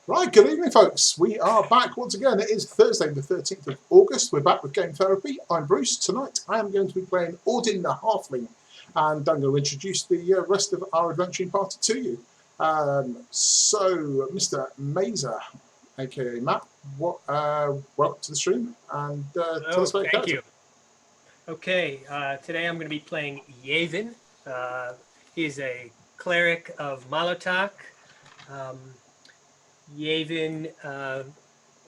Right, good evening, folks. We are back once again. It is Thursday, the 13th of August. We're back with Game Therapy. I'm Bruce. Tonight, I am going to be playing Odin the Halfling, and I'm going to introduce the rest of our adventuring party to you. So, Mr. Mazer, aka Matt, welcome to the stream, and tell us about your character. Thank you. Okay, today I'm going to be playing Yavin. He's a cleric of Molotok. Yavin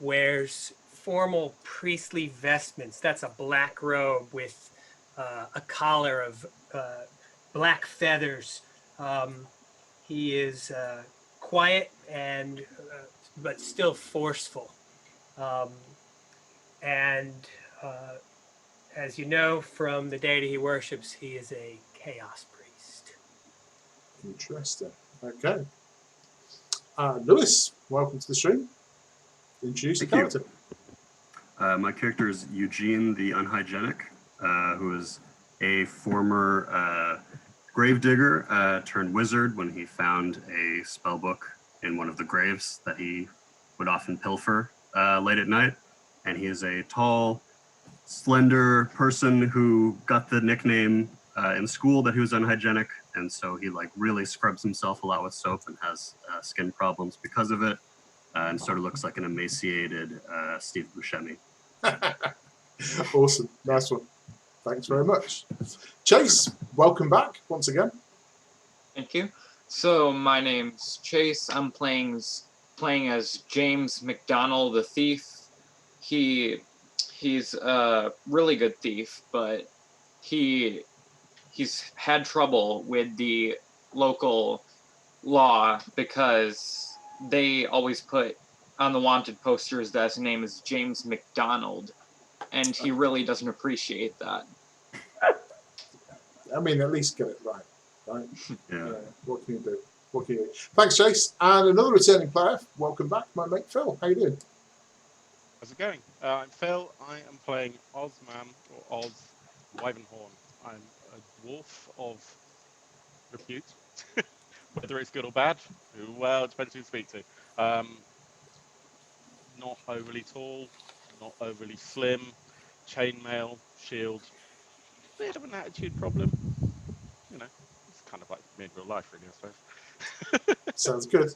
wears formal priestly vestments. That's a black robe with a collar of black feathers. He is quiet and but still forceful. As you know from the deity he worships, he is a chaos priest. Interesting. Okay. Lewis, welcome to the stream. Introduce your character. My character is Eugene the Unhygienic, who is a former gravedigger turned wizard when he found a spell book in one of the graves that he would often pilfer late at night. And he is a tall, slender person who got the nickname in school that he was unhygienic, and so he really scrubs himself a lot with soap and has skin problems because of it, and sort of looks like an emaciated Steve Buscemi. Awesome, nice one. Thanks very much. Chase, welcome back once again. Thank you. So my name's Chase. I'm playing as James McDonald the Thief. He's a really good thief, but he's had trouble with the local law because they always put on the wanted posters that his name is James McDonald, and he really doesn't appreciate that. I mean, at least get it right? Yeah. What can you do? What can you do? Thanks, Chase. And another returning player. Welcome back, my mate Phil. How you doing? How's it going? I'm Phil. I am playing Ozman, or Oz Wyvernhorn. I'm a dwarf of repute. Whether it's good or bad, well, it depends who you speak to. Not overly tall, not overly slim, chainmail, shield. Bit of an attitude problem. You know, it's kind of like me in real life, really, I suppose. Sounds good.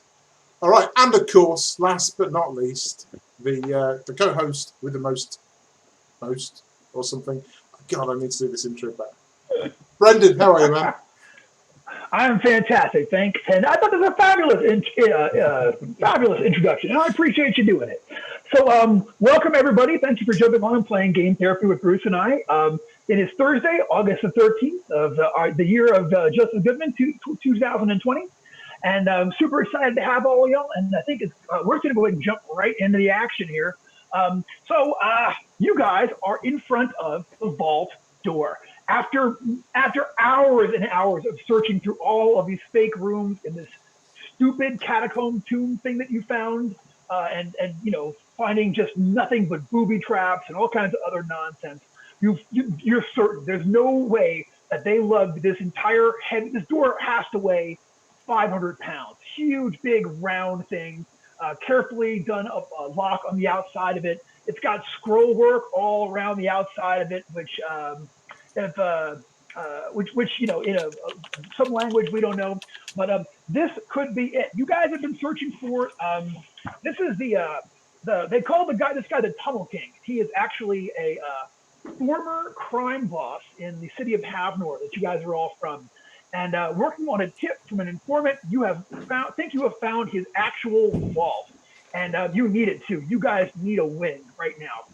All right, and of course, last but not least, the co-host with the most or something. God, I need to do this intro better. Brendan, how are you, man? I am fantastic, thanks. And I thought this was a fabulous introduction, and I appreciate you doing it. So, welcome everybody. Thank you for jumping on and playing Game Therapy with Bruce and I. It is Thursday, August the 13th of the year of Justice Goodman, 2020. And I'm super excited to have all y'all. And I think we're going to go ahead and jump right into the action here. So you guys are in front of the vault door. After hours and hours of searching through all of these fake rooms in this stupid catacomb tomb thing that you found, and finding just nothing but booby traps and all kinds of other nonsense, you're certain there's no way that they lugged this entire head. This door has to weigh 500 pounds. Huge, big, round thing. Carefully done up a lock on the outside of it. It's got scroll work all around the outside of it, which in some language we don't know, but this could be it. You guys have been searching for. This is they call this guy the Tunnel King. He is actually a former crime boss in the city of Havnor that you guys are all from. And working on a tip from an informant, you have found his actual vault, and you need it too. You guys need a win right now.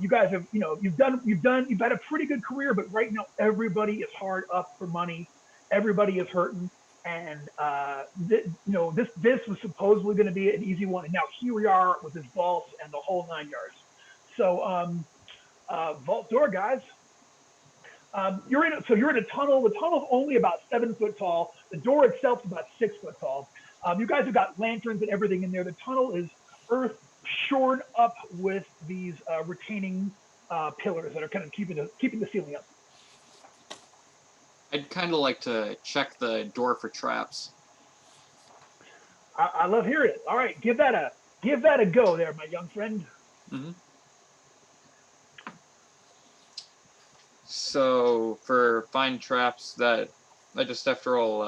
You guys have, you've had a pretty good career, but right now everybody is hard up for money. Everybody is hurting, and this was supposedly going to be an easy one, and now here we are with his vault and the whole 9 yards. So, vault door, guys. You're in a tunnel. The tunnel's only about 7 foot tall. The door itself is about 6 foot tall. You guys have got lanterns and everything in there. The tunnel is earth shored up with these retaining pillars that are kind of keeping the ceiling up. I'd kind of like to check the door for traps. I love hearing it. All right, give that Give that a go there, my young friend. Mhm. So for find traps, that I just have to roll.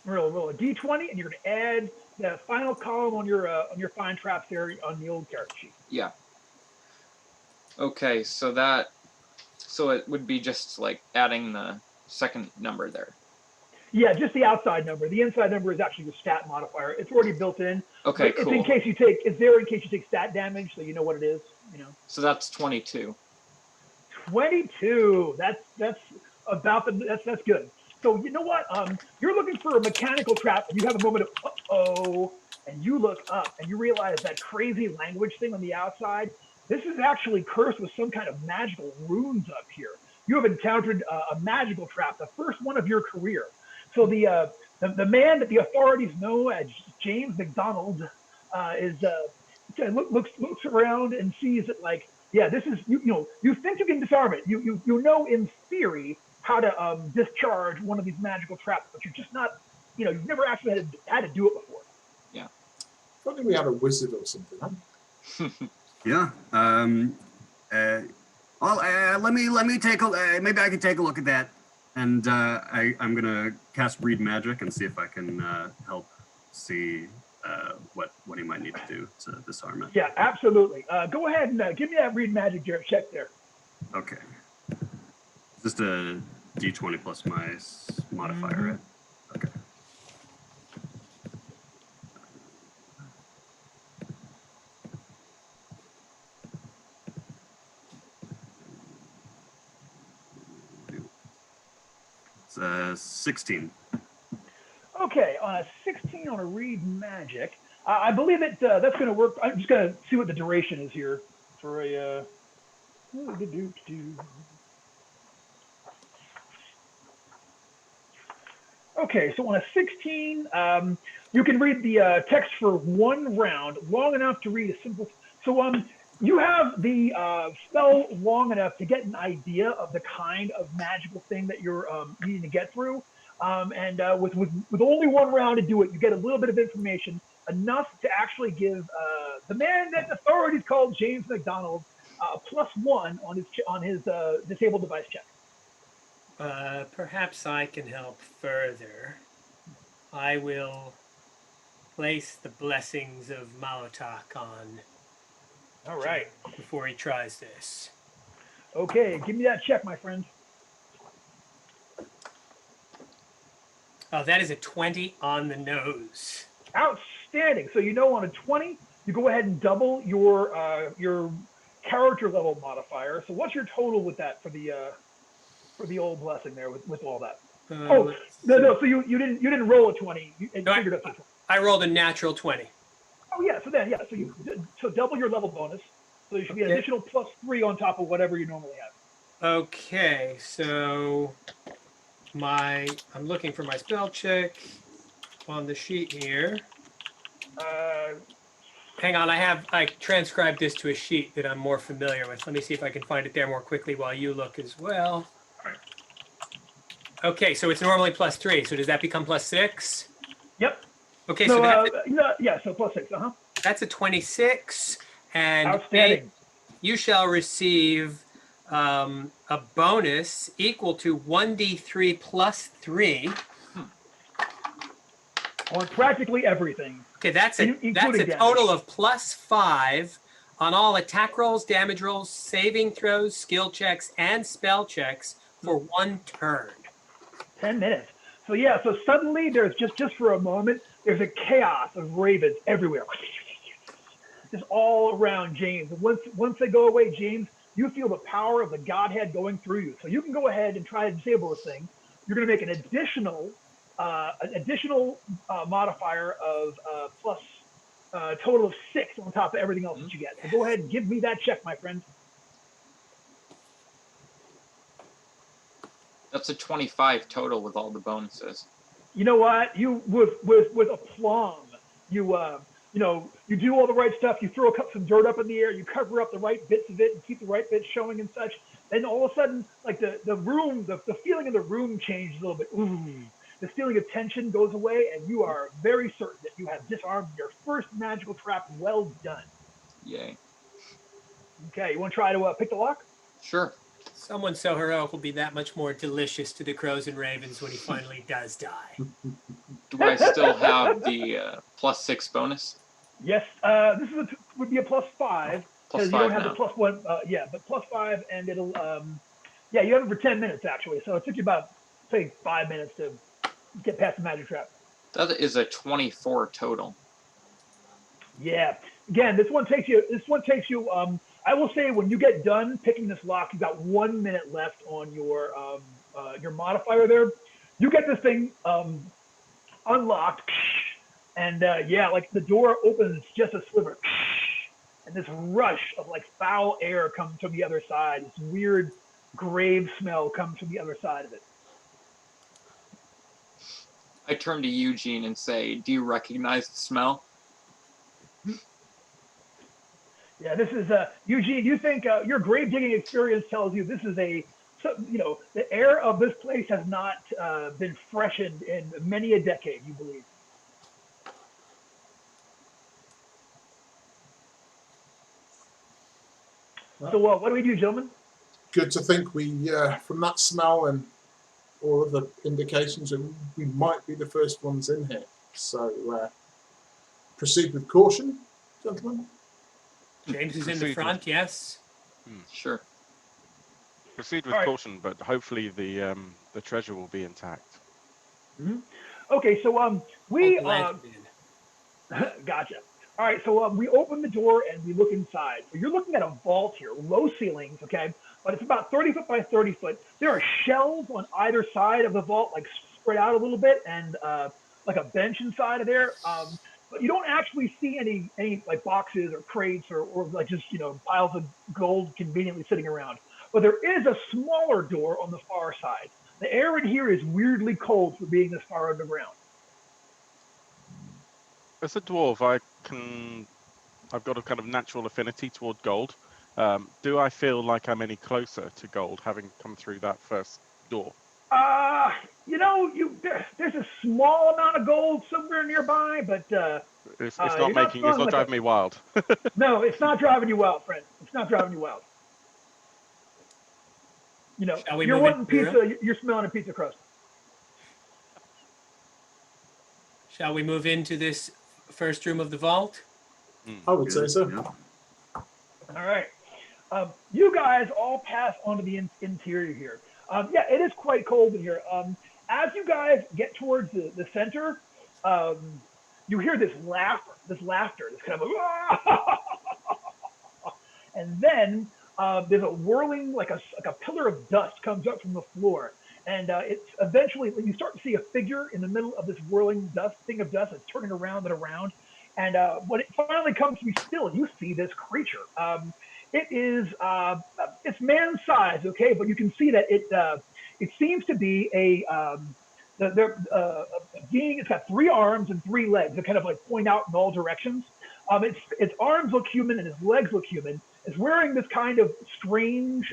Roll a d20, and you're going to add the final column on your find traps there on the old character sheet. Yeah. Okay, so it would be just like adding the second number there. Yeah, just the outside number. The inside number is actually the stat modifier. It's already built in. Okay, It's cool. It's there in case you take stat damage, so you know what it is. You know. So that's 22. 22. That's about that's good. So you know what? You're looking for a mechanical trap, and you have a moment of uh-oh, and you look up and you realize that crazy language thing on the outside. This is actually cursed with some kind of magical runes up here. You have encountered a magical trap, the first one of your career. So the man that the authorities know as James McDonald looks around and sees it like, yeah, this is you think you can disarm it. You know in theory how to discharge one of these magical traps, but you're just not, you've never actually had to do it before. Yeah. If only we had a wizard or something, huh? Yeah. Let me take a. Maybe I can take a look at that, and I'm gonna cast Read Magic and see if I can help see what he might need to do to disarm it. Yeah, absolutely. Go ahead and give me that Read Magic check there. Okay. Just a D20 plus my modifier, right? Okay. It's 16. Okay, on a 16 on a Read Magic, I believe that's going to work. I'm just going to see what the duration is here for a. Okay, so on a 16, you can read the text for 1 round, long enough to read a simple. So you have the spell long enough to get an idea of the kind of magical thing that you're needing to get through. And with only 1 round to do it, you get a little bit of information, enough to actually give the man that authorities called James McDonald +1 on his disabled device check. Perhaps I can help further. I will place the blessings of Malotak on. All right. Before he tries this. Okay, give me that check, my friend. Oh, that is a 20 on the nose. Outstanding. So on a 20, you go ahead and double your character level modifier. So what's your total with that for the old blessing there with all that? No. So you didn't roll a 20. I rolled a natural 20. Oh yeah. So double your level bonus. So you should be an additional +3 on top of whatever you normally have. Okay. So I'm looking for my spell check on the sheet here. Hang on, I transcribed this to a sheet that I'm more familiar with. Let me see if I can find it there more quickly while you look as well. Okay, so it's normally +3. So does that become +6? Yep. Okay, so so +6. That's a 26, and outstanding. You shall receive a bonus equal to 1d3 + 3 on practically everything. Okay, that's a total of +5 on all attack rolls, damage rolls, saving throws, skill checks, and spell checks for 1 turn. 10 minutes. So suddenly there's just for a moment, there's a chaos of ravens everywhere. Just all around James. And once they go away, James, you feel the power of the Godhead going through you. So you can go ahead and try to disable this thing. You're going to make an additional modifier of plus a total of 6 on top of everything else that you get. So go ahead and give me that check, my friend. That's a 25 total with all the bonuses. You know what? You with aplomb. You do all the right stuff. You throw some dirt up in the air. You cover up the right bits of it and keep the right bits showing and such. And all of a sudden, like the room, the feeling in the room changed a little bit. Ooh, the feeling of tension goes away, and you are very certain that you have disarmed your first magical trap. Well done. Yay. Okay, you want to try to pick the lock? Sure. Someone so heroic will be that much more delicious to the crows and ravens when he finally does die. Do I still have the +6 bonus? Yes, this would be a +5 because you don't have now. the +1. Yeah, but +5, and it'll. Yeah, you have it for 10 minutes actually, so it took you about say 5 minutes to get past the magic trap. That is a 24 total. Yeah. Again, this one takes you. I will say when you get done picking this lock, you've got 1 minute left on your modifier there. You get this thing unlocked, and yeah, like the door opens just a sliver, and this rush of like foul air comes from the other side. This weird grave smell comes from the other side of it. I turn to Eugene and say, "Do you recognize the smell?" Yeah, this is Eugene. You think your grave digging experience tells you this is the air of this place has not been freshened in many a decade. You believe? So what do we do, gentlemen? Good to think we, from that smell and all of the indications, that we might be the first ones in here. So proceed with caution, gentlemen. James is in the front, yes. Sure. Proceed with caution, but hopefully the treasure will be intact. Mm-hmm. Okay, so we gotcha. All right, so we open the door and we look inside. So you're looking at a vault here, low ceilings, okay, but it's about 30 foot by 30 foot. There are shelves on either side of the vault, like spread out a little bit, and like a bench inside of there. But you don't actually see any like boxes or crates or like just piles of gold conveniently sitting around. But there is a smaller door on the far side. The air in here is weirdly cold for being this far underground. As a dwarf, I've got a kind of natural affinity toward gold. Do I feel like I'm any closer to gold having come through that first door? There's a small amount of gold somewhere nearby, but it's not driving me wild. No, it's not driving you wild, friend. It's not driving you wild. You're wanting pizza. You're smelling a pizza crust. Shall we move into this first room of the vault? I would say so. Yeah. All right. You guys all pass onto the interior here. Yeah, it is quite cold in here. As you guys get towards the center, you hear this laughter, this kind of and then there's a whirling, like a pillar of dust comes up from the floor. And it's eventually, you start to see a figure in the middle of this whirling thing of dust that's turning around and around. And when it finally comes to be still, you see this creature. It is, it's man-sized, okay, but you can see that it seems to be a being. It's got 3 arms and 3 legs that kind of like point out in all directions. Its arms look human and its legs look human. It's wearing this kind of strange,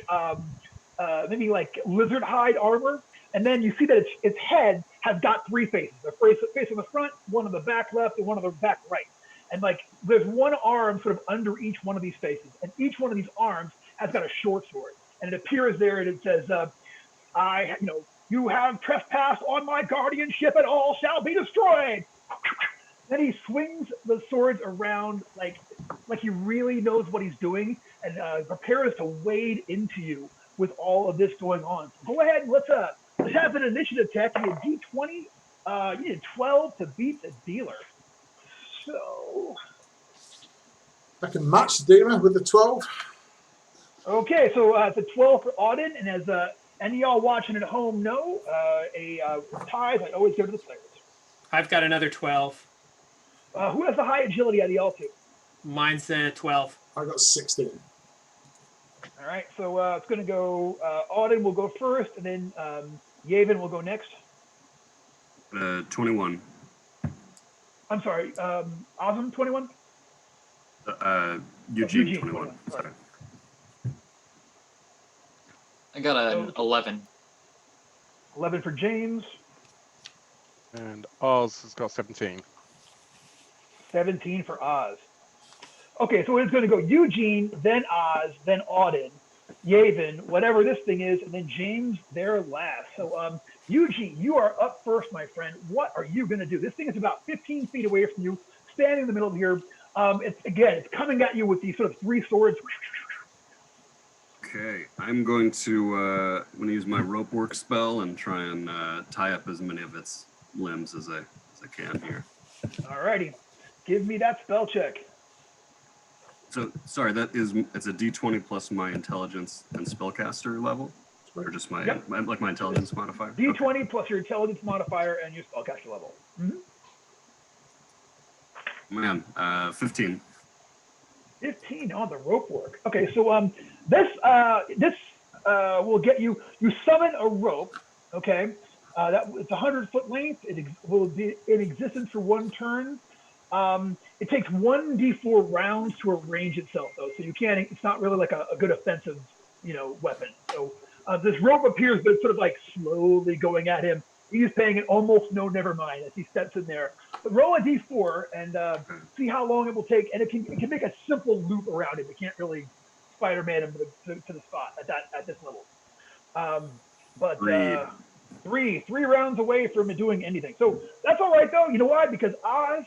maybe like lizard hide armor. And then you see that its head has got 3 faces. A face on the front, one on the back left, and one on the back right. And like there's one arm sort of under each one of these faces. And each one of these arms has got a short sword. And it appears there and it says, you have trespassed on my guardianship and all shall be destroyed. Then he swings the swords around like he really knows what he's doing and prepares to wade into you with all of this going on. So go ahead and let's have an initiative check. You need D20. You need 12 to beat the dealer. So I can match the dealer with the 12. okay, so it's a 12 for Auden, and as any of y'all watching at home know, ties I always give to the players. I've got another 12. Who has the high agility out of y'all two? Mine's 12. I got 16. All right, so it's going to go. Auden will go first, and then Yavin will go next. 21. I'm sorry, Osm 21. Eugene 21. Sorry. I got an 11. 11 for James. And Oz has got 17. 17 for Oz. Okay, so it's going to go Eugene, then Oz, then Auden, Yavin, whatever this thing is, and then James there last. So, Eugene, you are up first, my friend. What are you going to do? This thing is about 15 feet away from you, standing in the middle of here. It's coming at you with these sort of three swords. Okay, I'm going to use my rope work spell and try and tie up as many of its limbs as I can here. Alrighty, give me that spell check. So sorry, it's a D20 plus my intelligence and spellcaster level, or just my my intelligence modifier. D20 plus your intelligence modifier and your spellcaster level. Man, 15. 15 on the rope work. Okay, so this will get you. You summon a rope. Okay, it's 100-foot length. It will be in existence for one turn. It takes 1d4 rounds to arrange itself, though, so you can't. It's not really like a good offensive, weapon. So this rope appears, but it's sort of like slowly going at him. He's paying it almost no never mind as he steps in there. But roll a d4 and see how long it will take, and it can make a simple loop around him. It can't really Spider-Man him to the spot at this level. But three rounds away from doing anything. So that's all right though. You know why? Because Oz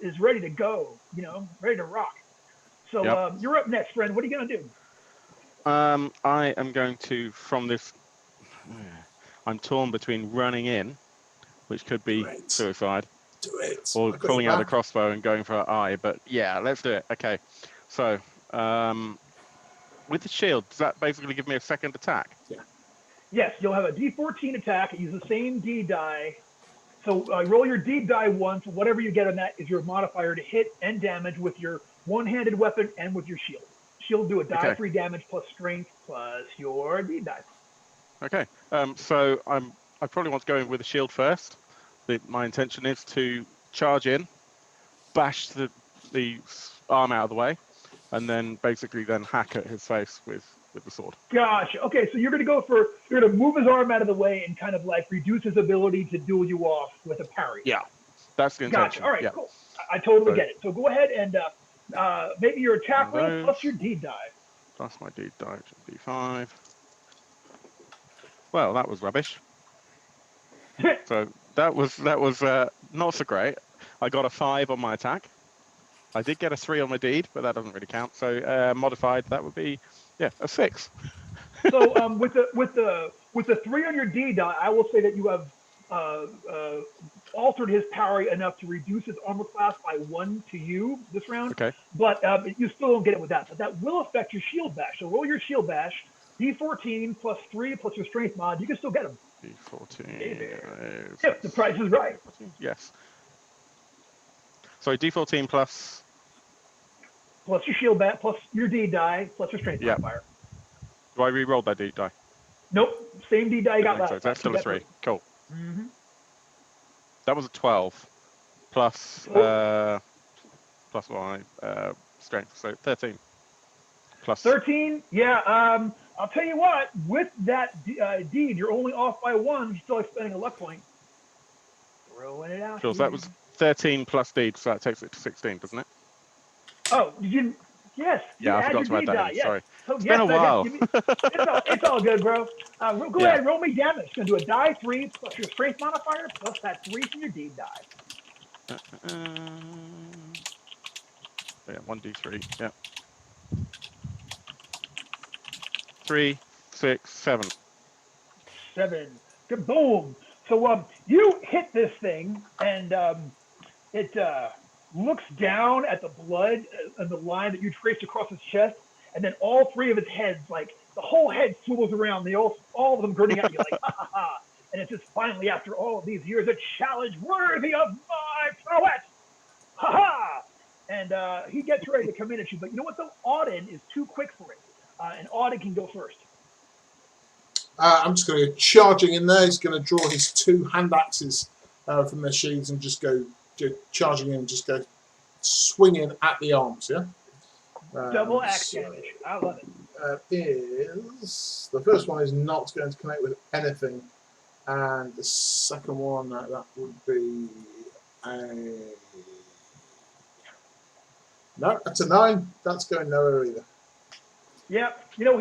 is ready to go. Ready to rock. So you're up next, friend. What are you gonna do? I am going to, from this, I'm torn between running in, which could be suicide, or pulling out the crossbow and going for an eye. But yeah, let's do it. Okay, so with the shield, does that basically give me a second attack? Yeah. Yes, you'll have a D14 attack. Use the same D die. So roll your D die once. Whatever you get on that is your modifier to hit and damage with your one-handed weapon and with your shield. Shield do a die 3 damage plus strength plus your D die. Okay. So I probably want to go in with the shield first. My intention is to charge in, bash the arm out of the way, and then basically hack at his face with the sword. Gotcha. Okay, so you're gonna move his arm out of the way and kind of like reduce his ability to duel you off with a parry. Yeah, that's the intention. Gotcha. All right, yeah. cool. I totally get it. So go ahead and maybe your attack roll plus your D die. Plus my D die, D5. Well, that was rubbish. So that was not so great. I got a 5 on my attack. I did get a 3 on my deed, but that doesn't really count. So modified, that would be a 6. So with the 3 on your D die, I will say that you have altered his parry enough to reduce his armor class by 1 to you this round. Okay. But you still don't get it with that. But that will affect your shield bash. So roll your shield bash. D14 plus 3 plus your strength mod. You can still get him. D14. If the price is right. Yes. Sorry, D14 plus your shield bash, plus your D die, plus your strength modifier. Do I re-roll that D die? Nope. Same D die you got last time. That's still a 3. Cool. Mm-hmm. That was a 12 plus my strength, so 13. Plus 13. Yeah. I'll tell you what. With that deed, you're only off by 1. You're still spending a luck point. Throwing it out. Sure. So that was 13 plus deed, so that takes it to 16, doesn't it? Oh, you didn't? Yes. Yeah, I forgot to add that in. Yes. Sorry. So, It's been a while. It's all good, bro. Go ahead and roll me damage. It's going to do a die 3 plus your strength modifier plus that 3 from your D die. 1d3. Yeah. 3, 6, 7. 7. Good boom. So you hit this thing, and it looks down at the blood and the line that you traced across his chest, and then all 3 of his heads, like the whole head swivels around. They all of them grinning at you like ha ha ha. And it's just finally, after all of these years, a challenge worthy of my prowess. Ha ha! And he gets ready to come in at you, but you know what though? Auden is too quick for it, and Auden can go first. I'm just going to go charging in there. He's going to draw his 2 hand axes from their sheaths and just go charging in, just go swinging at the arms, yeah? Double axe damage. I love it. The first one is not going to connect with anything. And the second one, that would be a... No, that's a 9. That's going nowhere either. Yeah, you know,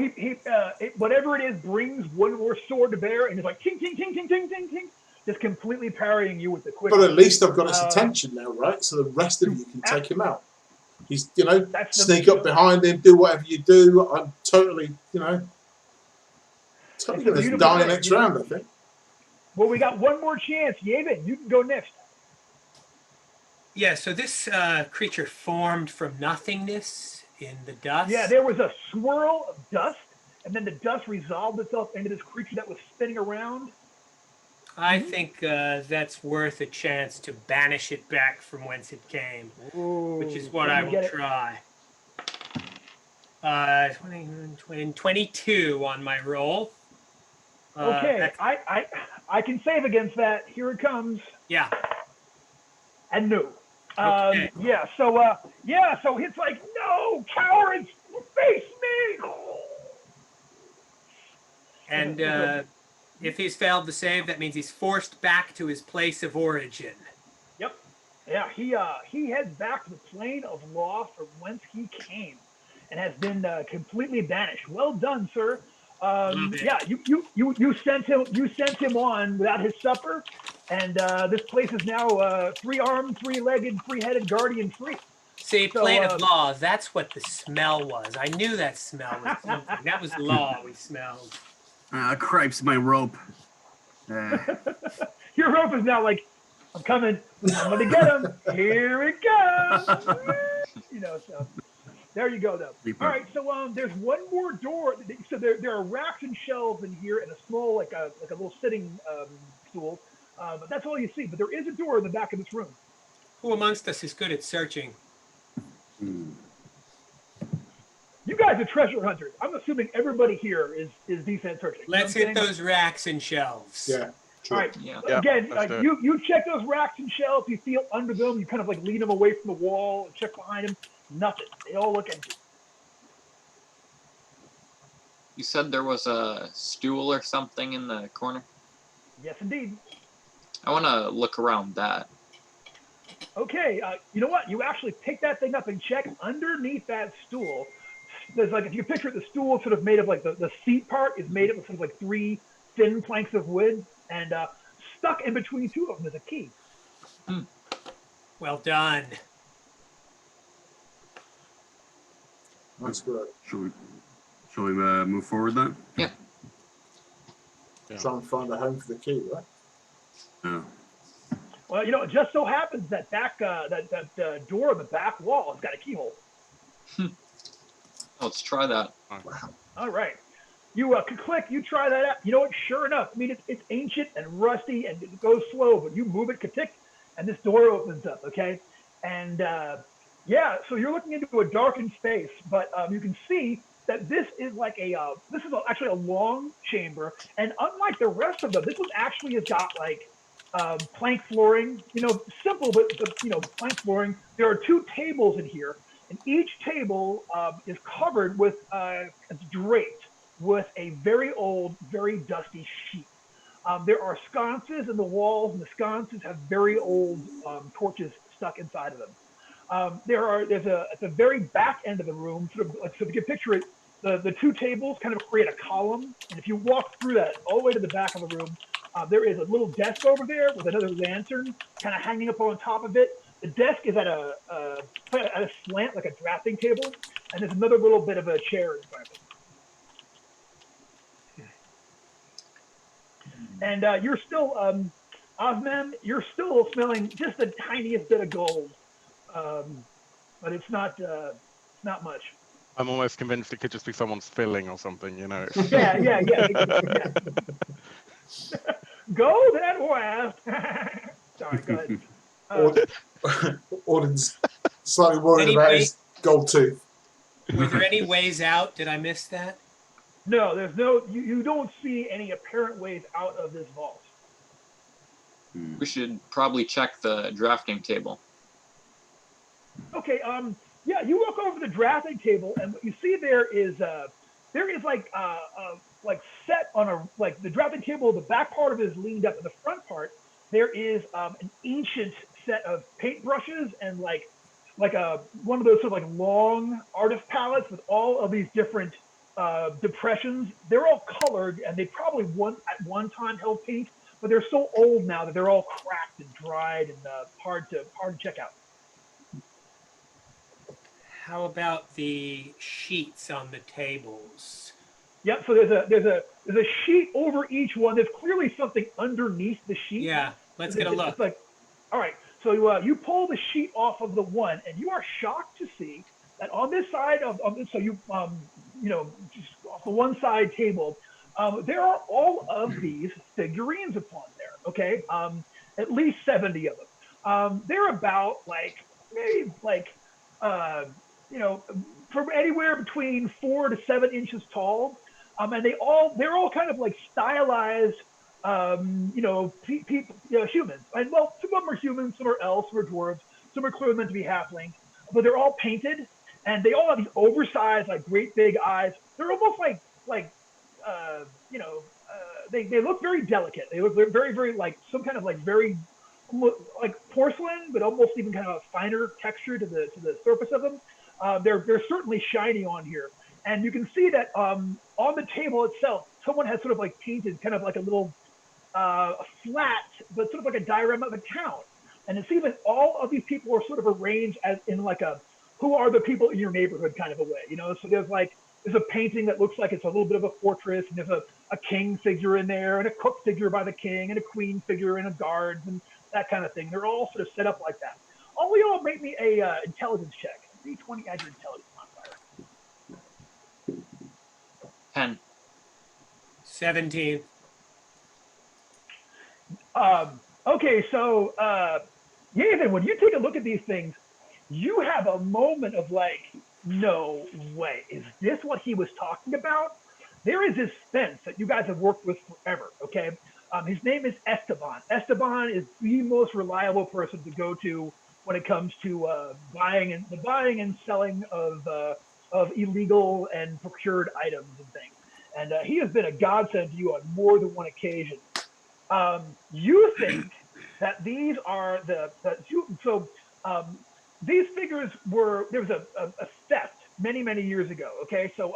whatever it is brings one more sword to bear, and it's like ting, ting, ting, ting, ting, ting, ting, just completely parrying you with the quick. But at least I've got his attention now, right? So the rest of you can take him out. He's, sneak up behind him, do whatever you do. I'm totally, totally going to die next round, I think. Well, we got one more chance. Yavin, you can go next. Yeah, so this creature formed from nothingness in the dust. Yeah, there was a swirl of dust, and then the dust resolved itself into this creature that was spinning around. I think that's worth a chance to banish it back from whence it came, which is what I will try. 22 on my roll. Okay, I can save against that. Here it comes. Yeah. And no. Okay. So it's like, no, cowards, face me. And if he's failed to save, that means he's forced back to his place of origin. Yep. Yeah, he heads back to the plane of law from whence he came, and has been completely banished. Well done, sir. Yeah, you sent him on without his supper, and this place is now 3-armed, 3-legged, 3-headed guardian free. See, plane of law, that's what the smell was. I knew that smell was something. That was law we smelled. Cripes, my rope. Your rope is now like, I'm coming. I'm going to get him. Here it comes. So there you go, though. Leaper. All right, so there's one more door. So there are racks and shelves in here and a small, like a little sitting stool. But that's all you see. But there is a door in the back of this room. Who amongst us is good at searching? You guys are treasure hunters. I'm assuming everybody here is decent at searching. Let's hit those racks and shelves. Yeah. Sure. All right. Yeah. Again, you check those racks and shelves. You feel under them. You kind of like lean them away from the wall and check behind them. Nothing. They all look empty. You said there was a stool or something in the corner? Yes, indeed. I want to look around that. Okay. You know what? You actually pick that thing up and check underneath that stool. There's like, if you picture it, the stool sort of made of like the seat part is made up of sort of like 3 thin planks of wood, and stuck in between 2 of them is a key. Well done. That's good. Shall we move forward then? Yeah. Try and find a home for the key, right? No. Well, it just so happens that that door on the back wall has got a keyhole. Let's try that. Wow. All right. You click, you try that out. You know what? Sure enough, I mean, it's ancient and rusty and it goes slow, but you move it, tick, and this door opens up, okay? And so you're looking into a darkened space, but you can see that this is like actually a long chamber, and unlike the rest of them, this one actually has got like plank flooring, simple, but plank flooring. There are 2 tables in here, and each table is covered with, it's draped with a very old, very dusty sheet. There are sconces in the walls, and the sconces have very old torches stuck inside of them. At the very back end of the room, so if you can picture it, the 2 tables kind of create a column, and if you walk through that all the way to the back of the room, there is a little desk over there with another lantern kind of hanging up on top of it. The desk is at a slant, like a drafting table, and there's another little bit of a chair in front of it. And you're still, Osman, you're still smelling just the tiniest bit of gold, but it's not much. I'm almost convinced it could just be someone's filling or something, Yeah. Gold at last. Sorry, go ahead. Auden's slightly worried about his gold tooth. Were there any ways out? Did I miss that? No, there's no. You don't see any apparent ways out of this vault. We should probably check the drafting table. Okay. Yeah. You walk over to the drafting table, and what you see there is there is like set on a like the drafting table. The back part of it is leaned up, and the front part there is an ancient set of paintbrushes and like a one of those sort of like long artist palettes with all of these different depressions. They're all colored, and they probably at one time held paint, but they're so old now that they're all cracked and dried and hard to check out. How about the sheets on the tables? Yep. So there's a sheet over each one. There's clearly something underneath the sheet. Yeah, let's get a look. It's like, all right. So you pull the sheet off of the one, and you are shocked to see that on this side of so you just off the one side table, there are all of these figurines upon there. Okay, at least 70 of them. They're about maybe from anywhere between 4 to 7 inches tall, and they're all kind of like stylized, humans. And well, some of them are humans, some are elves, some are dwarves, some are clearly meant to be halfling, but they're all painted, and they all have these oversized, like great big eyes. They're almost they look very delicate. They look very, very like some kind of like very like porcelain, but almost even kind of a finer texture to the surface of them. They're certainly shiny on here, and you can see that on the table itself, someone has sort of like painted kind of like a little flat, but sort of like a diorama of a town. And it seems like all of these people are sort of arranged as in like a who are the people in your neighborhood kind of a way, So there's a painting that looks like it's a little bit of a fortress, and there's a king figure in there, and a cook figure by the king, and a queen figure, and a guards, and that kind of thing. They're all sort of set up like that. All y'all make me a intelligence check. D20 add your intelligence modifier. 10. 17. Okay, so Yathan, when you take a look at these things, you have a moment of like, no way, is this what he was talking about? There is this fence that you guys have worked with forever, okay? His name is Esteban. Esteban is the most reliable person to go to when it comes to buying and selling of illegal and procured items and things. And he has been a godsend to you on more than one occasion. You think that these are these figures there was a theft many years ago. Okay, so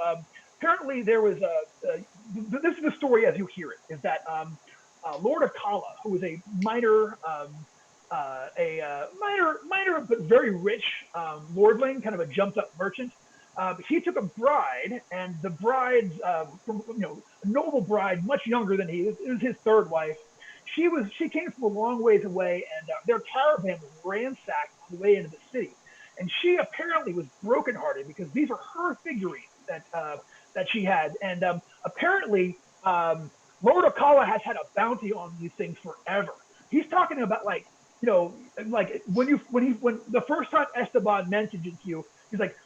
apparently there was this is the story as you hear it, is that Lord Akala, who was a minor but very rich lordling, kind of a jumped up merchant. He took a bride, and the bride's a noble bride, much younger than he. It was his third wife. She came from a long ways away, and their caravan was ransacked on the way into the city. And she apparently was brokenhearted because these are her figurines that she had. And apparently, Lord Akala has had a bounty on these things forever. He's talking about when the first time Esteban mentioned it to you, he's like,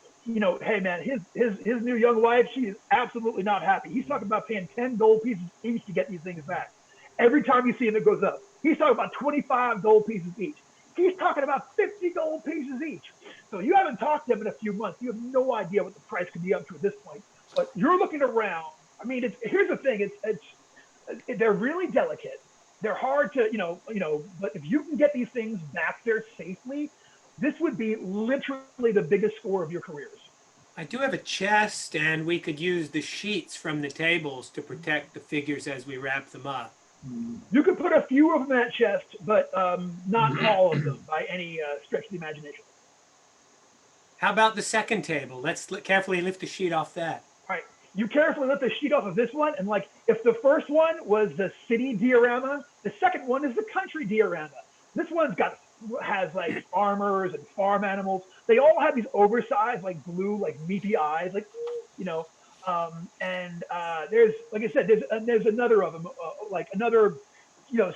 hey man, his new young wife, she is absolutely not happy. He's talking about paying 10 gold pieces each to get these things back. Every time you see him, it goes up. He's talking about 25 gold pieces each. He's talking about 50 gold pieces each. So you haven't talked to him in a few months. You have no idea what the price could be up to at this point. But you're looking around. I mean, here's the thing. They're really delicate. They're hard to, but if you can get these things back there safely, this would be literally the biggest score of your careers. I do have a chest, and we could use the sheets from the tables to protect the figures as we wrap them up. You could put a few of them in that chest, but not all of them by any stretch of the imagination. How about the second table? Let's carefully lift the sheet off that. All right. You carefully lift the sheet off of this one, and if the first one was the city diorama, the second one is the country diorama. This one's has farmers and farm animals. They all have these oversized, blue, meaty eyes, and there's, like I said, there's another of them, another,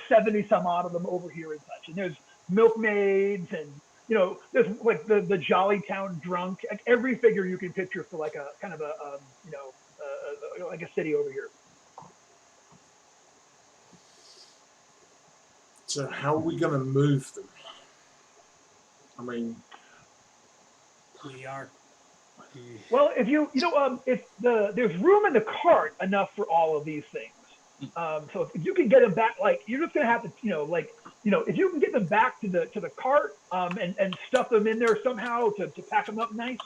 70 some odd of them over here and such. And there's milkmaids, and there's the Jolly Town drunk. Every figure you can picture for a kind of a city over here. So how are we going to move them? I mean, we are Well, if there's room in the cart enough for all of these things. So if you can get them back, like you're just gonna have to, if you can get them back to the cart, and stuff them in there somehow to pack them up nice,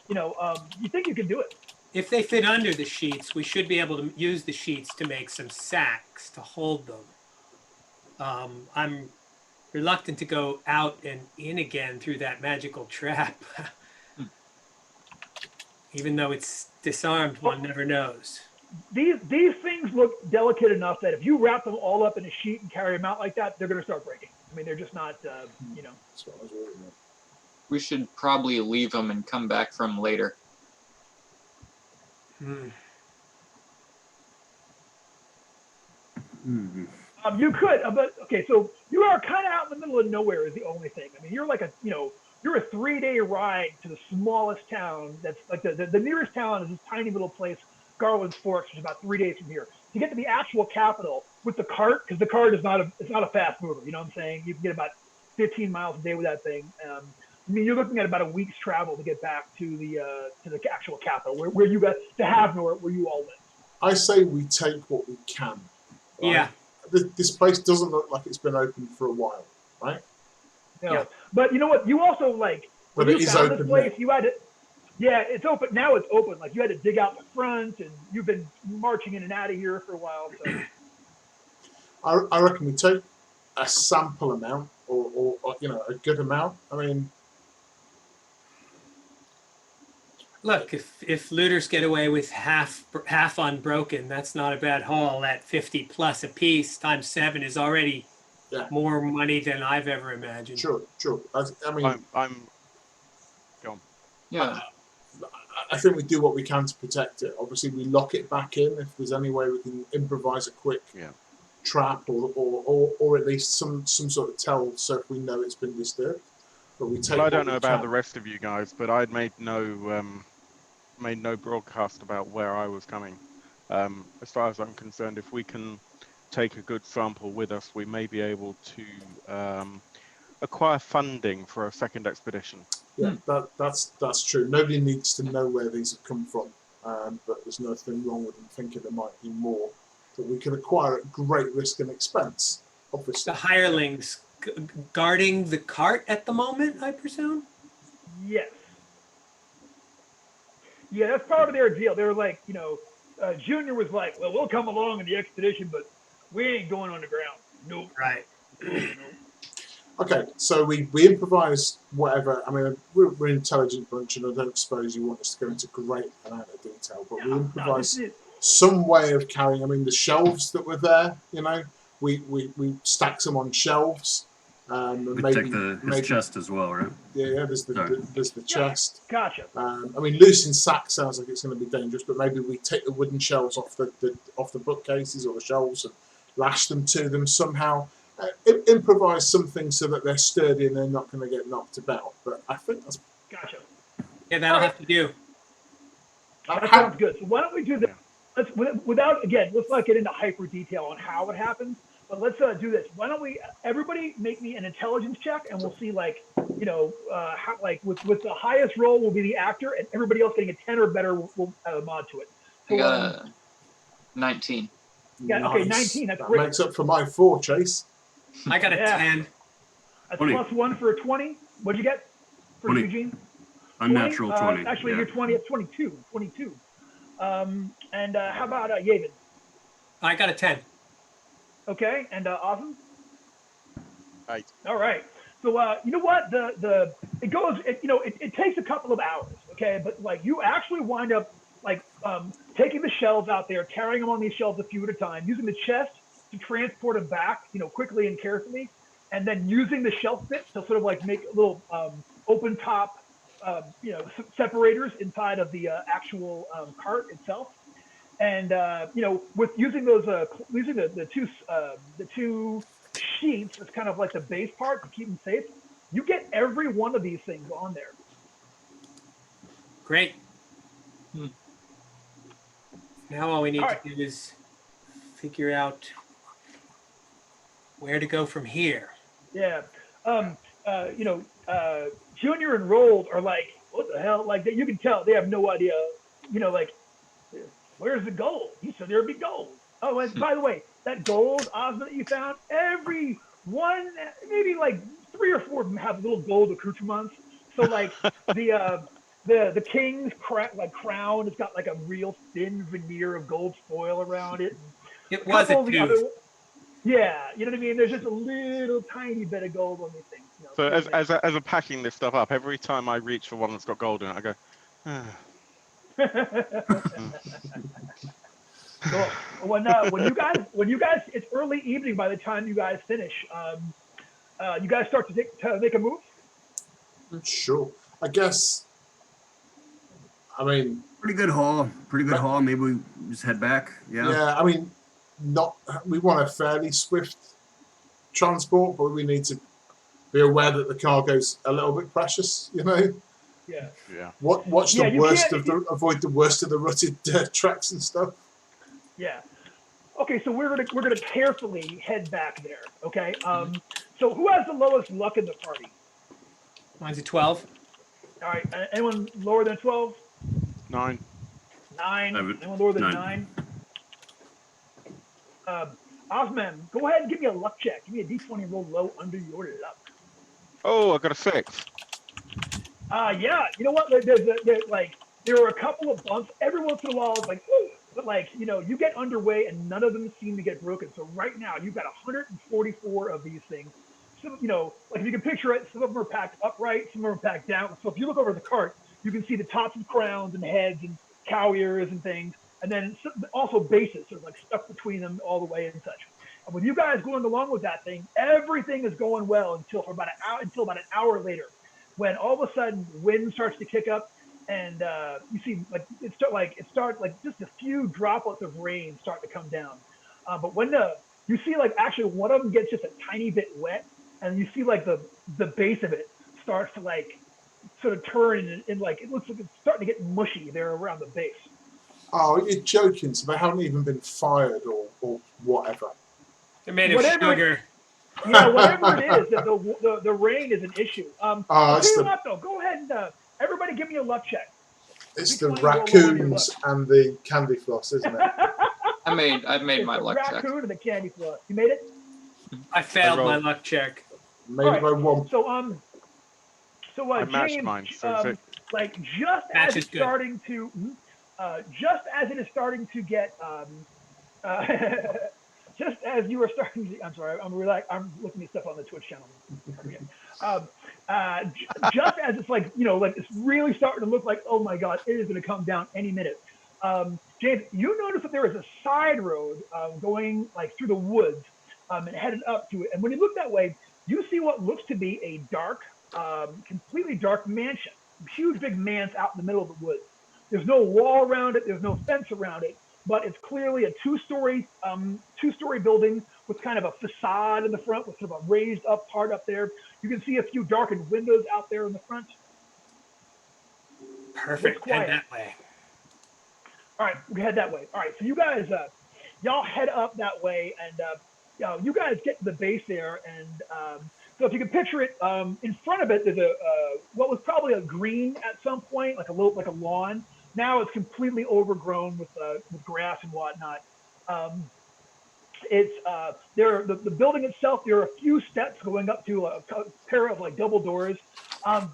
you think you can do it. If they fit under the sheets, we should be able to use the sheets to make some sacks to hold them. I'm reluctant to go out and in again through that magical trap. Even though it's disarmed, one never knows. These things look delicate enough that if you wrap them all up in a sheet and carry them out like that, they're going to start breaking. I mean, they're just not, We should probably leave them and come back from later. You could, but okay, so you are kind of out in the middle of nowhere is the only thing. I mean, you're like you're a 3-day ride to the smallest town. That's like the nearest town is this tiny little place, Garland's Forks, which is about 3 days from here. To get to the actual capital with the cart, because the cart is not a fast mover. You know what I'm saying? You can get about 15 miles a day with that thing. I mean, you're looking at about a week's travel to get back to the actual capital, where you got to Havnor, where you all live. I say we take what we can. Right? Yeah. This place doesn't look like it's been open for a while, right? No. Yeah. But you know what? You also like But when it you is found open this place, now. you had to. Yeah, it's open now. It's open. Like you had to dig out the front, and you've been marching in and out of here for a while. So. I reckon we take a sample amount, or a good amount. I mean, Look, if looters get away with half unbroken, that's not a bad haul. At 50 plus a piece times 7 is already more money than I've ever imagined. sure. I mean, I'm go on. Yeah. I think we do what we can to protect it. Obviously, we lock it back in. If there's any way we can improvise a quick trap, or at least some sort of tell, so if we know it's been disturbed. But we take. Well, I don't know about the rest of you guys, but I'd made no broadcast about where I was coming. As far as I'm concerned, if we can take a good sample with us, we may be able to acquire funding for a second expedition. Yeah, that's true. Nobody needs to know where these have come from, but there's nothing wrong with them thinking there might be more that we can acquire at great risk and expense. Obviously, The hirelings guarding the cart at the moment, I presume? Yes. Yeah, that's part of their deal. They were like, Junior was like, well, we'll come along in the expedition, but we ain't going underground. Nope. Right. Okay, so we improvise whatever. I mean, we're an intelligent bunch, and I don't suppose you want us to go into great amount of detail, but we improvise some way of carrying. I mean, the shelves that were there, we stack them on shelves. We maybe take his chest as well, right? Yeah, there's the chest. Gotcha. I mean, loose in sacks sounds like it's going to be dangerous, but maybe we take the wooden shelves off the bookcases or the shelves and lash them to them somehow. Improvise something so that they're sturdy and they're not going to get knocked about. But I think that's Gotcha. Yeah, that'll have to do. That sounds good. So why don't we do this? Let's not get into hyper detail on how it happens, but let's do this. Why don't we everybody make me an intelligence check, and we'll see how with the highest roll will be the actor, and everybody else getting a 10 or better will add a mod to it. So, I got a 19. Yeah, nice. okay, 19. That's That great. makes up for my 4, Chase. I got a 10. That's 20. plus 1 for a 20. What'd you get for 20. Eugene? Unnatural 20. Actually, yeah. you're 20. It's 22. 22. And how about Yavin? I got a 10. Okay, and Awesome. 8. All right. So you know what? It takes a couple of hours. Okay, but like you actually wind up taking the shelves out there, carrying them on these shelves a few at a time, using the chest to transport them back, quickly and carefully, and then using the shelf bits to sort of like make little open top, separators inside of the actual cart itself. And with using those, using the two sheets as kind of like the base part to keep them safe, you get every one of these things on there. Great. Now all we need All to do is figure out where to go from here. Yeah. Junior and Rolled are like what the hell? Like, you can tell they have no idea, like, where's the gold? You said there'd be gold. Oh, and by the way, that gold, Ozma, that you found, every one, maybe like 3 or 4 of them have little gold accoutrements. So, like, the king's crown has got like a real thin veneer of gold foil around it. It A was a couple of the tooth. other, yeah, you know what I mean? There's just a little tiny bit of gold on these things. So as I'm packing this stuff up, every time I reach for one that's got gold in it, I go, So when you guys, it's early evening by the time you guys finish. You guys start to make a move. Sure. I guess. I mean. Pretty good haul. Maybe we just head back. Yeah. Yeah. I mean, we want a fairly swift transport, but we need to be aware that the cargo's a little bit precious. Yeah. yeah. Watch Yeah, the worst of the avoid the worst of the rutted tracks and stuff. Yeah. Okay, so we're gonna carefully head back there. Okay. So who has the lowest luck in the party? Mine's a 12. All right. Anyone lower than 12? 9. 9. 7. Anyone lower than 9? 9? Osman, go ahead and give me a luck check. Give me a d20 roll low under your luck. Oh, I got a 6. Yeah. You know what? There are a couple of bumps every once in a while. It's like, ooh, but you get underway and none of them seem to get broken. So right now you've got 144 of these things. Some, like if you can picture it, some of them are packed upright, some of them are packed down. So if you look over the cart, you can see the tops of crowns and heads and cow ears and things. And then also bases, sort of like stuck between them all the way and such. And with you guys going along with that thing, everything is going well until about an hour later, when all of a sudden wind starts to kick up, and you see it starts just a few droplets of rain start to come down. But when you see actually one of them gets just a tiny bit wet, and you see the base of it starts to sort of turn and it looks like it's starting to get mushy there around the base. Oh, you're joking. So they haven't even been fired or whatever. They're made of sugar. Yeah, whatever it is, the rain is an issue. I'll tell you what, though. Go ahead and everybody give me a luck check. It's the raccoons and the candy floss, isn't it? I made my luck check. Raccoon and the candy floss. You made it? I failed my luck check. Made it by 1. So I matched James, mine. So just as it's starting to get just as you are starting to, I'm sorry, I'm looking at stuff on the Twitch channel. Just as it's it's really starting to look like, oh my God, it is going to come down any minute. James, you notice that there is a side road going through the woods and headed up to it. And when you look that way, you see what looks to be a dark, completely dark mansion. Huge big manse out in the middle of the woods. There's no wall around it. There's no fence around it. But it's clearly a two-story building with kind of a facade in the front with sort of a raised up part up there. You can see a few darkened windows out there in the front. Perfect. Head that way. All right, we head that way. All right, so you guys, y'all head up that way, and you guys get to the base there, and so if you can picture it, in front of it there's what was probably a green at some point, like a lawn. Now it's completely overgrown with grass and whatnot. It's the building itself. There are a few steps going up to a pair of double doors.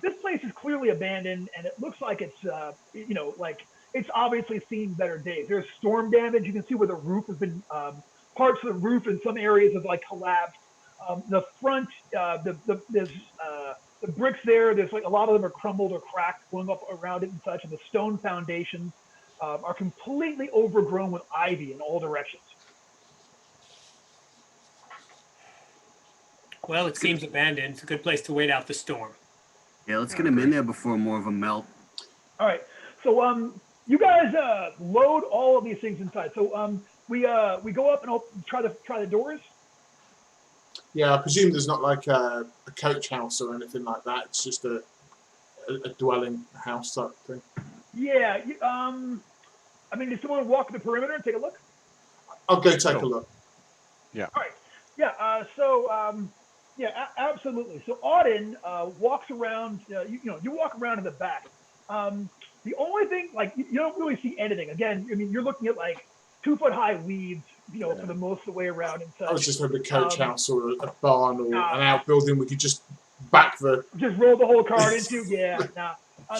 This place is clearly abandoned, and it looks like it's it's obviously seen better days. There's storm damage. You can see where the roof has been. Parts of the roof in some areas have collapsed. The front, there's the bricks there. There's a lot of them are crumbled or cracked, going up around it and such. And the stone foundations are completely overgrown with ivy in all directions. Well, it seems abandoned. It's a good place to wait out the storm. Yeah, let's get him in there before more of them melt. All right. So you guys load all of these things inside. So we go up and try the doors. Yeah, I presume there's not a coach house or anything like that. It's just a dwelling house type thing. Yeah. Does someone walk the perimeter and take a look? I'll go take a look. Yeah. All right. Yeah. Yeah, absolutely. So Auden walks around. You walk around in the back, The only thing, like, you don't really see anything. Again, I mean, you're looking at like 2-foot high weeds, you know, for the most of the way around and such. I was just hoping a coach house or a barn or Nah. an outbuilding we could just back the. Just roll the whole card into. Yeah, nah.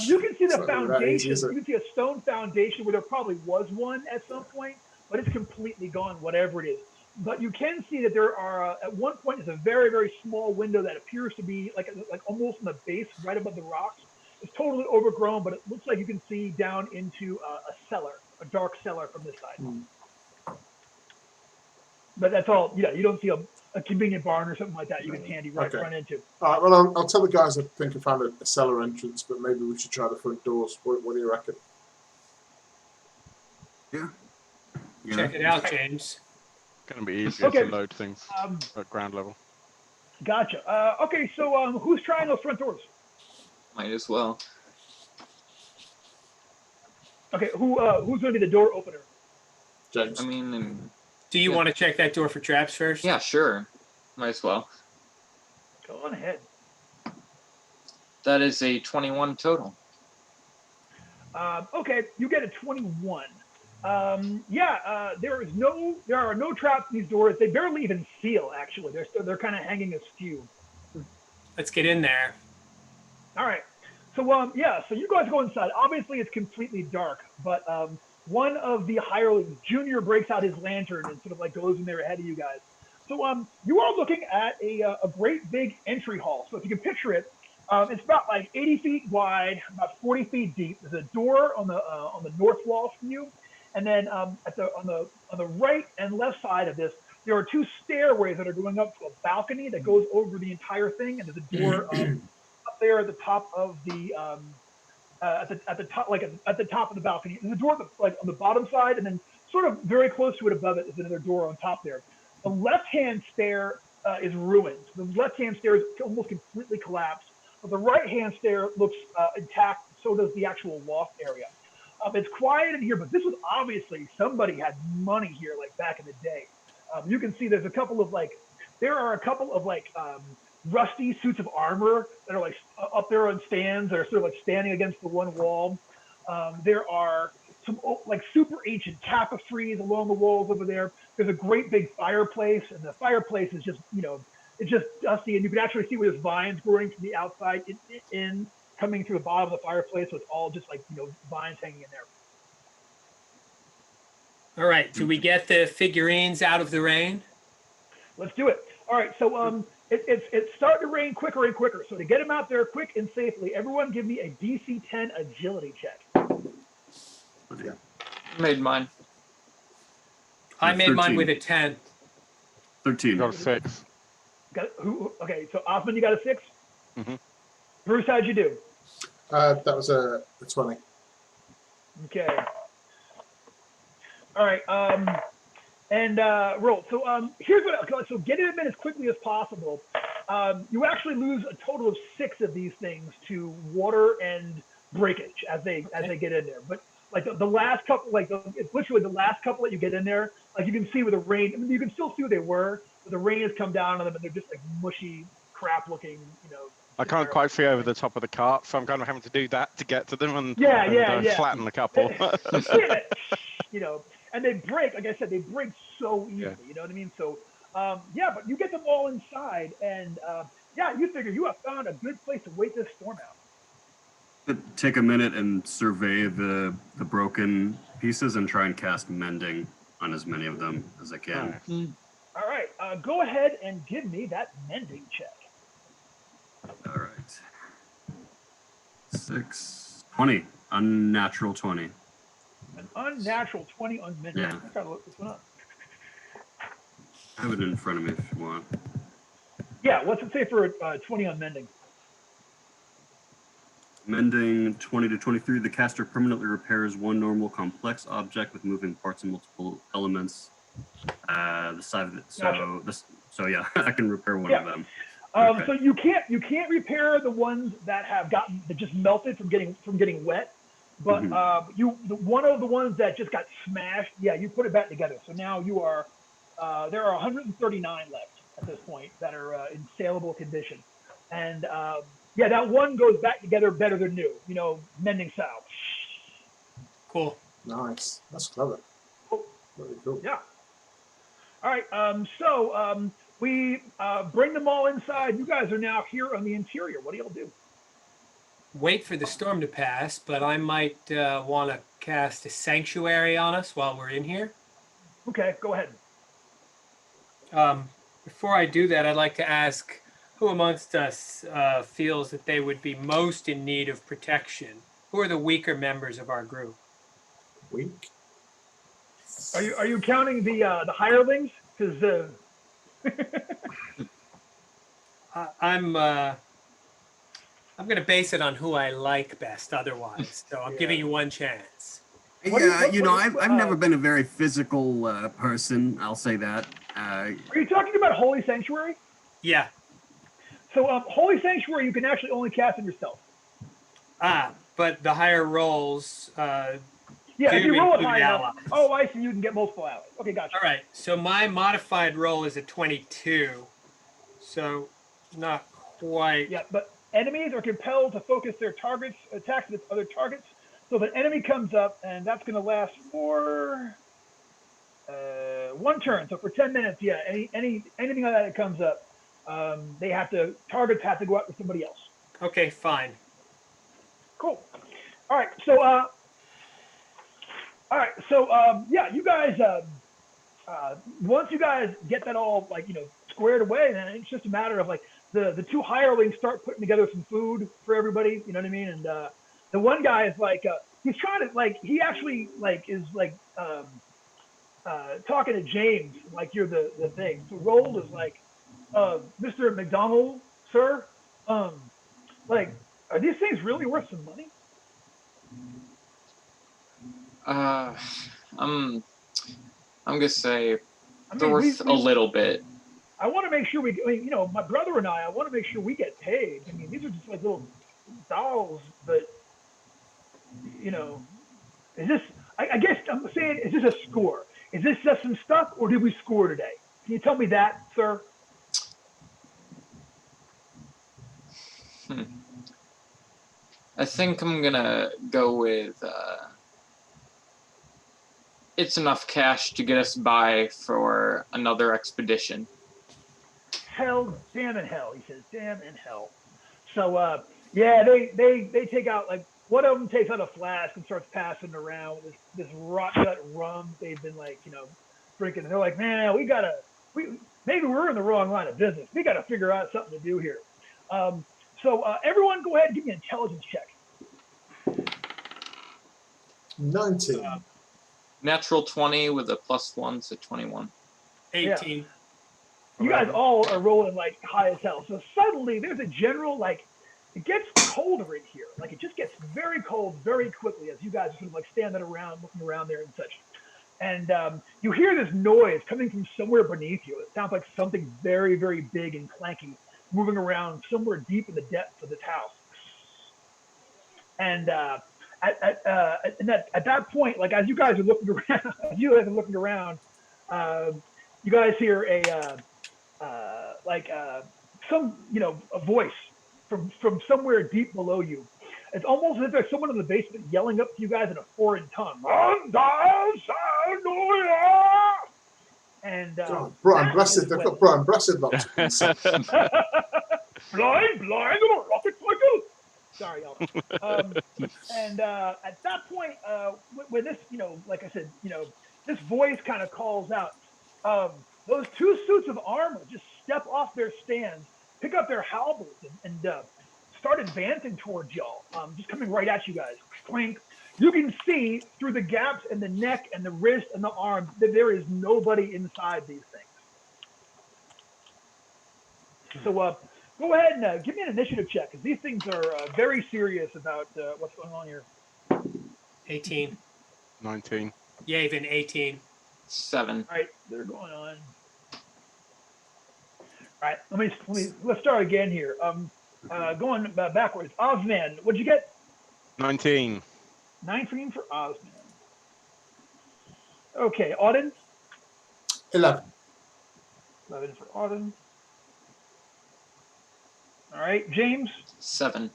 You can see the It's not really that foundation. easy, is it? You can see a stone foundation where there probably was one at some point, but it's completely gone, whatever it is. But you can see that there are, at one point, there's a very, very small window that appears to be like almost in the base, right above the rocks. It's totally overgrown, but it looks like you can see down into a cellar, a dark cellar from this side. But that's all. Yeah, you don't see a convenient barn or something like that you can handy Okay. run into. All right, well, I'll tell the guys I think I found a cellar entrance, but maybe we should try the front doors. What do you reckon? Yeah. Check it out, James. Going to be easier Okay. to load things at ground level. Gotcha. Okay, so who's trying those front doors? Might as well. Okay, who's going to be the door opener? James. I mean, Do you Yeah. want to check that door for traps first? yeah, sure. Might as well. Go on ahead. That is a 21 total. Okay, you get a 21. There are no traps in these doors. They barely even seal. Actually, they're kind of hanging askew. Let's get in there. All right. So so you guys go inside. Obviously, it's completely dark, but one of the hirelings, Junior, breaks out his lantern and sort of like goes in there ahead of you guys. So you are looking at a great big entry hall. So if you can picture it, it's about like 80 feet wide, about 40 feet deep. There's a door on the north wall from you, and then on the right and left side of this, there are two stairways that are going up to a balcony that goes over the entire thing, and there's a door up there at the top of the at the top of the balcony. There's a door like on the bottom side, and then sort of very close to it above it is another door on top there. The left-hand stair is ruined. The left-hand stair is almost completely collapsed, but the right-hand stair looks intact. So does the actual loft area. It's quiet in here, but this was obviously somebody had money here, like back in the day. You can see there are a couple of rusty suits of armor that are like up there on stands that are sort of like standing against the one wall. There are some like super ancient tapestries along the walls over there. There's a great big fireplace, and the fireplace is just, it's just dusty, and you can actually see where there's vines growing from the outside in coming through the bottom of the fireplace. So it's all just like, vines hanging in there. All right. Do we get the figurines out of the rain? Let's do it. All right. So it's starting to rain quicker and quicker. So to get them out there quick and safely, everyone give me a DC-10 agility check. Yeah. Made mine. I made mine 13. with a 10. 13. Got a 6. Okay, so Osman, you got a 6? Mhm. Bruce, how'd you do? That was a 20. Okay. All right. Roll. So here's what. So get them in as quickly as possible. You actually lose a total of 6 of these things to water and breakage as they get in there. But like the last couple, it's literally the last couple that you get in there. Like you can see with the rain. I mean, you can still see where they were, but the rain has come down on them, and they're just like mushy, crap-looking. I can't quite see over the top of the cart, so I'm kind of having to do that to get to them and Yeah. flatten a couple. And they break, like I said, they break so easily, Yeah. you know what I mean? So, but you get them all inside, and you figure you have found a good place to wait this storm out. Take a minute and survey the broken pieces and try and cast mending on as many of them as I can. Nice. All right, go ahead and give me that mending check. All right. 6, 20. Unnatural 20. An unnatural 20 on mending. Yeah. I gotta look this one up. I have it in front of me if you want. Yeah, what's it say for 20 on mending? Mending 20 to 23. The caster permanently repairs one normal complex object with moving parts and multiple elements. The side of it. So Gotcha. So yeah, I can repair one Yeah. of them. So you can't repair the ones that just melted from getting wet, but one of the ones that just got smashed, you put it back together. So now you are there are 139 left at this point that are in saleable condition, and Yeah, that one goes back together better than new. You know, mending style. Cool. Nice. That's clever. Very cool. Yeah. All right. We bring them all inside. You guys are now here on the interior. What do y'all do? Wait for the storm to pass, but I might want to cast a sanctuary on us while we're in here. Okay, go ahead. Before I do that, I'd like to ask who amongst us feels that they would be most in need of protection? Who are the weaker members of our group? Weak. Are you counting the hirelings? Because I'm going to base it on who I like best. Otherwise, so I'm giving you one chance. I've never been a very physical person. I'll say that. Are you talking about Holy Sanctuary? Yeah. So Holy Sanctuary, you can actually only cast it yourself. But the higher rolls. Yeah, if you roll it high enough. Allies. Oh, I see. You can get multiple allies. Okay, gotcha. All right. So my modified roll is a 22. So not quite. Yeah, but enemies are compelled to focus their attacks against other targets. So if an enemy comes up, and that's going to last for one turn. So for 10 minutes, yeah, anything like that comes up, targets have to go out with somebody else. Okay, fine. Cool. All right. So yeah, you guys. Once you guys get that all squared away, then it's just a matter of the two hirelings start putting together some food for everybody. You know what I mean? And the one guy is he's trying to he actually is talking to James you're the thing. So Rold is Mr. McDonald, sir. Are these things really worth some money? I'm gonna say I they're mean, worth a little bit. I want to make sure my brother and I want to make sure we get paid. I mean, these are just little dolls, but is this? I guess I'm saying, is this a score? Is this just some stuff, or did we score today? Can you tell me that, sir? I think I'm gonna go with it's enough cash to get us by for another expedition. Hell, damn in hell, he says. Damn in hell. So yeah, they take out one of them takes out a flask and starts passing it around with this rot gut rum they've been drinking. And they're like, man, maybe we're in the wrong line of business. We got to figure out something to do here. So everyone, go ahead and give me an intelligence check. 19. Natural 20 with a +1, so 21. 18. Yeah. You guys all are rolling high as hell. So suddenly there's a general it gets colder in here. It just gets very cold very quickly as you guys are sort of standing around, looking around there and such. And you hear this noise coming from somewhere beneath you. It sounds like something very, very big and clanky moving around somewhere deep in the depths of this house. And at that point, as you guys are looking around, you guys hear a voice from somewhere deep below you. It's almost as if there's someone in the basement yelling up to you guys in a foreign tongue. And Brian Blessed, they've got Brian Blessed locked. blind, rocket cycle. Sorry, y'all. And at that point, when this, like I said, this voice kind of calls out, those two suits of armor just step off their stands, pick up their halberds, and start advancing towards y'all, just coming right at you guys. Clink. You can see through the gaps in the neck and the wrist and the arm that there is nobody inside these things. So go ahead and give me an initiative check, because these things are very serious about what's going on here. 18. 19. Yavin, 18. 7. All right, they're going on. All right, let's start again here. Going backwards. Osman, what'd you get? 19. 19 for Osman. Okay, Auden? 11. 11 for Auden. All right, James. 7.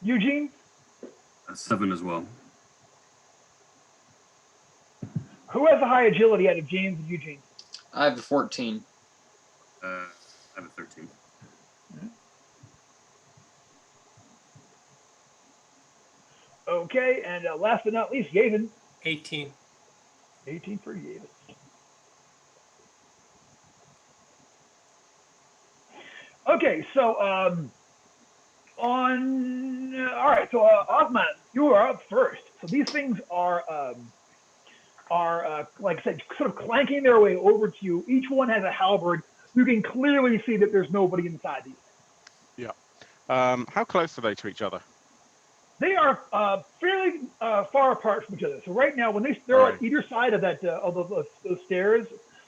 Eugene. 7 as well. Who has the high agility out of James and Eugene? I have a 14. I have a 13. Okay, and last but not least, Yavin. 18. 18 for Yavin. Okay, so all right, so Osman, you are up first. So these things are like I said, sort of clanking their way over to you. Each one has a halberd. You can clearly see that there's nobody inside these. Yeah. How close are they to each other? They are fairly far apart from each other. So right now, when they're Right. on either side of that of those stairs,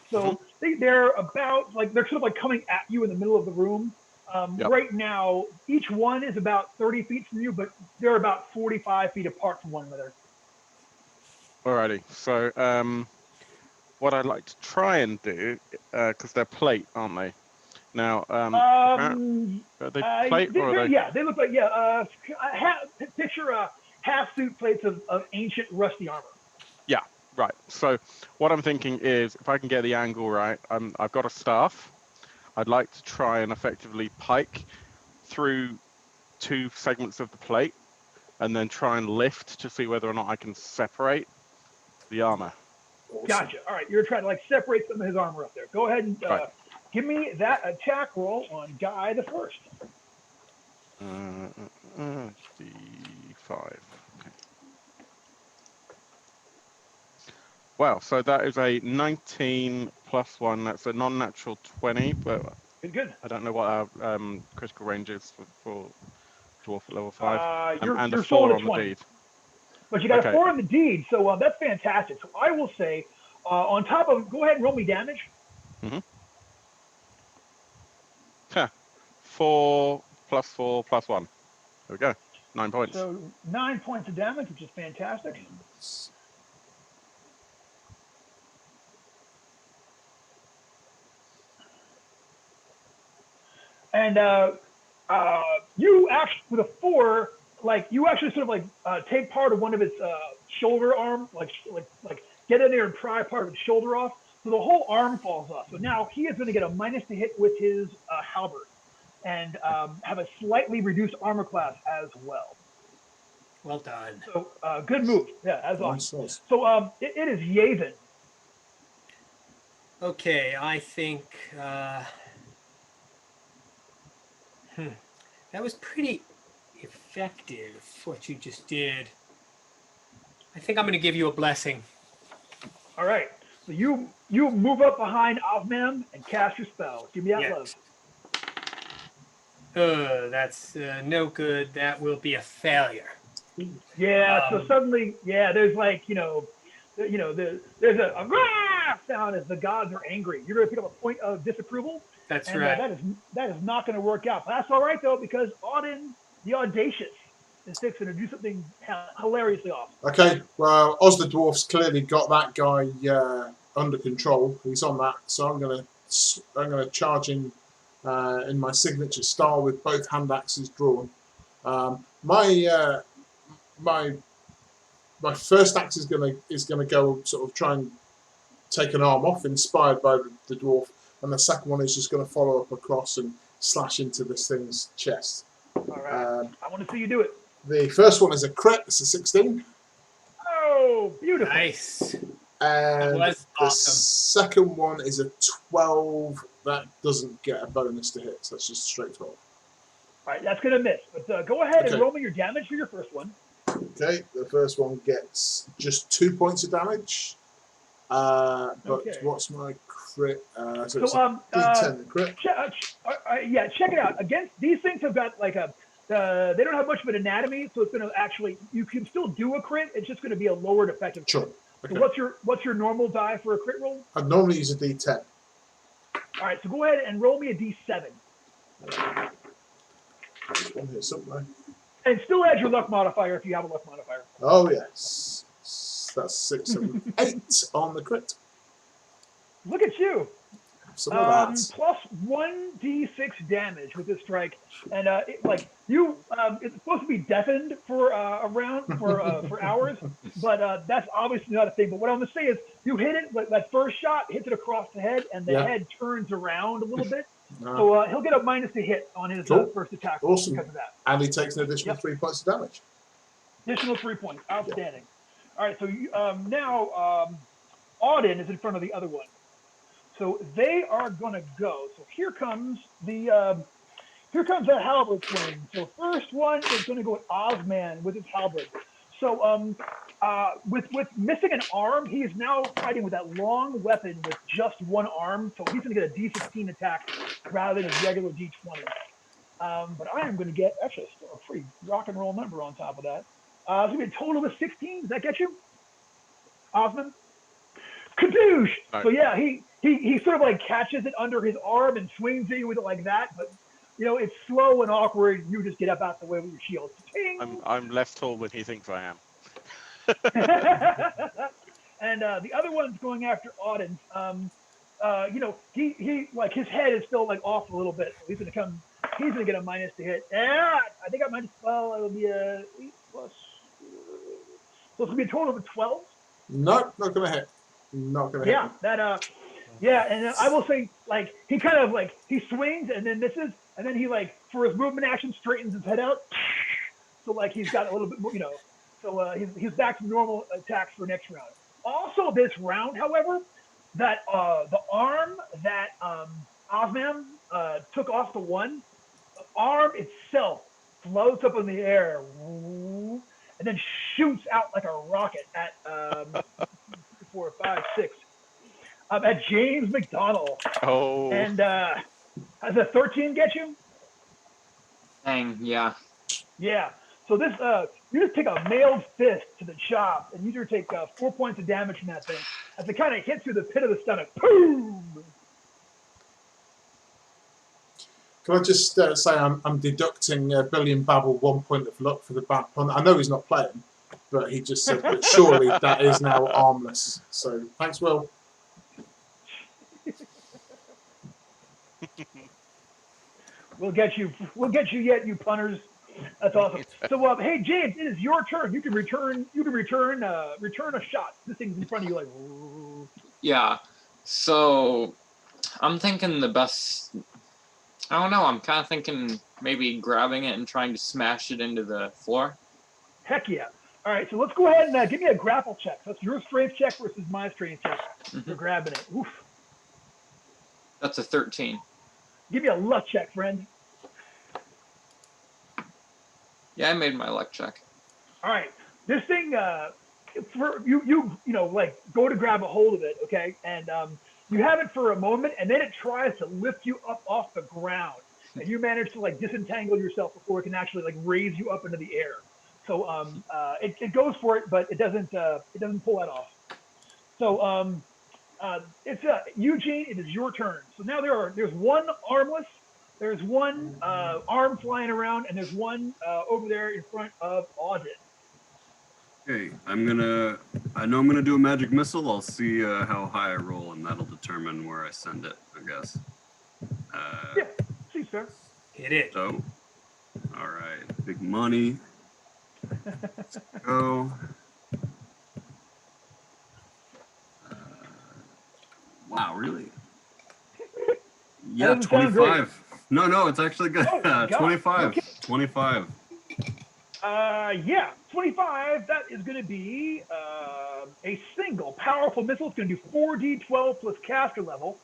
so they're about like they're sort of like coming at you in the middle of the room. Yep. Right now, each one is about 30 feet from you, but they're about 45 feet apart from one another. Alrighty. So what I'd like to try and do, because they're plate, aren't they? Now, are they plate or are they? Yeah, they look like picture half suit plates of ancient rusty armor. Yeah, right. So what I'm thinking is, if I can get the angle right, I've got a staff. I'd like to try and effectively pike through 2 segments of the plate, and then try and lift to see whether or not I can separate the armor. Awesome. Gotcha. All right, you're trying to like separate some of his armor up there. Go ahead and Right. give me that attack roll on Guy the First. D5. Okay. Wow, so that is a 19 plus 1. That's a non-natural 20, but Good. I don't know what our critical range is for dwarf at level 5. You're and a still 4 at on the 20. deed. But you got Okay. a 4 on the deed, so that's fantastic. So I will say, on top of, go ahead and roll me damage. 4 plus 4 plus 1. There we go. 9 points. So 9 points of damage, which is fantastic. And you actually, with a 4, like you actually sort of like take part of one of its shoulder arm, like get in there and pry part of its shoulder off. So the whole arm falls off. So now he is going to get a minus to hit with his halberd, and have a slightly reduced armor class as well. Well done. So good move. Yeah, that's awesome. Nice. So it is Yavin. Okay, I think that was pretty effective, what you just did. I think I'm going to give you a blessing. All right. So you move up behind Osman and cast your spell. Give me that love. That's no good. That will be a failure. Yeah. So suddenly, there's like there's a rah sound as the gods are angry. You're going to pick up a point of disapproval. That's and, right. That is not going to work out. But that's all right though, because Auden, the audacious, is fixing to do something hilariously awesome. Okay, well, Oz the Dwarf's clearly got that guy under control. He's on that, so I'm gonna charge in my signature style with both hand axes drawn. My first axe is gonna go sort of try and take an arm off, inspired by the dwarf, and the second one is just going to follow up across and slash into this thing's chest. All right. I want to see you do it. The first one is a crit. It's a 16. Oh, beautiful. Nice. And was the awesome. second one is a 12. That doesn't get a bonus to hit, so it's just straight 12. All right, that's going to miss. But go ahead Okay. and roll me your damage for your first one. Okay, the first one gets just 2 points of damage. But Okay. what's my crit? So it's So a D10 the crit. check it out. Against these things have got like they don't have much of an anatomy, so it's going to actually, you can still do a crit. It's just going to be a lowered effective. Sure. So Okay. what's your normal die for a crit roll? I'd normally use a D10. All right, so go ahead and roll me a D7. There's one here somewhere. And still add your luck modifier if you have a luck modifier. Oh, yes. That's 6, 7, 8 on the crit. Look at you. some of that. Plus 1d6 damage with this strike, and it's supposed to be deafened for a round for hours, but that's obviously not a thing. But what I'm gonna say is, you hit it, like that first shot hits it across the head, and the head turns around a little bit. So he'll get a minus to hit on his first attack Awesome. because of that. And he takes an additional 3 points of damage. Additional 3 points. Outstanding. All right, so now Auden is in front of the other one. So they are going to go. So here comes the halberd swing. So first one is going to go with Ozman with his halberd. So with missing an arm, he is now fighting with that long weapon with just one arm. So he's going to get a D16 attack rather than a regular D20. But I am going to get actually a pretty rock and roll number on top of that. It's going to be a total of 16. Does that get you, Osman? Kadoosh! Right. So yeah, he sort of like catches it under his arm and swings at you with it like that, but it's slow and awkward. You just get up out the way with your shield. Ting! I'm less tall than he thinks I am. And the other one's going after Auden. He like his head is still like off a little bit, so he's gonna get a minus to hit. Yeah, I think I might. Well, it'll be a 8 plus. So it's gonna be a total of 12. No, not gonna hit. Not gonna hit. Yeah, that and I will say, like, he kind of like he swings and then misses, and then he like for his movement action straightens his head out, so like he's got a little bit more, so he's back to normal attacks for next round. Also, this round, however, that the arm that Osman took off the arm itself floats up in the air and then shoots out like a rocket at 4, 5, 6 at James McDonald. Oh. And has a 13 get you? Dang, yeah. Yeah. So this you just take a mailed fist to the chop, and you just take 4 points of damage from that thing as it kind of hits you in the pit of the stomach. Boom! Can I just say I'm deducting Billion Babble 1 point of luck for the back pun. I know he's not playing, but he just said that surely that is now armless. So thanks, Will. We'll get you yet, you punters. That's awesome. So hey James, it is your turn. You can return a shot. This thing's in front of you like. Yeah. So I'm thinking the best. I don't know. I'm kind of thinking maybe grabbing it and trying to smash it into the floor. Heck yeah. All right, so let's go ahead and give me a grapple check. So that's your strength check versus my strength check for grabbing it. Oof. That's a 13. Give me a luck check, friend. Yeah, I made my luck check. All right, this thing, for you like go to grab a hold of it, okay, and you have it for a moment, and then it tries to lift you up off the ground, and you manage to like disentangle yourself before it can actually like raise you up into the air. So it goes for it, but it doesn't pull that off. So it's Eugene. It is your turn. So now there's one armless, there's one arm flying around, and there's one over there in front of Auden. Okay, I know I'm gonna do a magic missile. I'll see how high I roll, and that'll determine where I send it, I guess. Yeah, see, sir. Hit it. So, all right, big money. Let's go. Wow, really? Yeah, That doesn't sound 25. No, it's actually good. Oh, God. 25. Okay. 25. Yeah, 25. That is going to be a single powerful missile. It's going to do 4d12 plus caster level.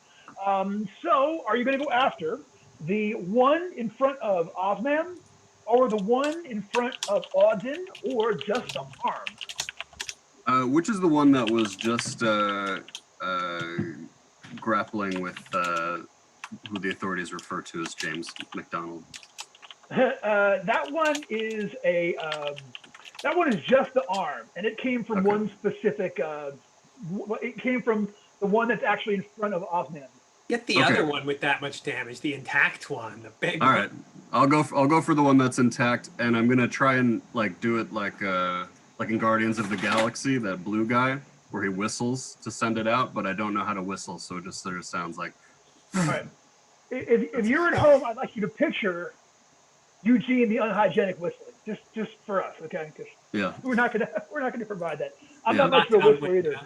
So, are you going to go after the one in front of Osman, or the one in front of Auden, or just the arm? Which is the one that was just grappling with who the authorities refer to as James McDonald? That one is just the arm, and it came from one specific. It came from the one that's actually in front of Osman. Get the other one with that much damage, the intact one, the big All one. right, I'll go for the one that's intact, and I'm gonna try and like do it like in Guardians of the Galaxy, that blue guy where he whistles to send it out, but I don't know how to whistle, so it just sort of sounds like All right. If you're at home, I'd like you to picture Eugene the unhygienic whistling, just for us, okay? Because Yeah. we're not gonna provide that. I'm Yeah. not much of a whistler Downwind, either.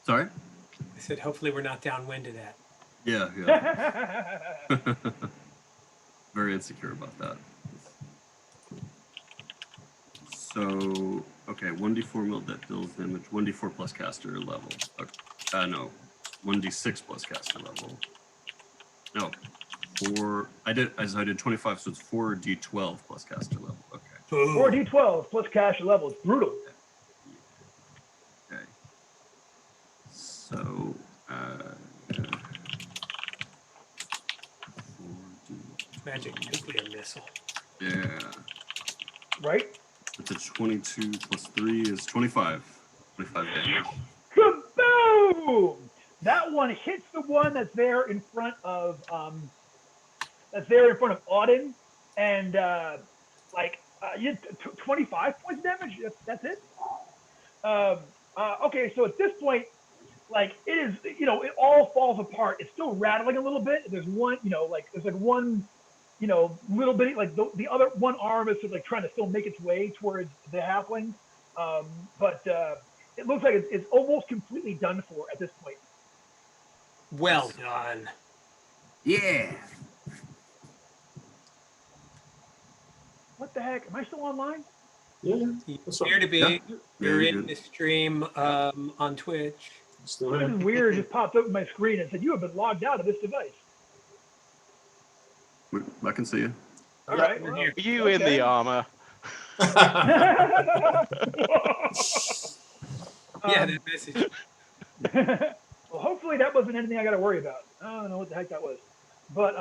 Sorry. I said, hopefully we're not downwind to that. Yeah. Yeah. Very insecure about that. So, okay, 1d4 mill that deals damage, 1d4 plus caster level. No, 1d6 plus caster level. No, I did 25, so it's 4d12 plus caster level. Okay. 4d12 plus cash level. It's brutal. Okay. So, yeah. 4d. Magic nuclear missile. Yeah. Right? It's a 22 plus 3 is 25. 25 damage. Kaboom! That one hits the one that's there in front of Auden, and you 25 points damage. That's it. Okay, so at this point, like it is, it all falls apart. It's still rattling a little bit. There's one, there's one, little bit, like the other one arm is sort of like trying to still make its way towards the halfling, but it looks like it's almost completely done for at this point. Well done. Yeah. What the heck? Am I still online? Yeah. You That's appear right. to be. Yeah. You're Yeah, in good. the stream on Twitch. Still This in. is weird. It just popped up on my screen and said you have been logged out of this device. I can see you. All Yeah. right. Well, Here. Are you in the armor? Yeah, that message. Well, hopefully that wasn't anything I got to worry about. I don't know what the heck that was, but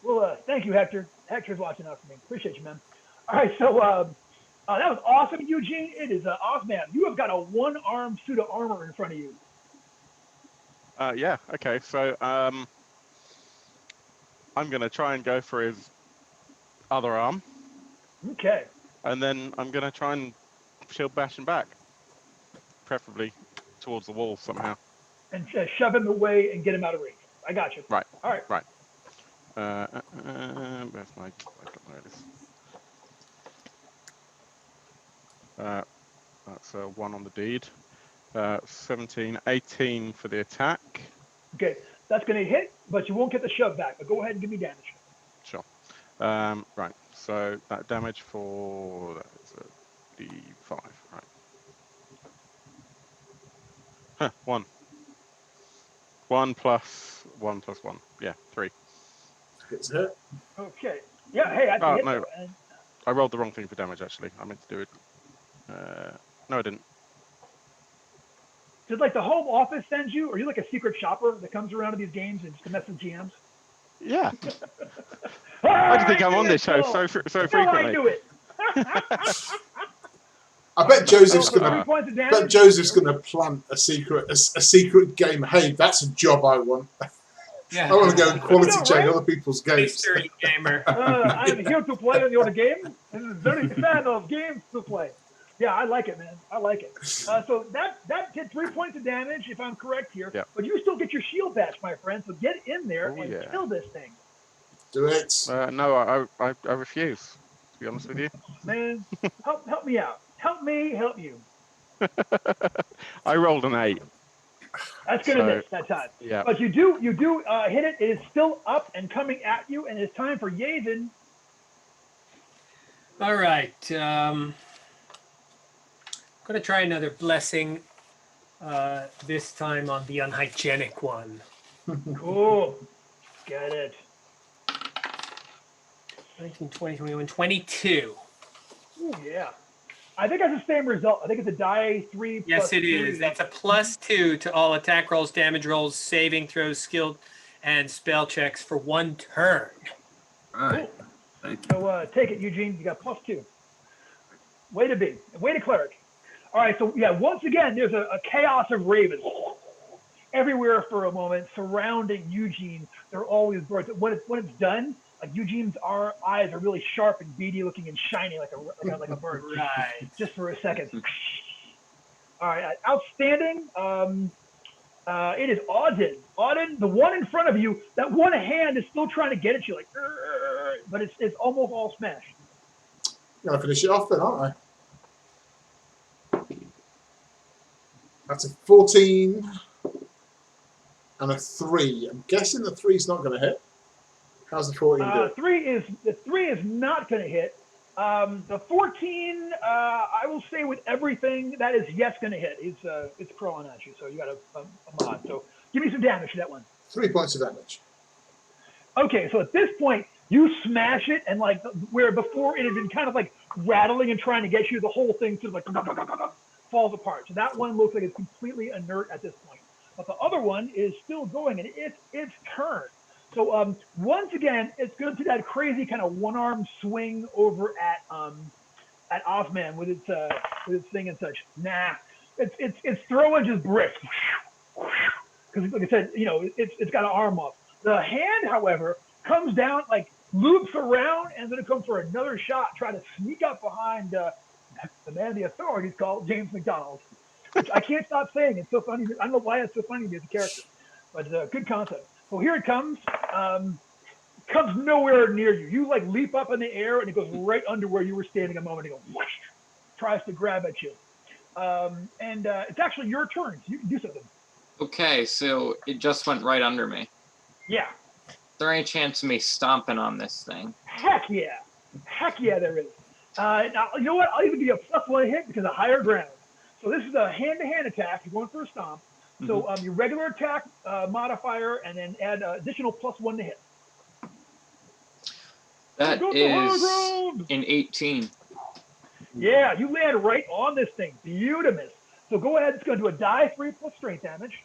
well, thank you, Hector. Hector's watching out for me. Appreciate you, man. All right, so that was awesome, Eugene. It is awesome, man. You have got a one-armed suit of armor in front of you. Yeah. Okay. So I'm gonna try and go for his other arm, Okay. and then I'm gonna try and shield bash him back, preferably towards the wall somehow. And shove him away and get him out of range. I got you. Right. All right. Right. Where's my? There it is. That's a 1 on the deed. 17, 18 for the attack. Okay. That's going to hit, but you won't get the shove back. But go ahead and give me damage. Sure. Right. So that damage for that is a D5. Right. Huh, 1. 1 plus 1 plus 1. Yeah, 3. Gets hit. Okay. Yeah. Hey, I Oh, hit no. though, and I rolled the wrong thing for damage, actually. I meant to do it. No, I didn't. did like the home office send you? Or are you like a secret shopper that comes around to these games and just to mess with GMs? Yeah. I just think I'm on this show so frequently. I knew it. I bet Joseph's So, gonna. 3 points of I damage. bet Joseph's gonna plant a secret game. Hey, that's a job I want. Yeah. I want to go and quality I know, check right? other people's games. Mystery gamer. I'm here to play on your game. This is very fan of games to play. Yeah, I like it, man. I like it. So that did 3 points of damage, if I'm correct here. Yeah. But you still get your shield bash, my friend. So get in there Oh, and yeah. kill this thing, Do it. No, I refuse, to be honest with you. man. help me out. Help me help you. I rolled an 8. That's gonna So- miss that time. Yeah. But you do hit it. It is still up and coming at you, and it's time for Yaven. All right. Going to try another blessing, this time on the unhygienic one. Cool. Get it. 19, 20, 21, 22. Ooh, yeah. I think that's the same result. I think it's a die 3 Yes, plus it 3. is. That's a +2 to all attack rolls, damage rolls, saving throws, skill, and spell checks for 1 turn. All right. Thank you. So take it, Eugene. You got +2. Way to be. Way to cleric. All right. So yeah, once again, there's a chaos of ravens everywhere for a moment surrounding Eugene. They're always birds. When it's done, like Eugene's eyes are really sharp and beady looking and shiny like a bird. Right. Just for a second. All right. Outstanding. It is Auden. Auden, the one in front of you, that one hand is still trying to get at you, like, but it's almost all smashed. Going to finish it off then, aren't I? That's a 14 and a 3. I'm guessing the 3's not going to hit. How's the 14 do? The three is not going to hit. The 14, I will say with everything, that is yes going to hit. It's crawling at you, so you got a mod. So give me some damage to that one. 3 points of damage. Okay, so at this point, you smash it, and like where before it had been kind of like rattling and trying to get you, the whole thing sort of like falls apart. So that one looks like it's completely inert at this point. But the other one is still going, and it's its turn. So once again, it's going to do that crazy kind of one-arm swing over at Osman with its thing and such. Nah, it's throwing just bricks because, like I said, you know, it's got an arm off. The hand, however, comes down, like loops around, and then it comes for another shot, try to sneak up behind the man the authorities called James McDonald. Which I can't stop saying. It's so funny. I don't know why it's so funny to me as a character, but good concept. So here it comes. Comes nowhere near you. You like leap up in the air, and it goes right under where you were standing a moment ago. Whoosh, tries to grab at you. And it's actually your turn. So you can do something. Okay, so it just went right under me. Yeah. Is there any chance of me stomping on this thing? Heck yeah. Heck yeah, there is. Now, you know what? I'll even give you a +1 hit because of higher ground. So this is a hand-to-hand attack. You're going for a stomp. So your regular attack modifier, and then add additional +1 to hit. That is an 18. Yeah, you land right on this thing. Beautiful. So go ahead. It's going to do a die 3 plus strength damage.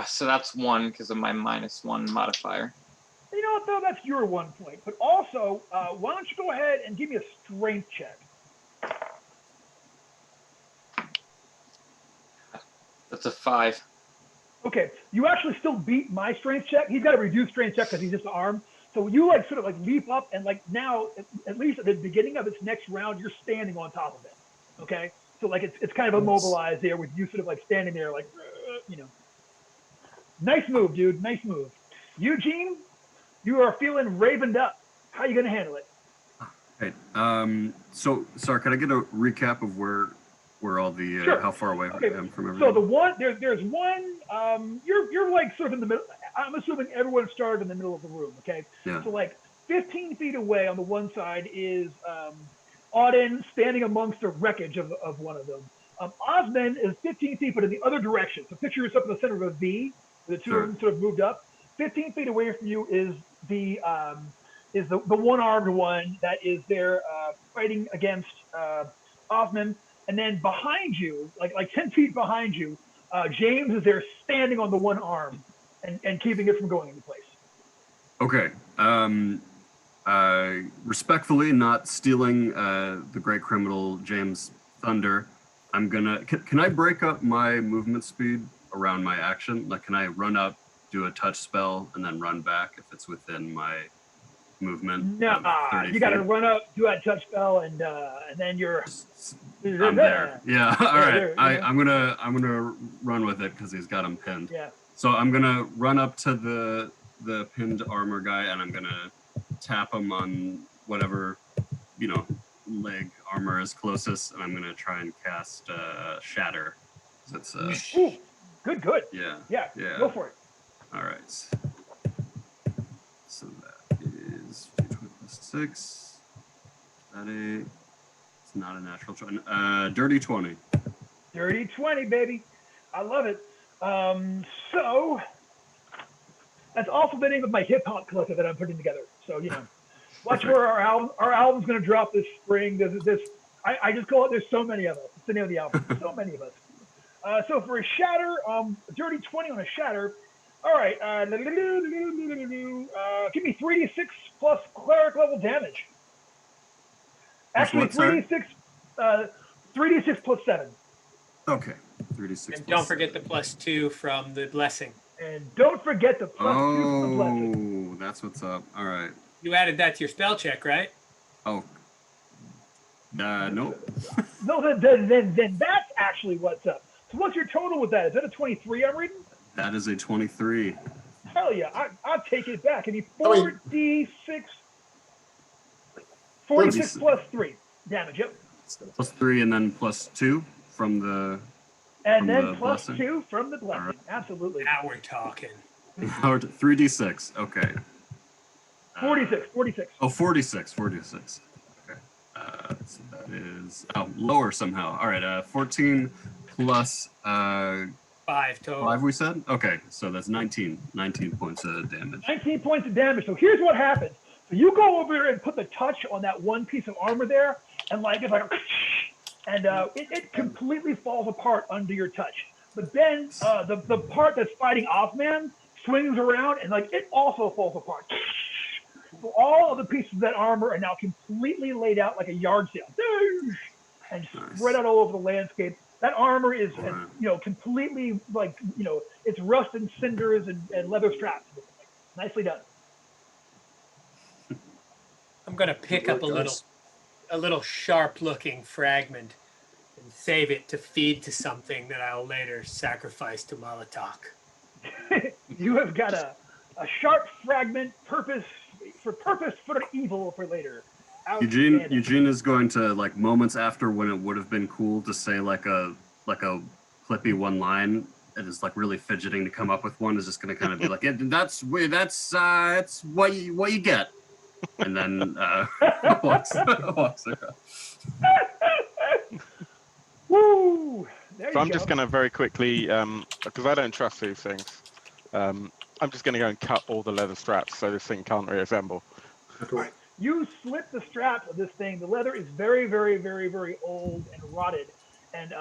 So that's 1 because of my -1 modifier. You know what, though? That's your 1 point. But also, why don't you go ahead and give me a strength check? That's a 5. Okay, you actually still beat my strength check. He's got a reduced strength check because he's just an arm. So you like sort of like leap up, and like now, at least at the beginning of its next round, you're standing on top of it. Okay, so like it's kind of immobilized there with you sort of like standing there, like you know. Nice move, dude. Nice move. Eugene, you are feeling ravened up. How are you going to handle it? Hey, so sorry, can I get a recap of where all the Sure. how far away I am from everything? So the one there's one. You're like sort of in the middle. I'm assuming everyone started in the middle of the room. Okay. Yeah. So like 15 feet away on the one side is Auden standing amongst the wreckage of one of them. Osman is 15 feet, but in the other direction. So picture yourself in the center of a V. The two of them sort of moved up. 15 feet away from you is the one-armed one that is there fighting against Osman. And then behind you, like 10 feet behind you, James is there standing on the one arm and keeping it from going into place. Okay. Respectfully, not stealing the great criminal James Thunder, I'm gonna. Can I break up my movement speed around my action? Like, can I run up, do a touch spell, and then run back if it's within my movement? No, you got to run up, do a touch spell, and then you're. I'm there. Yeah. All right. There, I'm gonna run with it because he's got him pinned. Yeah. So I'm gonna run up to the pinned armor guy, and I'm gonna tap him on whatever leg armor is closest, and I'm gonna try and cast Shatter. It's Ooh, good. Yeah. Go for it. All right. So that is 6. That it's not a natural 20. Dirty 20. Dirty 20, baby. I love it. So that's also the name of my hip hop collective that I'm putting together. So watch where our album's going to drop this spring. I just call it. There's so many of us. It's the name of the album. So many of us. So for a shatter, dirty 20 on a shatter. All right. Give me 3d6 plus cleric level damage. Actually, 3d6 plus 7. Okay. 3d6. And don't forget the +2 from the blessing. And don't forget the +2 from the blessing. Oh, that's what's up. All right. You added that to your spell check, right? Oh. Nope. No, then that's actually what's up. So what's your total with that? Is that a 23 I'm reading? That is a 23. Hell yeah, I'll take it back. Give me I mean- 46, 46 plus 3 damage, yep. Plus 3 and then plus 2 from the... And From then the plus blessing? 2 from the blessing. Alright. Absolutely. Now we're talking. 3d6. Okay. 46, 46. Oh, 46. 46. Okay. So that is... Oh, lower somehow. All right. 14 plus 5 total. 5, we said? Okay. So that's 19. 19 points of damage. 19 points of damage. So here's what happens. So you go over there and put the touch on that one piece of armor there, and like it's like, and it completely falls apart under your touch. But then the part that's fighting Othman swings around, and like it also falls apart. So all of the pieces of that armor are now completely laid out like a yard sale, and spread out all over the landscape. That armor is, completely like, it's rust and cinders and leather straps. Nicely done. I'm gonna pick up a little sharp-looking fragment and save it to feed to something that I'll later sacrifice to Molotok. You have got a sharp fragment for evil for later. Eugene is going to, like, moments after when it would have been cool to say like a clippy one line, and is like really fidgeting to come up with one, is just going to kind of be like, that's what you get, and then walks across. Woo! So I'm just going to very quickly, because I don't trust these things, I'm just going to go and cut all the leather straps so this thing can't reassemble. Cool. You slit the straps of this thing. The leather is very, very, very, very old and rotted. And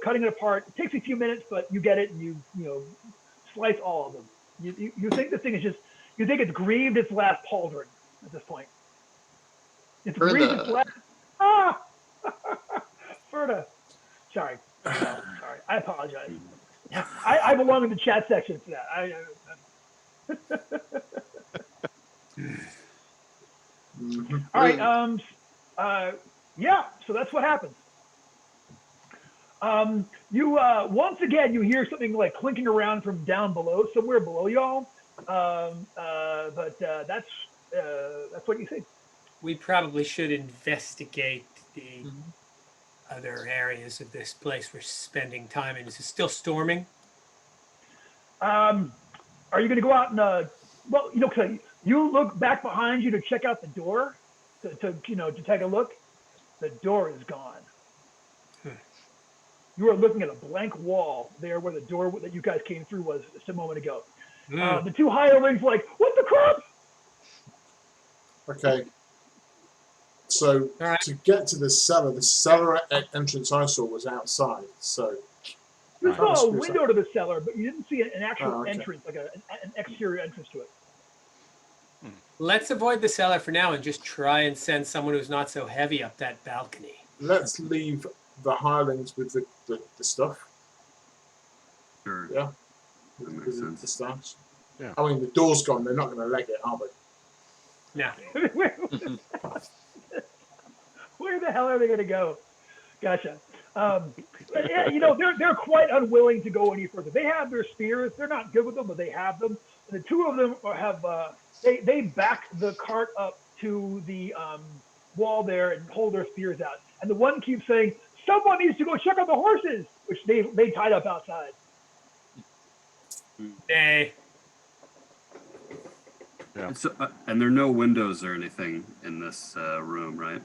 cutting it apart, it takes a few minutes, but you get it and you slice all of them. You think this thing is you think it's grieved its last pauldron at this point. It's grieved its last... Ferda. Sorry. Sorry. I apologize. I belong in the chat section for that. All right. Yeah. So that's what happens. You once again you hear something like clinking around from down below, somewhere below y'all. But that's what you see. We probably should investigate the other areas of this place we're spending time in. Is it still storming? Are you going to go out and cause you look back behind you to check out the door to take a look. The door is gone. You are looking at a blank wall there where the door that you guys came through was just a moment ago. The two hirelings like, what the crap? Okay. So All right. to get to the cellar entrance I saw was outside. So You saw a window to the cellar, but you didn't see an actual okay. entrance, like an exterior entrance to it. Let's avoid the cellar for now and just try and send someone who's not so heavy up that balcony. let's leave the hirelings with the stuff. Sure. Yeah. That makes With sense. the staffs. Yeah. I mean, the door's gone. They're not going to leg it, are they? No. Where the hell are they going to go? Gotcha. Yeah, they're quite unwilling to go any further. They have their spears. They're not good with them, but they have them. And the two of them have they back the cart up to the wall there and hold their spears out. And the one keeps saying, "Someone needs to go check on the horses," which they tied up outside. Hey. Yeah. So, and there are no windows or anything in this room, right?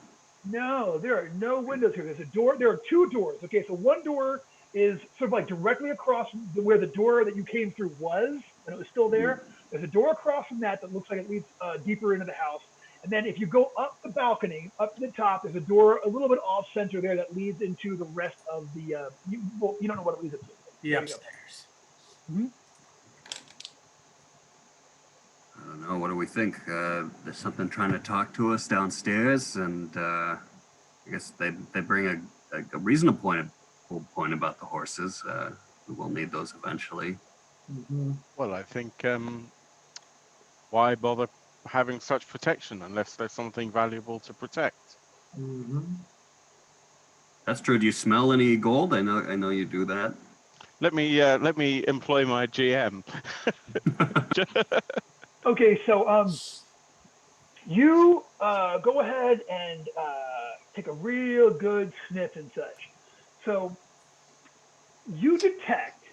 No, there are no windows here. There's a door. There are two doors. Okay, so one door is sort of like directly across where the door that you came through was, and it was still there. There's a door across from that looks like it leads deeper into the house. And then if you go up the balcony, up to the top, there's a door a little bit off center there that leads into the rest of the. You don't know what it leads into. The upstairs. I don't know. What do we think? There's something trying to talk to us downstairs, and I guess they bring a reasonable point about the horses. We will need those eventually. Well, I think why bother having such protection unless there's something valuable to protect? Mm-hmm. That's true. Do you smell any gold? I know you do that. Let me employ my GM. Okay, so you go ahead and take a real good sniff and such. So you detect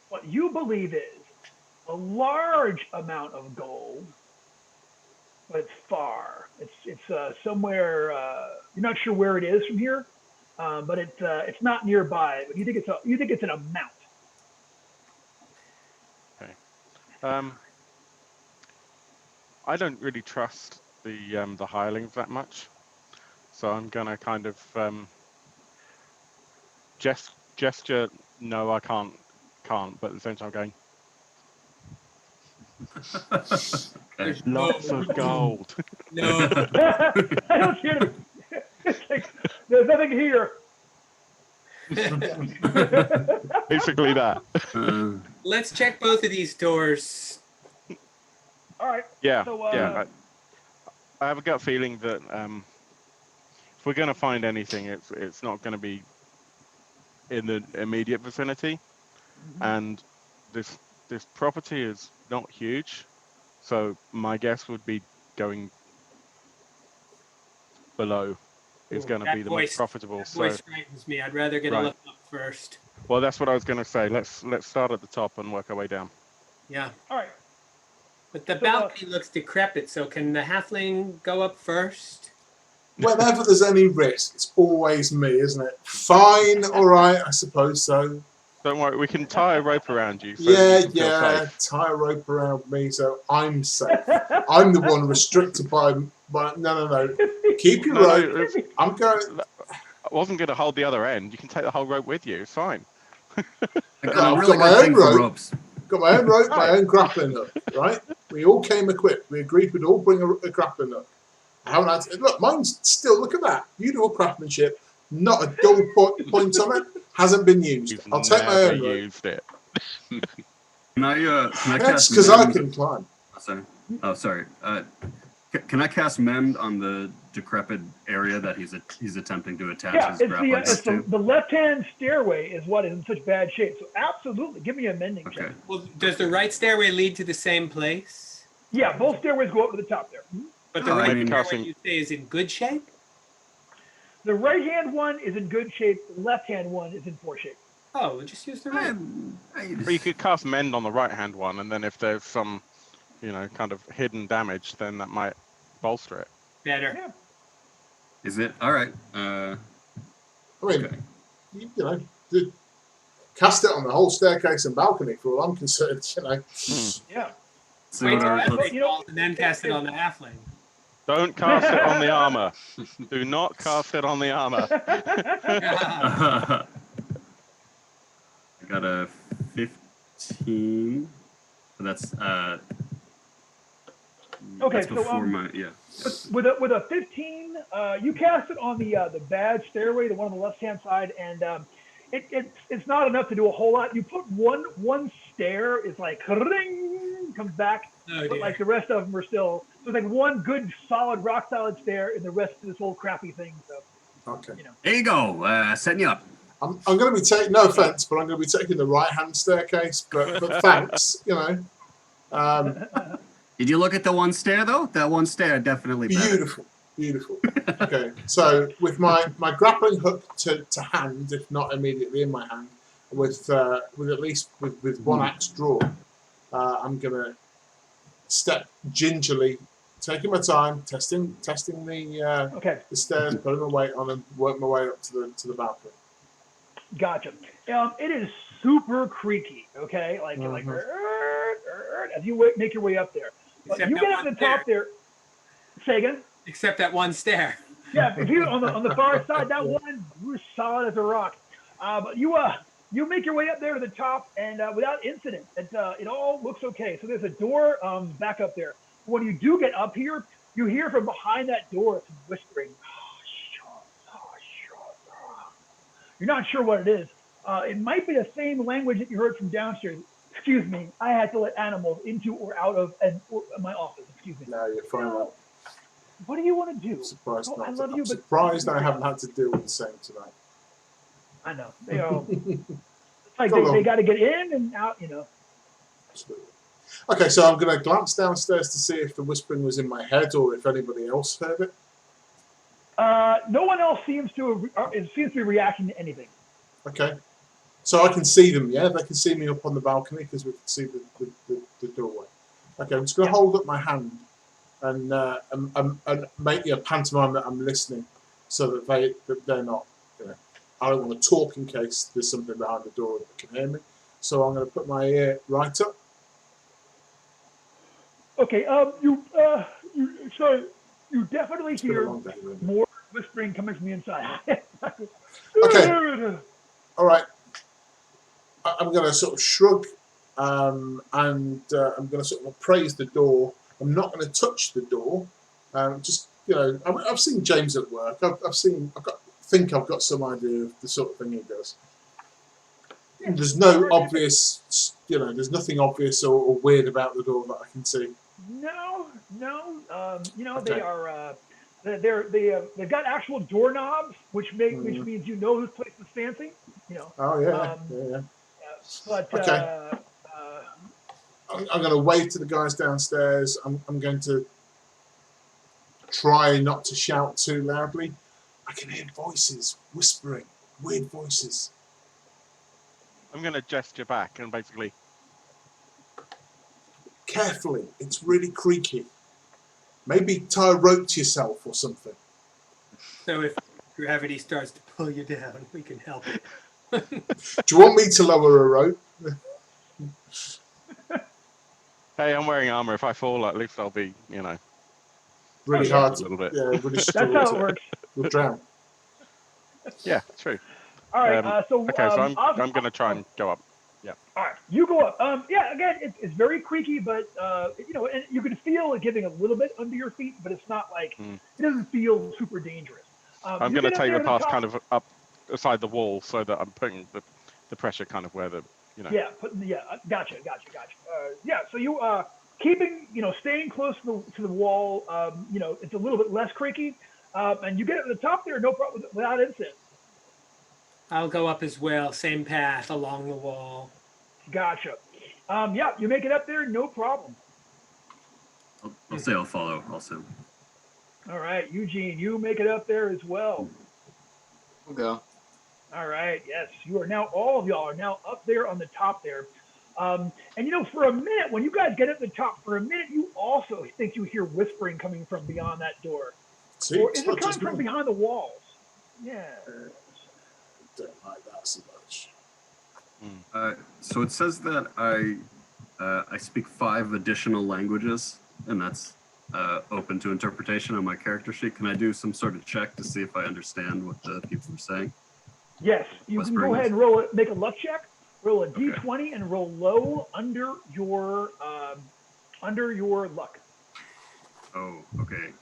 what you believe is a large amount of gold, but it's far. It's somewhere you're not sure where it is from here, but it's not nearby. But you think it's an amount. Okay. I don't really trust the hirelings that much, so I'm gonna kind of gesture. No, I can't. But at the same time, going Okay. There's no, lots of gold. no. I don't see it. It's like, there's nothing here. Basically that. Let's check both of these doors. All right. Yeah, So yeah. I have a gut feeling that if we're going to find anything, it's not going to be in the immediate vicinity, and this property is not huge, so my guess would be going below is going to be the most profitable. That voice frightens me. I'd rather get a look up first. Well, that's what I was going to say. Let's start at the top and work our way down. Yeah. all right. But the balcony looks decrepit, so can the halfling go up first? Whenever there's any risk, it's always me, isn't it? Fine, all right, I suppose so. Don't worry, we can tie a rope around you. So Yeah, you can feel safe. tie a rope around me so I'm safe. I'm the one restricted by no. Keep your rope. I'm going. I wasn't going to hold the other end. You can take the whole rope with you. It's fine. I I've got a got really my good own thing for rope. ropes. Got my own rope, my own grappling hook, right? We all came equipped. We agreed we'd all bring a grappling hook. I haven't had to, look, mine's still, look at that. Beautiful craftsmanship. Not a dull point on it. Hasn't been used. I'll take my own rope. Used it. Can I That's cast because I mend? can climb. Oh, sorry. Can I cast mend on the decrepit area that he's attempting to attach his grappling hook to? The left-hand stairway is what is in such bad shape. So absolutely, give me a mending check. Well, does the right stairway lead to the same place? Yeah, both stairways go up to the top there. But the right stairway you say is in good shape? The right-hand one is in good shape. The left-hand one is in poor shape. Oh, we'll just use the right. Or you could cast mend on the right-hand one, and then if there's some, kind of hidden damage, then that might bolster it. Better. Yeah. Is it? All right. I mean, cast it on the whole staircase and balcony for all I'm concerned, Yeah. So Wait till and then cast it on the halfling. Don't cast it on the armor. Do not cast it on the armor. I got a 15. That's okay, that's so before my with a 15, you cast it on the bad stairway, the one on the left-hand side, and it's not enough to do a whole lot. You put one stair is like ring, comes back, but like the rest of them are still. So it's like one good solid rock solid stair, and the rest of this whole crappy thing. So okay, there you go. Setting you up. I'm going to be taking no offense, but I'm going to be taking the right-hand staircase. But thanks, Did you look at the one stair though? That one stair definitely better. Beautiful. Okay, so with my grappling hook to hand, if not immediately in my hand, with at least with one axe draw, I'm gonna step gingerly, taking my time, testing the stairs, putting my weight on, and work my way up to the balcony. Gotcha. It is super creaky. Okay, like as you make your way up there. But you get up to the top there. Say again. Except that one stair. Yeah, if you on the far side, that one you're solid as a rock. But you make your way up there to the top, and without incident, it all looks okay. So there's a door back up there. When you do get up here, you hear from behind that door some whispering. You're not sure what it is. It might be the same language that you heard from downstairs. Excuse me, I had to let animals into or out of my office. Excuse me. No, you're fine. what do you want to do? Surprised Oh, not. I love you, I'm but surprised I haven't had to deal with the same tonight. I know they all. It's like Go they on. got to get in and out, you know. Absolutely. Okay, so I'm going to glance downstairs to see if the whispering was in my head or if anybody else heard it. No one else seems to be reacting to anything. Okay. So I can see them, yeah? They can see me up on the balcony because we can see the doorway. Okay, I'm just going to hold up my hand and make a pantomime that I'm listening so that they're not, you know, I don't want to talk in case there's something behind the door that can hear me. So I'm going to put my ear right up. Okay, you definitely It's been a hear long day, really. more whispering coming from the inside. Okay. All right. I'm going to sort of shrug and I'm going to sort of appraise the door. I'm not going to touch the door. Just, you know, I've seen James at work. Think I've got some idea of the sort of thing he does. There's no obvious, you know, there's nothing obvious or weird about the door that I can see. No. You know, Okay. they are. They've got actual doorknobs, which means you know this place is fancy. You know. Oh yeah, yeah. But Okay. I'm going to wave to the guys downstairs. I'm going to try not to shout too loudly. I can hear voices whispering, weird voices. I'm going to gesture back and basically. Carefully, it's really creaky. Maybe tie a rope to yourself or something. So if gravity starts to pull you down, we can help it. Do you want me to lower a rope? Hey, I'm wearing armor. If I fall, at least I'll be, you know, Really yeah. hard a little bit. Yeah, really That's struggle how it to works. You'll drown. Yeah, true. All right. So Okay, so I'm going to try and go up. Yeah. All right, you go up. Yeah, again, it's very creaky, but you know, and you can feel it giving a little bit under your feet, but it's not like it doesn't feel super dangerous. I'm you going to get up take there the to path top- kind of up aside the wall so that I'm putting the pressure kind of where the, you know. Yeah, gotcha. Yeah, so you keeping, you know, staying close to the wall. You know, it's a little bit less creaky, and you get up to the top there, no problem without incident. I'll go up as well, same path along the wall. Gotcha. Yeah, you make it up there, no problem. I'll say I'll follow also. All right, Eugene, you make it up there as well. We'll go. All right, yes, you are now, all of y'all are now up there on the top there. And you know, for a minute, when you guys get at the top, for a minute, you also think you hear whispering coming from beyond that door. See, Or it's is not it coming just from me. behind the walls? Yeah. Don't like that so much. So it says that I speak 5 additional languages, and that's open to interpretation on my character sheet. Can I do some sort of check to see if I understand what the people are saying? Yes, you can go Whispering ahead is- and make a luck check. Roll a d20 and roll low under your luck. Oh, okay.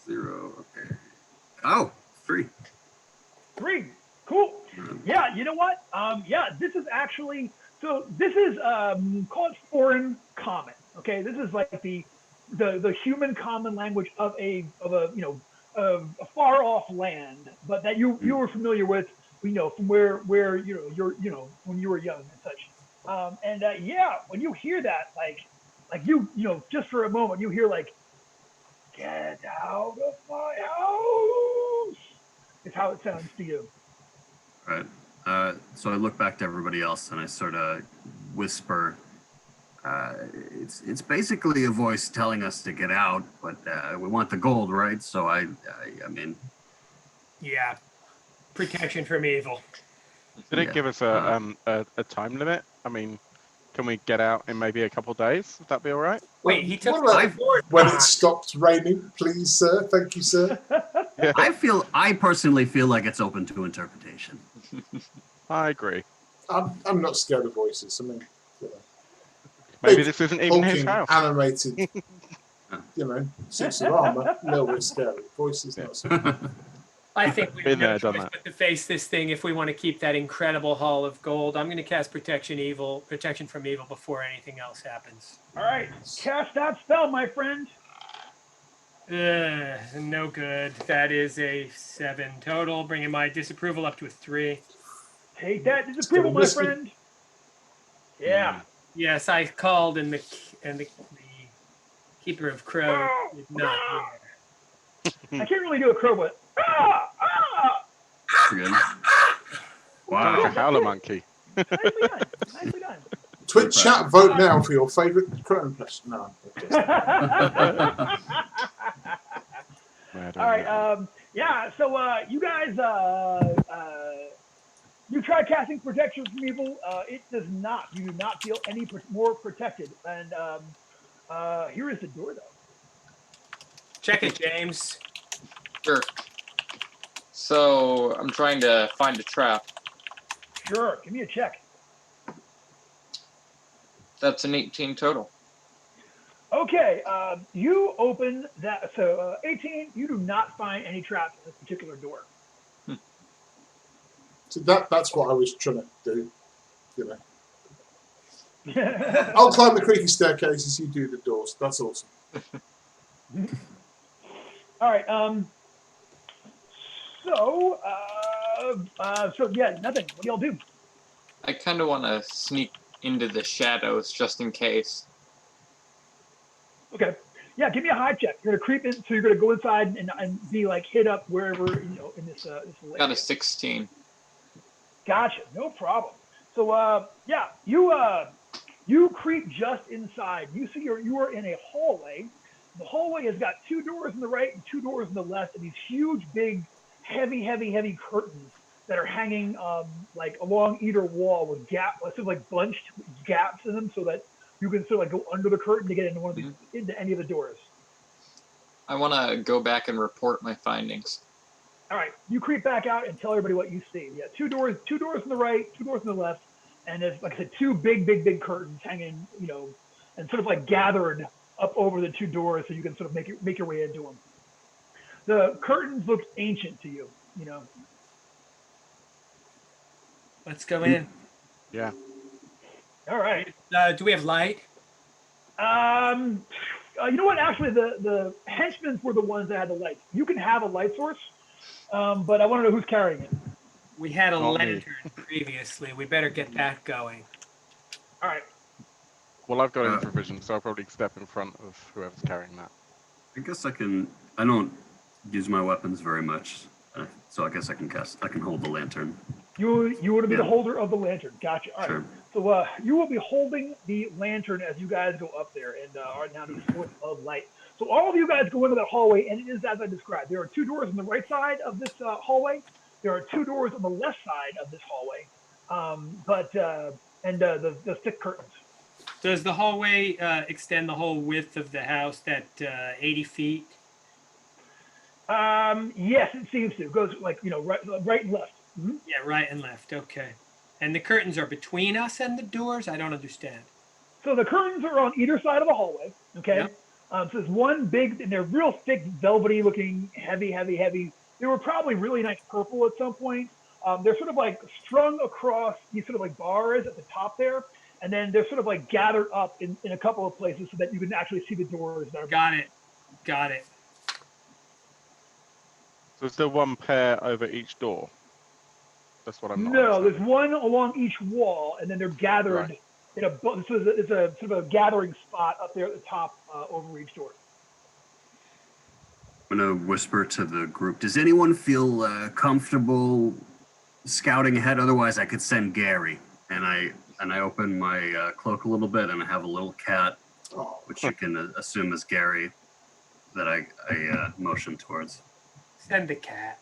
0. Okay. Oh, 3. 3. Cool. Yeah, you know what? Yeah, this is actually, so this is called foreign common. Okay, this is like the human common language of a of a far off land, but that you were familiar with, you know, from where you're when you were young and such. Yeah, when you hear that, like you know, just for a moment, you hear like, "Get out of my house." Is how it sounds to you. Right. So I look back to everybody else and I sort of whisper. It's basically a voice telling us to get out, but we want the gold, right? So I mean. Yeah, protection from evil. Did it give us a time limit? I mean, can we get out in maybe a couple of days? Would that be all right? Wait, he took What about 5 boards. when it stopped raining, please, sir. Thank you, sir. Yeah, I personally feel like it's open to interpretation. I agree. I'm not scared of voices. I mean, you know, Maybe big, this isn't even his hulking, house. animated, you know, suits of armor. A little bit scary. Voices not so. I think we have Been no there, done choice that. but to face this thing if we want to keep that incredible haul of gold. I'm going to cast protection from evil before anything else happens. All right, cast that spell, my friend. No good. That is a 7 total, bringing my disapproval up to a 3. Take that It's disapproval, getting my risky. friend. Yeah. Yes, I called, and the keeper of crow is not here. I can't really do a crow, but Good. Sound like a Wow. howler monkey. nicely done. Nicely done. Twitch chat, vote now for your favourite crow impression. No. Mad All right. animal. Yeah. So you guys, you try casting protection from evil. It does not. You do not feel any more protected. And here is the door, though. Check it, James. Sure. So I'm trying to find a trap. Sure. Give me a check. That's an 18 total. Okay. You open that. So 18. You do not find any traps in this particular door. So that's what I was trying to do. You know, I'll climb the creaky staircases. You do the doors. That's awesome. All right. So yeah, nothing. What do y'all do? I kind of want to sneak into the shadows just in case. Okay. Yeah, give me a hide check. You're gonna creep in, so you're gonna go inside and be like hid up wherever in this little Got area. a 16. Gotcha. No problem. So yeah, you creep just inside. You are in a hallway. The hallway has got 2 doors on the right and 2 doors on the left, and these huge, big, heavy curtains that are hanging like along either wall with sort of like bunched gaps in them, so that you can sort of like go under the curtain to get into one of these, into any of the doors. I want to go back and report my findings. All right, you creep back out and tell everybody what you see. Yeah, 2 doors on the right, 2 doors on the left, and there's, like I said, 2 big curtains hanging, and sort of like gathered up over the 2 doors, so you can sort of make your way into them. The curtains look ancient to you. Let's go in. Yeah. All right. Do we have light? You know what? Actually, the henchmen were the ones that had the lights. You can have a light source, but I want to know who's carrying it. We had a Not me. lantern previously. We better get that going. All right. Well, I've got infravision, so I'll probably step in front of whoever's carrying that. I guess I don't use my weapons very much, so I guess I can hold the lantern. You want to be the Yeah. holder of the lantern. Gotcha. All right. Sure. So you will be holding the lantern as you guys go up there and are now the source of light. So all of you guys go into that hallway, and it is as I described. There are 2 doors on the right side of this hallway. There are 2 doors on the left side of this hallway, the thick curtains. Does the hallway extend the whole width of the house, that 80 feet? Yes, it seems to. It goes like right and left. Mm-hmm. Yeah, right and left. Okay. And the curtains are between us and the doors? I don't understand. So the curtains are on either side of the hallway. Okay. Yep. So there's one big, and they're real thick, velvety looking, heavy. They were probably really nice purple at some point. They're sort of like strung across these sort of like bars at the top there, and then they're sort of like gathered up in a couple of places so that you can actually see the doors. That are Got it. So is there one pair over each door? That's what I'm not No, understanding. there's one along each wall, and then they're gathered Right. in a. So it's a sort of a gathering spot up there at the top over each door. I'm gonna whisper to the group. Does anyone feel comfortable scouting ahead? Otherwise, I could send Gary. And I open my cloak a little bit, and I have a little cat, which you can assume is Gary, that I motion towards. Send the cat.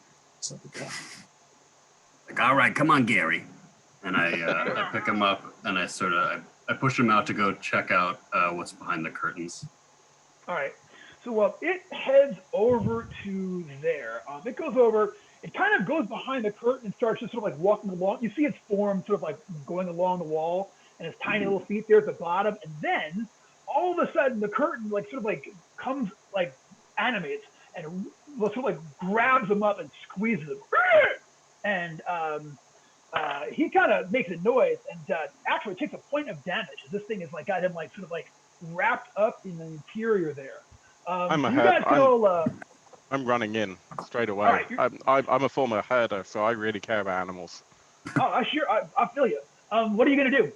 Like, all right, come on, Gary. And I pick him up, and I push him out to go check out what's behind the curtains. All right. So it heads over to there. It goes over. It kind of goes behind the curtain and starts just sort of like walking along. You see its form sort of like going along the wall, and its tiny little feet there at the bottom. And then all of a sudden, the curtain like sort of like comes like animates and sort of like grabs him up and squeezes him, and he kind of makes a noise and actually takes a point of damage. This thing is like got him like sort of like wrapped up in the interior there. I'm you ahead. guys can all. I'm running in straight away. All right, I'm a former herder, so I really care about animals. Oh, I feel you. What are you gonna do?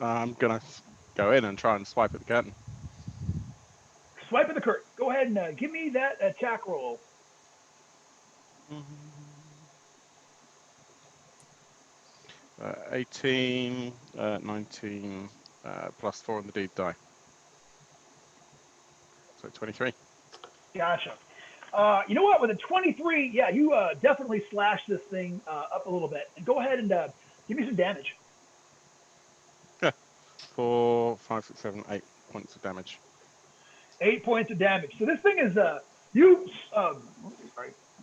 I'm gonna go in and try and swipe at the curtain. Swipe at the curtain. Go ahead and give me that attack roll. 18, 19, plus 4 on the deep die. So 23. Gotcha. You know what? With a 23, yeah, you definitely slash this thing up a little bit. And go ahead and give me some damage. 4, 5, 6, 7, 8 points of damage. 8 points of damage. So this thing is sorry,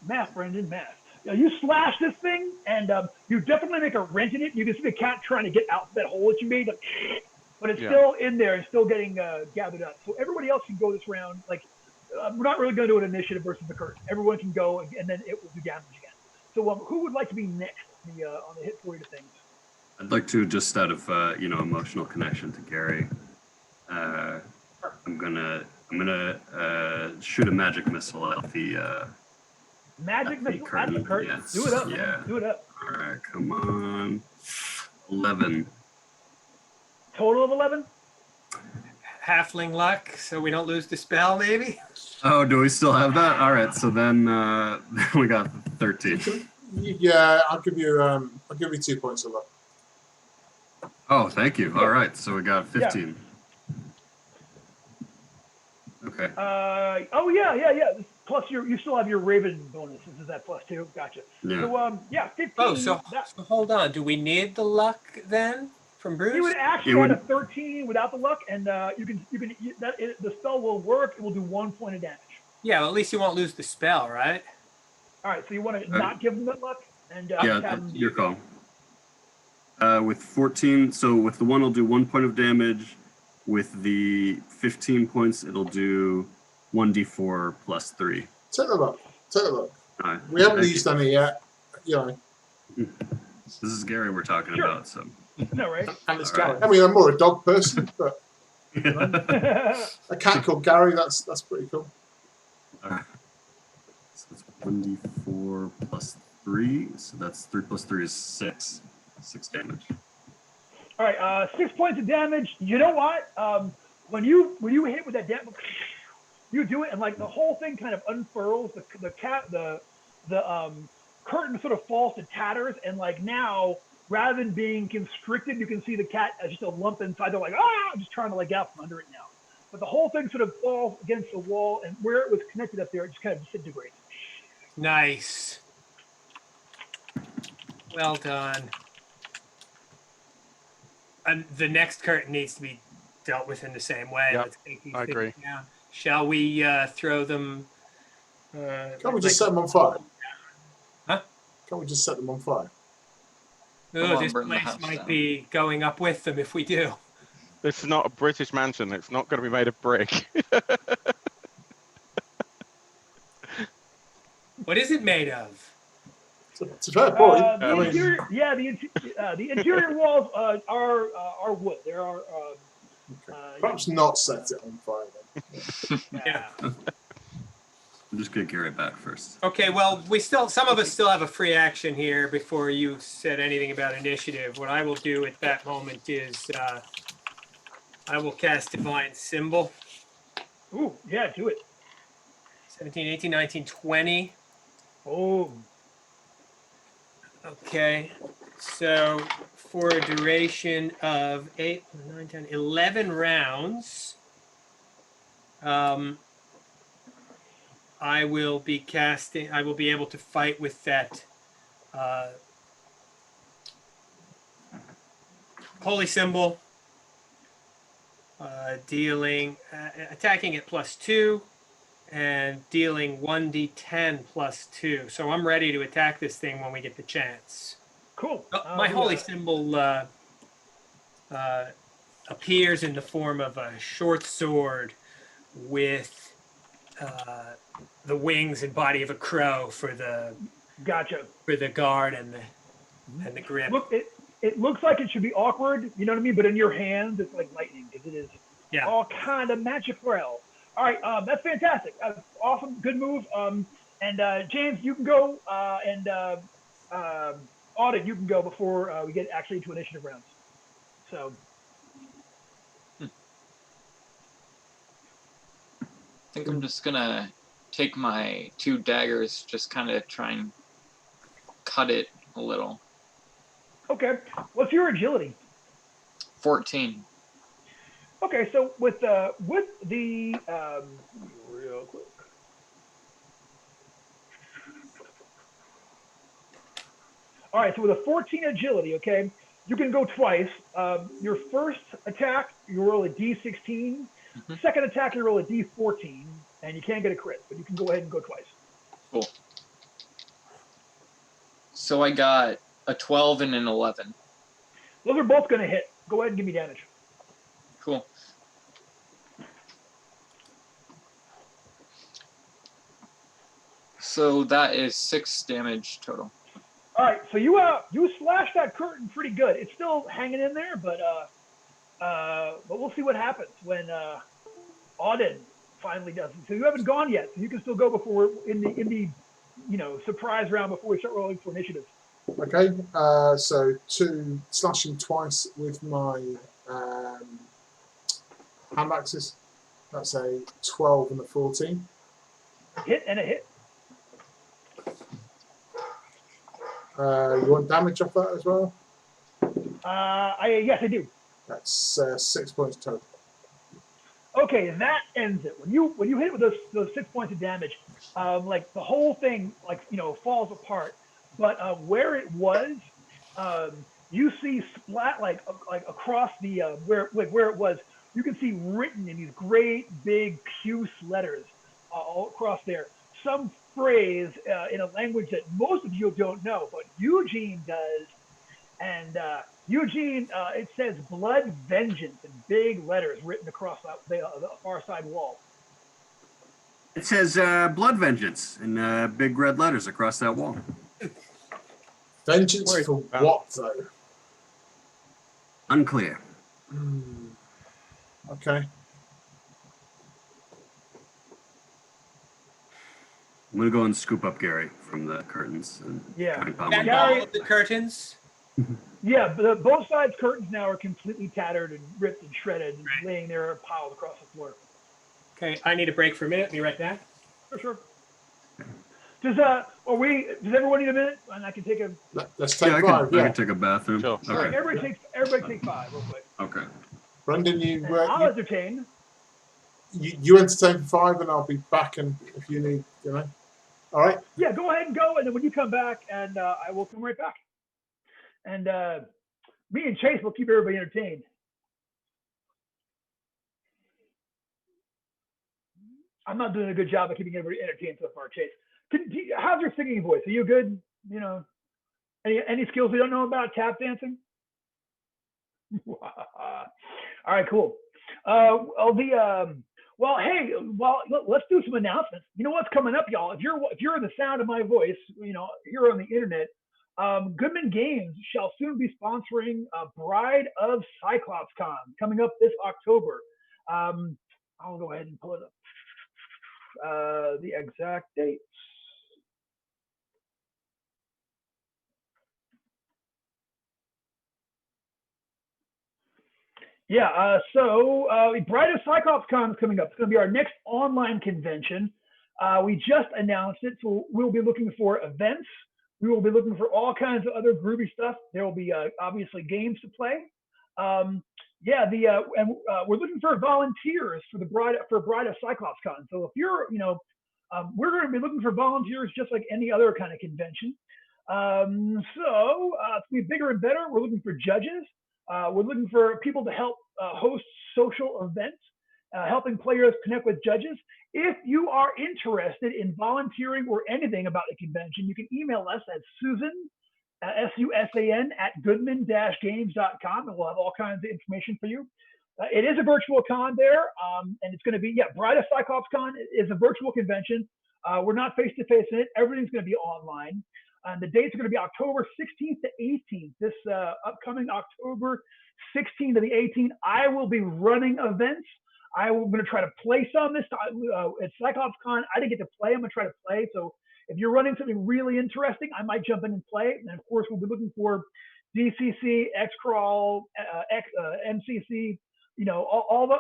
math, Brendan, math. You slash this thing, and you definitely make a rent in it. You can see the cat trying to get out that hole that you made, but it's still in there and still getting gathered up. So everybody else can go this round. Like, we're not really going to do an initiative versus the curtain. Everyone can go, and then it will do damage again. So who would like to be next on the hit point of things? I'd like to, just out of emotional connection to Gary. I'm gonna shoot a magic missile at the Magic missile at the curtain. Yes. Do it up. Yeah. Man. Do it up. All right, come on. 11. Total of 11. Halfling luck, so we don't lose the spell, maybe. Oh, do we still have that? All right, so then we got 13. Yeah, I'll give you 2 points of luck. Oh, thank you. All right, so we got 15. Okay. Oh yeah. Plus you still have your Raven bonus. Is that plus 2? Gotcha. Yeah. So 15. Oh, so hold on. Do we need the luck then from Bruce? You would actually add a 13 without the luck, and the spell will work. It will do 1 point of damage. Yeah, well, at least you won't lose the spell, right? All right. So you want to not give them that luck, and Yeah, your call. With 14, so with the one, I'll do 1 point of damage. With the 15 points, it'll do 1d4 plus 3. Take a look. All right. We haven't used any yet. You know. This is Gary we're talking about, so. No, right? And it's All Gary. right. I mean, I'm more a dog person, but Yeah. a cat called Gary, that's pretty cool. All right. So it's 1d4 plus 3, so that's 3 plus 3 is 6. 6 damage. All right, 6 points of damage. You know what? When you hit with that damage, you do it, and like the whole thing kind of unfurls. The curtain sort of falls to tatters, and like now, rather than being constricted, you can see the cat as just a lump inside. They're like, just trying to get out from under it now. But the whole thing sort of falls against the wall, and where it was connected up there, it just kind of disintegrates. Nice. Well done. And the next curtain needs to be dealt with in the same way. Yep, Let's take these I agree. things down. Shall we throw them? Can't we just set them on fire? Huh? Can't we just set them on fire? Come Oh, on, this burn the place house might down. be going up with them if we do. This is not a British mansion. It's not going to be made of brick. What is it made of? It's a fair point. The interior walls are wood. There are. Perhaps not set it on fire then. Yeah. I'll just get Gary back first. Okay, well, some of us still have a free action here before you said anything about initiative. What I will do at that moment is I will cast Divine Symbol. Ooh, yeah, do it. 17, 18, 19, 20. Oh. Okay, so for a duration of 8, 9, 10, 11 rounds, I will be able to fight with that holy symbol, attacking at +2 and dealing 1d10 +2. So I'm ready to attack this thing when we get the chance. Cool. My holy symbol appears in the form of a short sword with the wings and body of a crow for the Gotcha. guard and the grip. Look, it looks like it should be awkward, you know what I mean? But in your hands, it's like lightning because it is all kind of magical. All right, that's fantastic. Awesome, good move. And James, you can go, and Audit, you can go before we get actually into initiative rounds. So. I think I'm just gonna take my 2 daggers, just kind of try and cut it a little. Okay, what's your agility? 14. Okay, so with the real quick. All right, so with a 14 agility, okay, you can go twice. Your first attack, you roll a d16. Mm-hmm. Second attack, you roll a d14, and you can't get a crit, but you can go ahead and go twice. Cool. So I got a 12 and an 11. Those are both going to hit. Go ahead and give me damage. Cool. So that is 6 damage total. All right, so you slashed that curtain pretty good. It's still hanging in there, but we'll see what happens when Auden finally does it. So you haven't gone yet, so you can still go before in the surprise round before we start rolling for initiative. Okay, so 2 slashing twice with my hand axes. That's a 12 and a 14. Hit and a hit. You want damage off that as well? Yes, I do. That's 6 points total. Okay, that ends it. When you hit with those 6 points of damage, like the whole thing falls apart. But where it was, you see splat like across the where it was. You can see written in these great big puce letters all across there. Some phrase in a language that most of you don't know, but Eugene does. And Eugene, it says "blood vengeance" in big letters written across the far side wall. It says blood vengeance in big red letters across that wall. Vengeance for what, though? Unclear. Okay. I'm going to go and scoop up Gary from the curtains. And And Gary, all of the curtains. Yeah, but both sides' curtains now are completely tattered and ripped and shredded, and laying there piled across the floor. Okay, I need a break for a minute. Be right back. For sure. Does everyone need a minute? And I can take a. Let's take 5. I can take a bathroom. Sure. Okay. Everybody take 5 real quick. Okay. Brendan, I'll entertain. you entertain for 5, and I'll be back. And if you need, all right. Yeah, go ahead and go, and then when you come back, and I will come right back. And me and Chase will keep everybody entertained. I'm not doing a good job of keeping everybody entertained so far, Chase. How's your singing voice? Are you good? Any skills we don't know about? Tap dancing? All right, cool. Let's do some announcements. You know what's coming up, y'all? If you're in the sound of my voice, here on the internet, Goodman Games shall soon be sponsoring Bride of Cyclops Con coming up this October. I'll go ahead and pull it up. The exact dates. So Bride of Cyclops Con is coming up. It's going to be our next online convention. We just announced it, so we'll be looking for events. We will be looking for all kinds of other groovy stuff. There will be obviously games to play. And we're looking for volunteers for Bride of Cyclops Con. So if you're, we're going to be looking for volunteers just like any other kind of convention. It's going to be bigger and better. We're looking for judges. We're looking for people to help host social events, helping players connect with judges. If you are interested in volunteering or anything about the convention, you can email us at Susan, SUSAN, @goodman-games.com, and we'll have all kinds of information for you. It is a virtual con there, and it's going to be, yeah, Bride of Cyclops Con is a virtual convention. We're not face to face in it. Everything's going to be online. The dates are going to be October 16th to 18th. This upcoming October 16th to the 18th, I will be running events. I'm going to try to play some this time. At Cyclops Con, I didn't get to play. I'm going to try to play. So if you're running something really interesting, I might jump in and play. And of course, we'll be looking for DCC, X-Crawl, MCC, all the,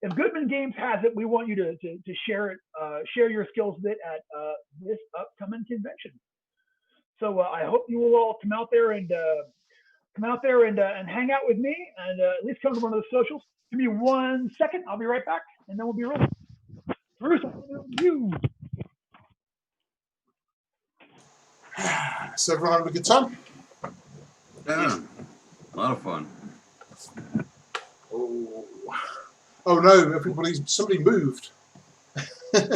if Goodman Games has it, we want you to share it, share your skills with it at this upcoming convention. So I hope you will all come out there and hang out with me, and at least come to one of the socials. Give me 1 second, I'll be right back, and then we'll be rolling. Bruce, you. So everyone having a good time? Yeah, a lot of fun. Oh no! Somebody moved.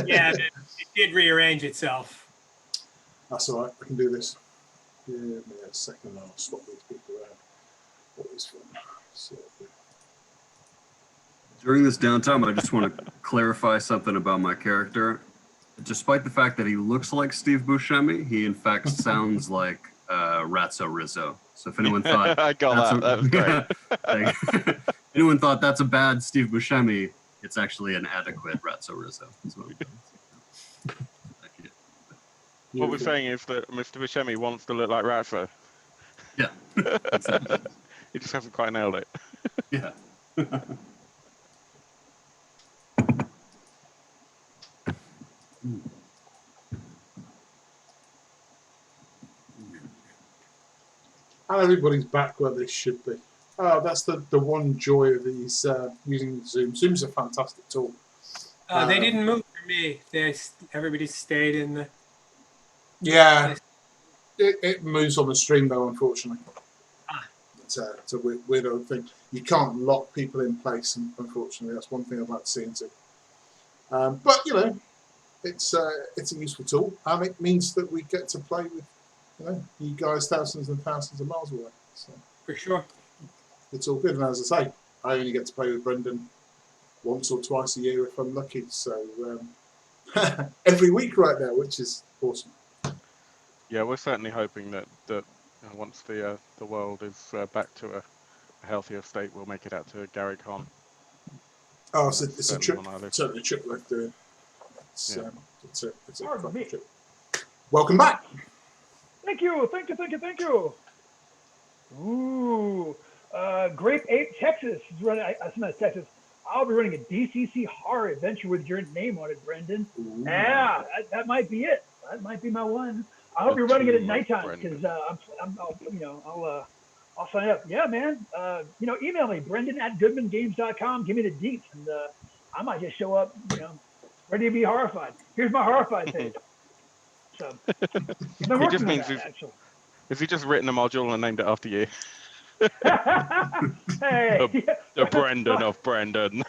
Yeah, it did rearrange itself. That's all right. I can do this. Give me a second. I'll swap these people around. What is fun? So, During this downtime, I just want to clarify something about my character. Despite the fact that he looks like Steve Buscemi, he in fact sounds like Ratso Rizzo. So if anyone thought I got that was great. anyone thought that's a bad Steve Buscemi, it's actually an adequate Ratso Rizzo. What we're saying is that Mr. Buscemi wants to look like Ratso. Yeah, exactly. He just hasn't quite nailed it. Yeah. and everybody's back where they should be. Oh, that's the one joy of these using Zoom. Zoom's a fantastic tool. They didn't move for me. Everybody stayed in the. Yeah, it moves on the stream though, unfortunately. It's a weird old thing. You can't lock people in place, unfortunately. That's one thing I'd like to see into. But it's a useful tool, and it means that we get to play with you guys thousands and thousands of miles away. So For sure. it's all good. And as I say, I only get to play with Brendan once or twice a year if I'm lucky. So every week right now, which is awesome. Yeah, we're certainly hoping that once the world is back to a healthier state, we'll make it out to Gary Con. Oh, it's a trip. On our list. Certainly a trip worth doing. It's a Pardon me. trip. Welcome back. Thank you. Ooh, Grape 8 Texas is running. I that's Texas. I'll be running a DCC horror adventure with your name on it, Brendan. Ooh. Yeah, that might be it. That might be my one. I hope you're running it at nighttime because I'll sign up. Yeah, man. Email me, Brendan@goodmangames.com. Give me the deets, and I might just show up, ready to be horrified. Here's my horrified page. So, It just means if you just written a module and named it after you. Hey, the Brendan of Brendan.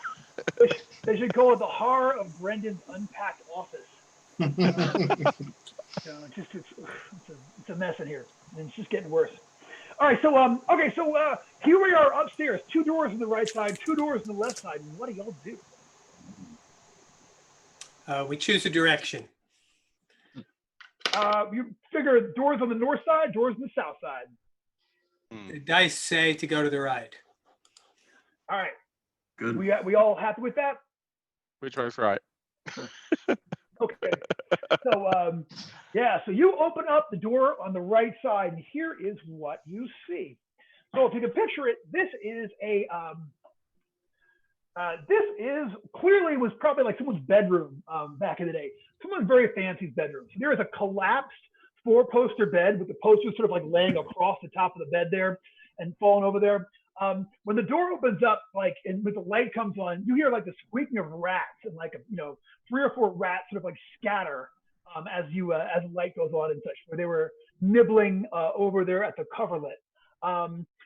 They should call it the horror of Brendan's unpacked office. It's a mess in here, and it's just getting worse. All right, so here we are upstairs. 2 doors on the right side, 2 doors on the left side. What do y'all do? We choose a direction. You figure doors on the north side, doors on the south side. The dice say to go to the right. All right. Good. We all happy with that? Which one's right? Okay. So so you open up the door on the right side, and here is what you see. So if you can picture it, this is clearly was probably like someone's bedroom back in the day. Someone's very fancy bedroom. So there is a collapsed 4-poster bed with the posters sort of like laying across the top of the bed there and falling over there. When the door opens up, and with the light comes on, you hear like the squeaking of rats and 3 or 4 rats sort of like scatter as the light goes on and such, where they were nibbling over there at the coverlet.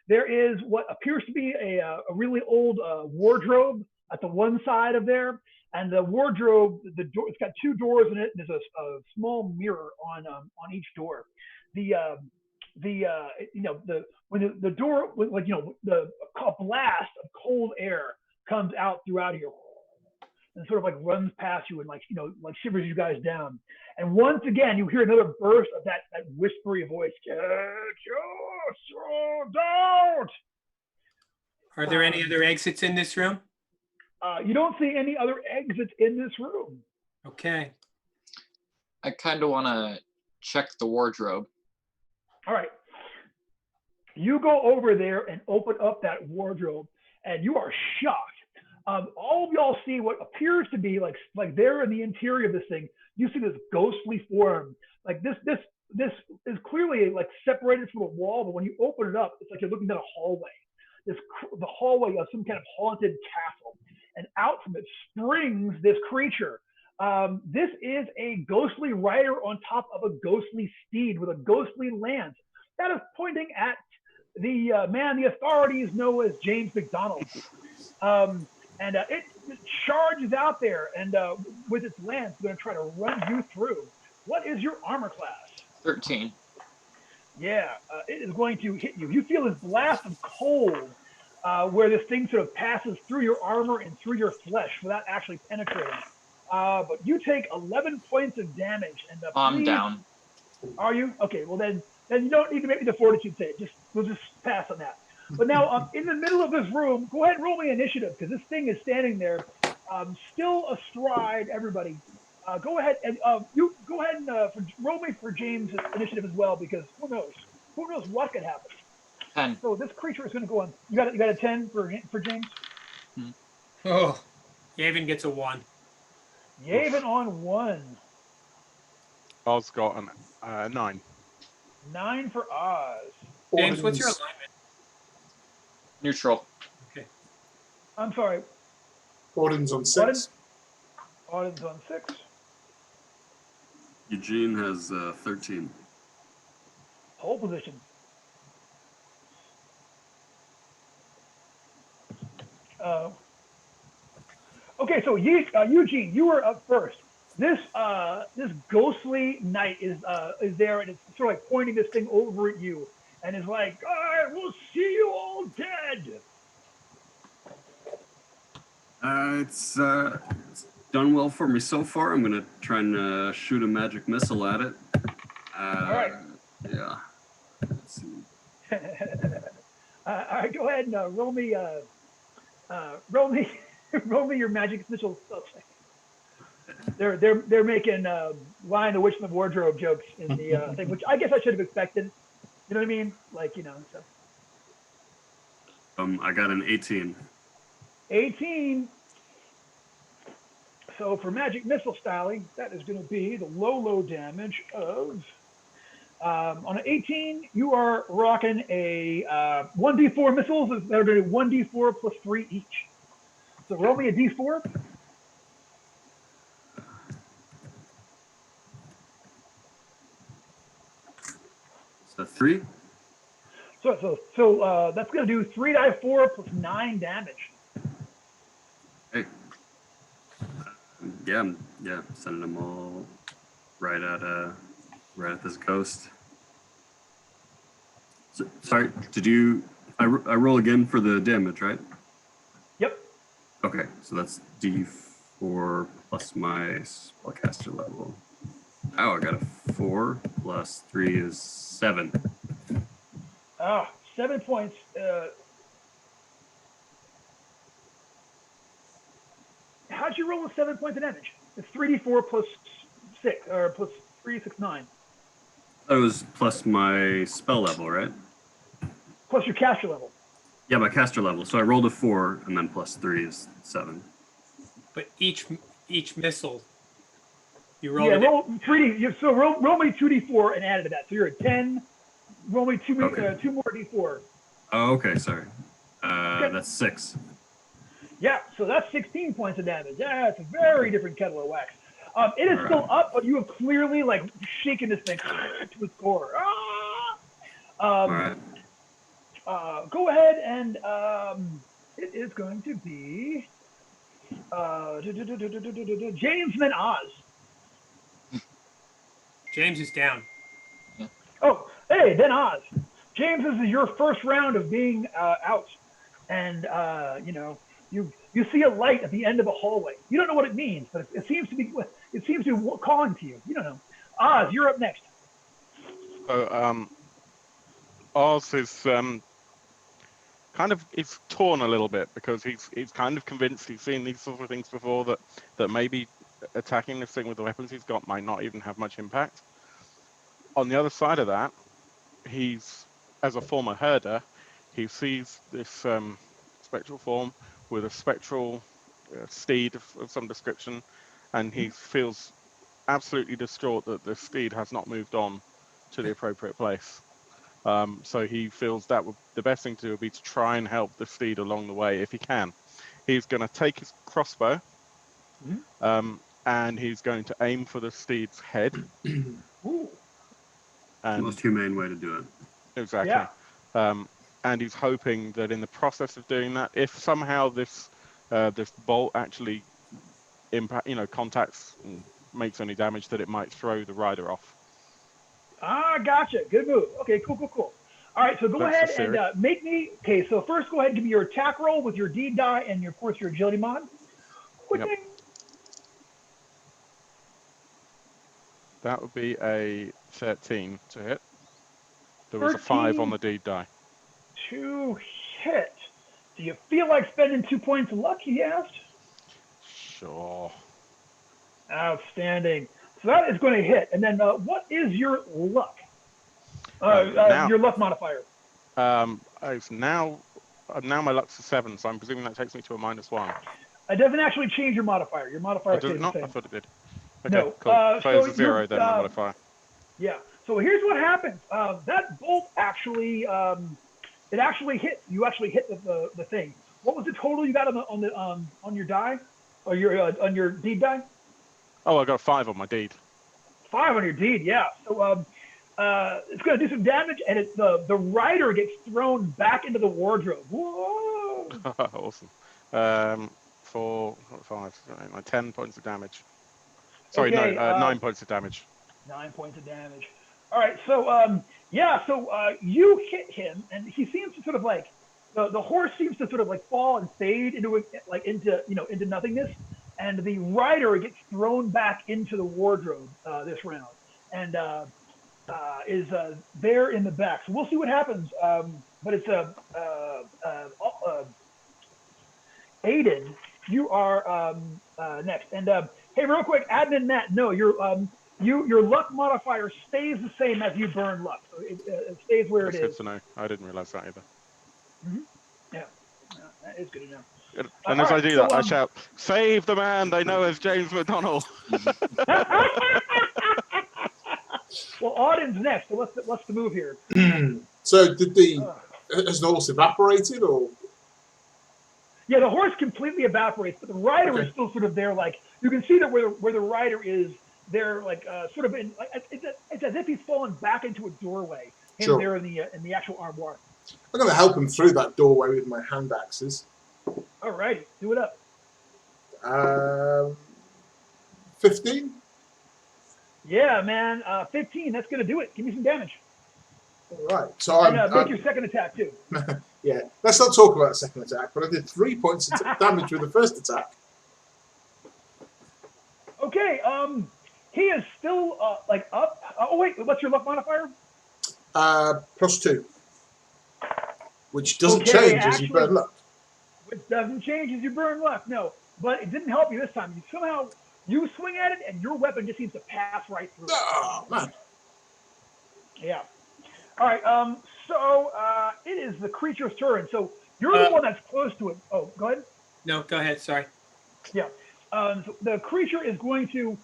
There is what appears to be a really old wardrobe at the one side of there, and the wardrobe, the door, it's got 2 doors in it. And there's a small mirror on each door. A blast of cold air comes out throughout here and sort of like runs past you and like shivers you guys down. And once again, you hear another burst of that whispery voice. Get your sword out! Are there any other exits in this room? You don't see any other exits in this room. Okay. I kind of want to check the wardrobe. All right. You go over there and open up that wardrobe, and you are shocked. All of y'all see what appears to be like there in the interior of this thing. You see this ghostly form. Like this is clearly like separated from a wall, but when you open it up, it's like you're looking down a hallway. The hallway of some kind of haunted castle, and out from it springs this creature. This is a ghostly rider on top of a ghostly steed with a ghostly lance that is pointing at the man the authorities know as James McDonald. It charges out there and with its lance, it's going to try to run you through. What is your armor class? 13. Yeah, it is going to hit you. You feel this blast of cold where this thing sort of passes through your armor and through your flesh without actually penetrating. But you take 11 points of damage. And I'm please, down. Are you? Okay, well then you don't need to make me the fortitude save. We'll just pass on that. But now, in the middle of this room, go ahead and roll me initiative because this thing is standing there, still astride everybody. Go ahead and roll me for James' initiative as well because who knows what could happen. 10. So this creature is going to go on. You got a 10 for James. Oh, Yavin gets a 1. Yavin on 1. Oz got a 9. 9 for Oz. James, what's your Ordinance- alignment? Neutral. I'm sorry. Gordon's on 6. Auden's on 6. Eugene has 13. Pole position. Okay, so Eugene, you were up first. This ghostly knight is there, and it's sort of like pointing this thing over at you, and is like, "I will see you all dead." It's done well for me so far. I'm gonna try and shoot a magic missile at it. All right. Yeah. Let's see. All right, go ahead and roll me roll me your magic missile spell check. They're making Lion the Witch in the Wardrobe jokes in the thing, which I guess I should have expected. You know what I mean? Like, so. I got an 18. 18. So for magic missile styling, that is going to be the low damage of. On an 18, you are rocking a 1d4 missiles that are going to be 1d4 plus 3 each. So roll me a d4. So 3? So that's going to do 3d4 plus 9 damage. Hey. Yeah, sending them all right at this ghost. So, sorry, I roll again for the damage, right? Yep. Okay, so that's D4 plus my spellcaster level. Oh, I got a 4 plus 3 is 7. 7 points. How'd you roll with 7 points of damage? It's 3d4 plus 6, or plus 3, 6, 9. That was plus my spell level, right? Plus your caster level. Yeah, my caster level. So I rolled a 4, and then plus 3 is 7. But each missile, you roll Yeah, it. roll 3d. So roll me 2d4 and add it to that. So you're at 10. Roll me 2 more d4. Oh, okay, sorry. That's 6. Yeah, so that's 16 points of damage. Yeah, it's a very different kettle of wax. It is still up, but you have clearly like shaken this thing to its core. All right. Go ahead and it is going to be James and then Oz. James is down. Oh, hey, then Oz. James, this is your first round of being out, and You see a light at the end of a hallway. You don't know what it means, but it seems to be calling to you. You don't know. Oz, you're up next. So Oz is kind of is torn a little bit because he's kind of convinced he's seen these sort of things before that maybe attacking this thing with the weapons he's got might not even have much impact. On the other side of that, he's, as a former herder, he sees this spectral form with a spectral steed of some description, and he feels absolutely distraught that the steed has not moved on to the appropriate place. So he feels that the best thing to do would be to try and help the steed along the way if he can. He's going to take his crossbow, and he's going to aim for the steed's head. Ooh. The most humane way to do it. Exactly. Yeah. And he's hoping that in the process of doing that, if somehow this bolt actually contacts and makes any damage, that it might throw the rider off. Ah, gotcha. Good move. Okay, cool. All right, so go ahead and make me. Okay, so first go ahead and give me your attack roll with your D die and of course your agility mod. Yep. That would be a 13 to hit. There was a 5 on the D die. To hit. Do you feel like spending 2 points of luck, he asked? Sure. Outstanding. So that is going to hit. And then what is your luck? Your luck modifier. It's now my luck's a 7, so I'm presuming that takes me to a -1. It doesn't actually change your modifier. Your modifier stays the same. I thought it did. Okay, No. cool. So it's a 0 then, my modifier. Yeah. So here's what happens. That bolt actually, it actually hit. You actually hit the thing. What was the total you got on your die, or on your deed die? Oh, I got a 5 on my deed. 5 on your deed, yeah. So it's going to do some damage, and the rider gets thrown back into the wardrobe. Whoa! Awesome. For 10 points of damage. Sorry, Okay, 9 points of damage. 9 points of damage. All right, so you hit him, and he seems to sort of like the horse seems to sort of like fall and fade into nothingness, and the rider gets thrown back into the wardrobe this round, and is there in the back. So we'll see what happens. But it's Aiden, you are next, and hey, real quick, admin Matt, no, your luck modifier stays the same as you burn luck. So it stays where it is. That's good to know. I didn't realize that either. Mm-hmm. Yeah, that is good to know. And as I do that, I shout, "Save the man they know as James McDonald." Well, Auden's next. So what's the move here? So has the horse evaporated or? Yeah, the horse completely evaporates, but the rider is still sort of there. Like you can see that where the rider is, they're like sort of in. It's as if he's fallen back into a doorway. Him there in the actual armoire. I'm going to help him through that doorway with my hand axes. All right, do it up. 15. Yeah, man. 15. That's going to do it. Give me some damage. All right. So make your second attack too. Yeah. Let's not talk about the second attack. But I did 3 points of damage with the first attack. Okay. He is still like up. Oh wait. What's your luck modifier? +2. Which doesn't change as you burn luck. Which doesn't change as you burn luck. No. But it didn't help you this time. You swing at it, and your weapon just seems to pass right through. Oh, man. Yeah. All right. So it is the creature's turn. So you're the one that's close to it. Oh, go ahead. No, go ahead. Sorry. Yeah. So the creature is going to.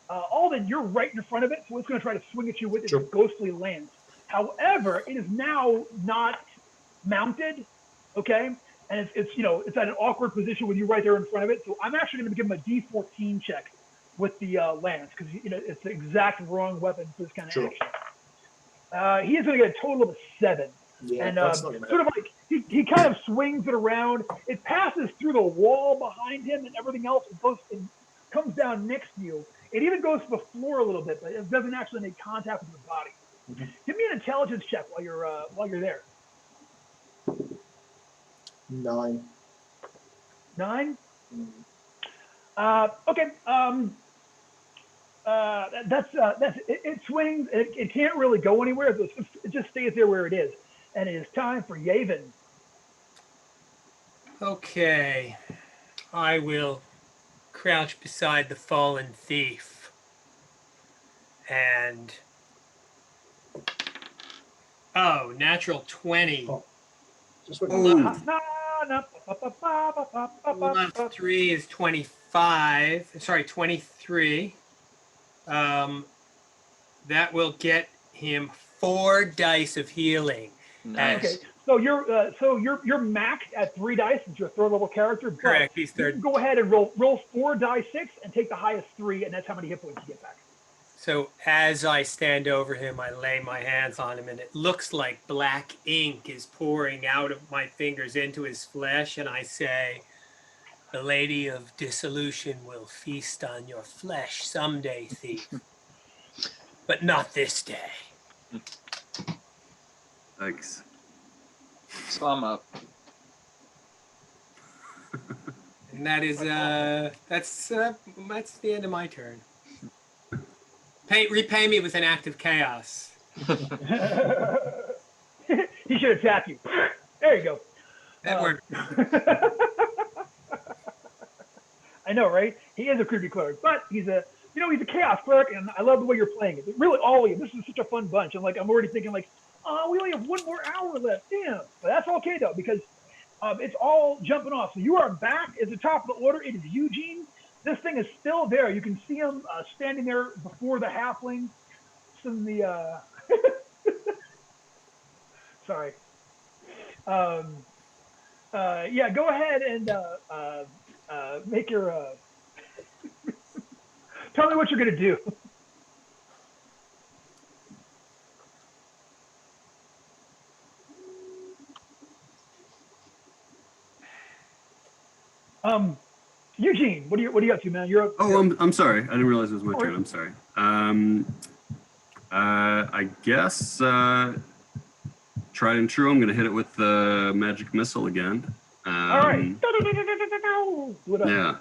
Alden, you're right in front of it, so it's going to try to swing at you with its ghostly lance. However, it is now not mounted. Okay. And it's at an awkward position with you right there in front of it. So I'm actually going to give him a D14 check with the lance because it's the exact wrong weapon for this kind of action. He is going to get a total of a 7. Yeah, and that's not sort of like he kind of swings it around. It passes through the wall behind him and everything else. It comes down next to you. It even goes to the floor a little bit, but it doesn't actually make contact with your body. Mm-hmm. Give me an intelligence check while you're there. 9. 9. Okay. That's it, it swings. It can't really go anywhere. It just stays there where it is. And it is time for Yavin. Okay. I will crouch beside the fallen thief. And natural 20. Oh, just wait. Oh, Plus 3 is 25. Sorry, 23. That will get him 4 dice of healing. Nice. Okay, so you're maxed at 3 dice since you're a third level character. But Correct, he's you third. can go ahead and roll 4 die 6 and take the highest 3, and that's how many hit points you get back. So as I stand over him, I lay my hands on him, and it looks like black ink is pouring out of my fingers into his flesh, and I say, "The Lady of Dissolution will feast on your flesh someday, thief, but not this day." thanks. So I'm up. And that is that's the end of my turn. Repay me with an act of chaos. He should attack you. There you go. That worked. I know, right? He is a creepy cleric, but he's a chaos cleric, and I love the way you're playing it. Really, all of you. This is such a fun bunch. I'm already thinking like, oh, we only have 1 more hour left. Damn. But that's okay though, because it's all jumping off. So you are back at the top of the order. It is Eugene. This thing is still there. You can see him standing there before the halfling. Some the sorry. Yeah, go ahead and make your. Tell me what you're gonna do. Eugene, what are you up to, man? You're up. Oh, I'm sorry. I didn't realize it was my turn. I'm sorry. I guess tried and true. I'm gonna hit it with the magic missile again. All right. Do it up. Yeah.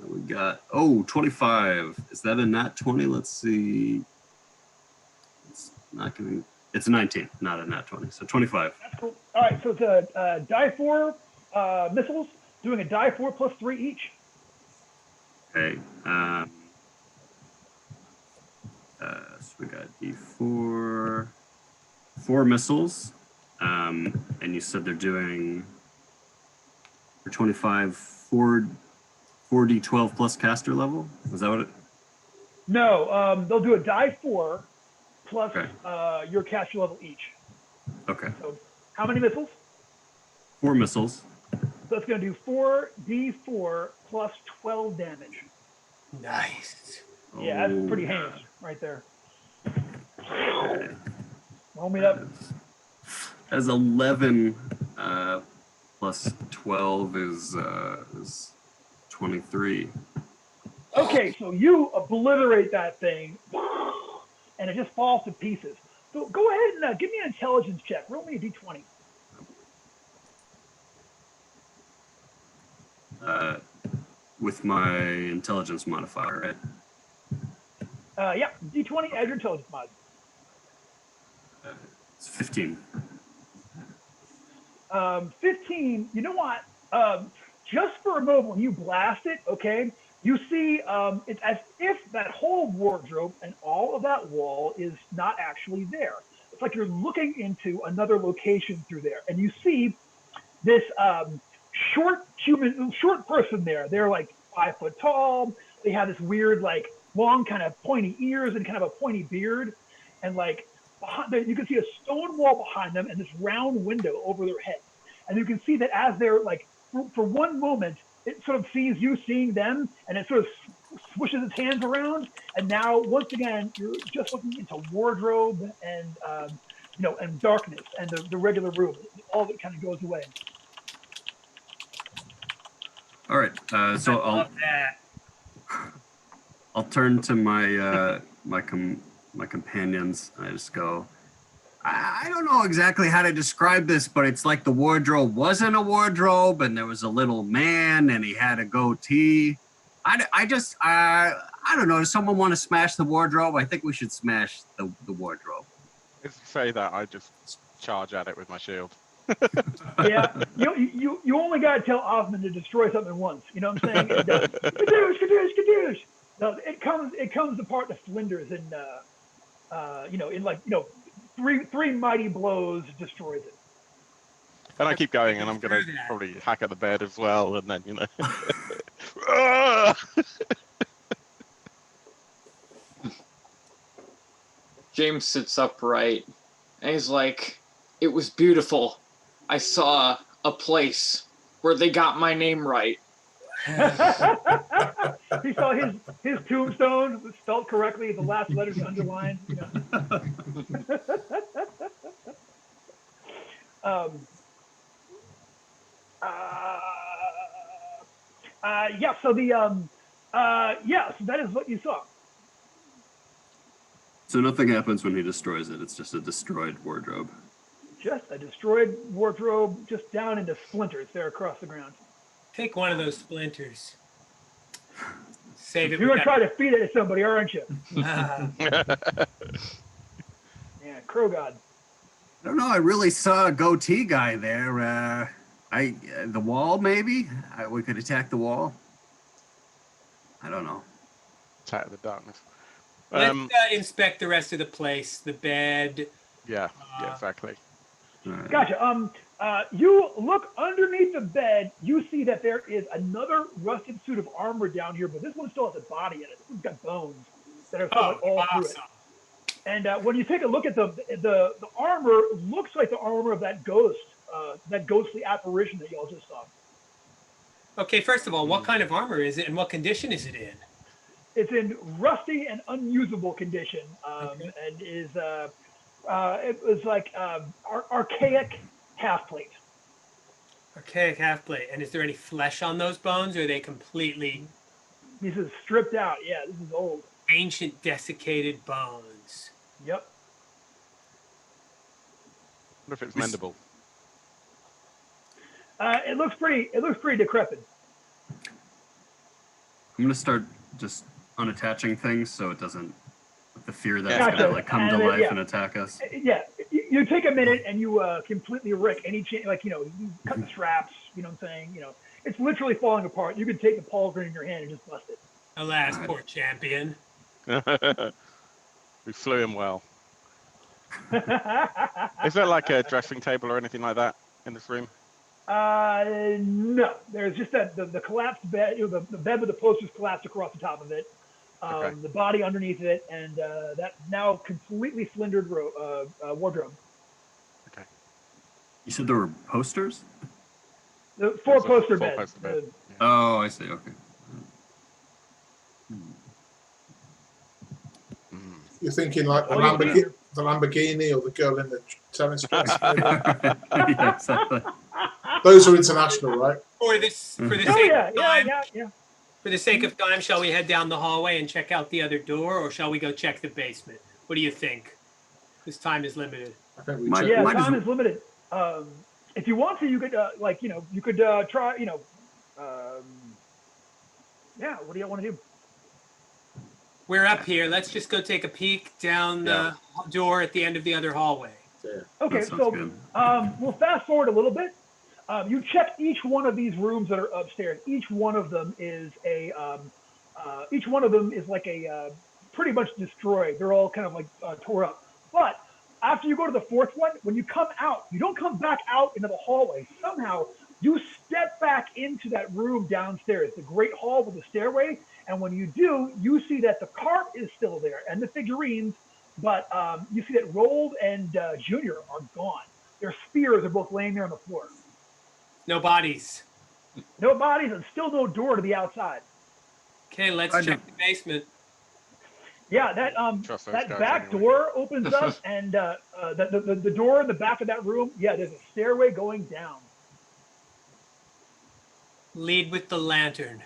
We got 25. Is that a nat 20? Let's see. It's not gonna. It's a 19, not a nat 20. So 25. That's cool. All right, so it's a die 4 missiles, doing a die 4 plus 3 each. Okay. So we got D4, 4 missiles, and you said they're doing for 25 4d12 plus caster level. Is that what it? No, they'll do a die 4 plus Okay. your caster level each. Okay. So how many missiles? 4 missiles. So it's going to do 4d4 plus 12 damage. Nice. Yeah, that's pretty yeah. heinous right there. Okay. Roll me up. As 11 plus 12 is 23. Okay, so you obliterate that thing, and it just falls to pieces. So go ahead and give me an intelligence check. Roll me a d20. With my intelligence modifier, right? Yeah, d20 add your intelligence mod. It's 15. 15, you know what? Just for a moment when you blast it, okay, you see it's as if that whole wardrobe and all of that wall is not actually there. It's like you're looking into another location through there, and you see this short person there. They're like 5 foot tall. They have this weird, like, long kind of pointy ears and kind of a pointy beard, and like behind you can see a stone wall behind them and this round window over their heads. And you can see that as they're like, for one moment, it sort of sees you seeing them, and it sort of swishes its hands around. And now, once again, you're just looking into wardrobe and and darkness and the regular room. All of it kind of goes away. All right. So I love that. I'll turn to my my companions. And I just go, I don't know exactly how to describe this, but it's like the wardrobe wasn't a wardrobe, and there was a little man, and he had a goatee. I don't know. Does someone want to smash the wardrobe? I think we should smash the wardrobe. As you say that, I just charge at it with my shield. Yeah, you only got to tell Osmond to destroy something once. You know what I'm saying? It does. Kadoosh, kadoosh, kadoosh. No, it comes apart to splinters in three mighty blows destroys it. And I keep going, and I'm going to probably hack at the bed as well, and then, Ah! James sits upright, and he's like, "It was beautiful. I saw a place where they got my name right." He saw his tombstone was spelled correctly, the last letters underlined. So that is what you saw. So nothing happens when he destroys it. It's just a destroyed wardrobe. Just a destroyed wardrobe, just down into splinters there across the ground. Take one of those splinters. Save it. You're gonna try to feed it to somebody, aren't you? Ah, Yeah, Crow God. I don't know. I really saw a goatee guy there. The wall, maybe? We could attack the wall. I don't know. Attack of the darkness. let's inspect the rest of the place. The bed. Yeah, exactly. All right. Gotcha. You look underneath the bed. You see that there is another rusted suit of armor down here, but this one still has a body in it. This one's got bones that are all through it. Awesome. And when you take a look at the armor, looks like the armor of that ghost, that ghostly apparition that y'all just saw. Okay, first of all, what kind of armor is it, and what condition is it in? It's in rusty and unusable condition, Okay. and is it was like archaic half plate. Archaic half plate. And is there any flesh on those bones, or are they completely This is stripped out. Yeah, this is old. ancient, desiccated bones? Yep. What if it's mendable? It looks pretty decrepit. I'm gonna start just unattaching things so it doesn't, the fear that Gotcha. it's gonna like come to And, life yeah. and attack us. Yeah, you take a minute and you completely wreck any chance. Like you cut the straps. You know what I'm saying? It's literally falling apart. You could take the pauldron in your hand and just bust it. Alas, poor champion. We flew him well. Is there like a dressing table or anything like that in this room? No. There's just the collapsed bed. The bed with the posters collapsed across the top of it. Okay. The body underneath it, and that now completely splintered wardrobe. Okay. You said there were posters? The There's a four-poster bed. four-poster bed. Yeah. Oh, I see. Okay. You're thinking like the Oh, you think- Lamborghini or the girl in the tennis dress. Yeah, exactly. Those are international, right? For the Oh sake yeah, of time, yeah. for the sake of time, shall we head down the hallway and check out the other door, or shall we go check the basement? What do you think? This time is limited. I think we My- check. Yeah, Might as time well- is limited. If you want to, you could you could try. What do you want to do? We're up here. Let's just go take a peek down the door at the end of the other hallway. Yeah. Okay, That sounds so good. we'll fast forward a little bit. You check each one of these rooms that are upstairs. Each one of them is like a pretty much destroyed. They're all kind of like tore up. But after you go to the fourth one, when you come out, you don't come back out into the hallway. Somehow you step back into that room downstairs, the great hall with the stairway. And when you do, you see that the cart is still there and the figurines, but you see that Rold and Junior are gone. Their spears are both laying there on the floor. No bodies. No bodies and still no door to the outside. Okay, let's Roger. check the basement. Yeah, that Trust those that guys back anyway. door opens up, and the door in the back of that room, yeah, there's a stairway going down. Lead with the lantern.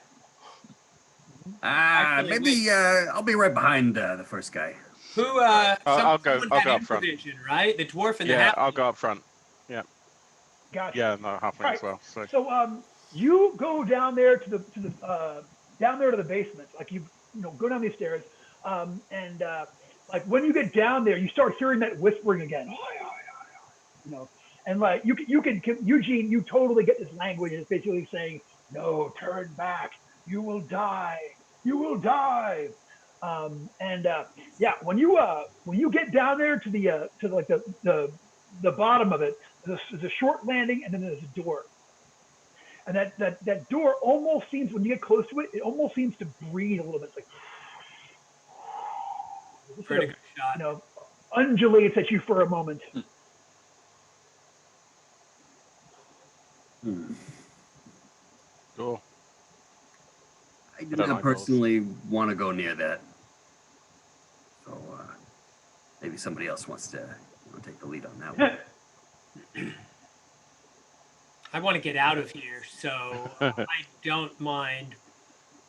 Ah, Actually, maybe I'll be right behind the first guy. Who? I'll go Someone had up front. vision, right? The dwarf and the Yeah, half. I'll go up front. Gotcha. Yeah, no, halfling Right. as well. So So you go down there to the basement. Like you go down these stairs, and like when you get down there, you start hearing that whispering again. You know, and like you can Eugene, you totally get this language. It's basically saying, "No, turn back. You will die. You will die." And yeah, when you get down there to the bottom of it, there's a short landing, and then there's a door. And that door almost seems, when you get close to it, it almost seems to breathe a little bit. It's like, it Pretty good shot. undulates at you for a moment. cool. I do don't not like those. personally want to go near that. So maybe somebody else wants to take the lead on that one. I want to get out of here, so I don't mind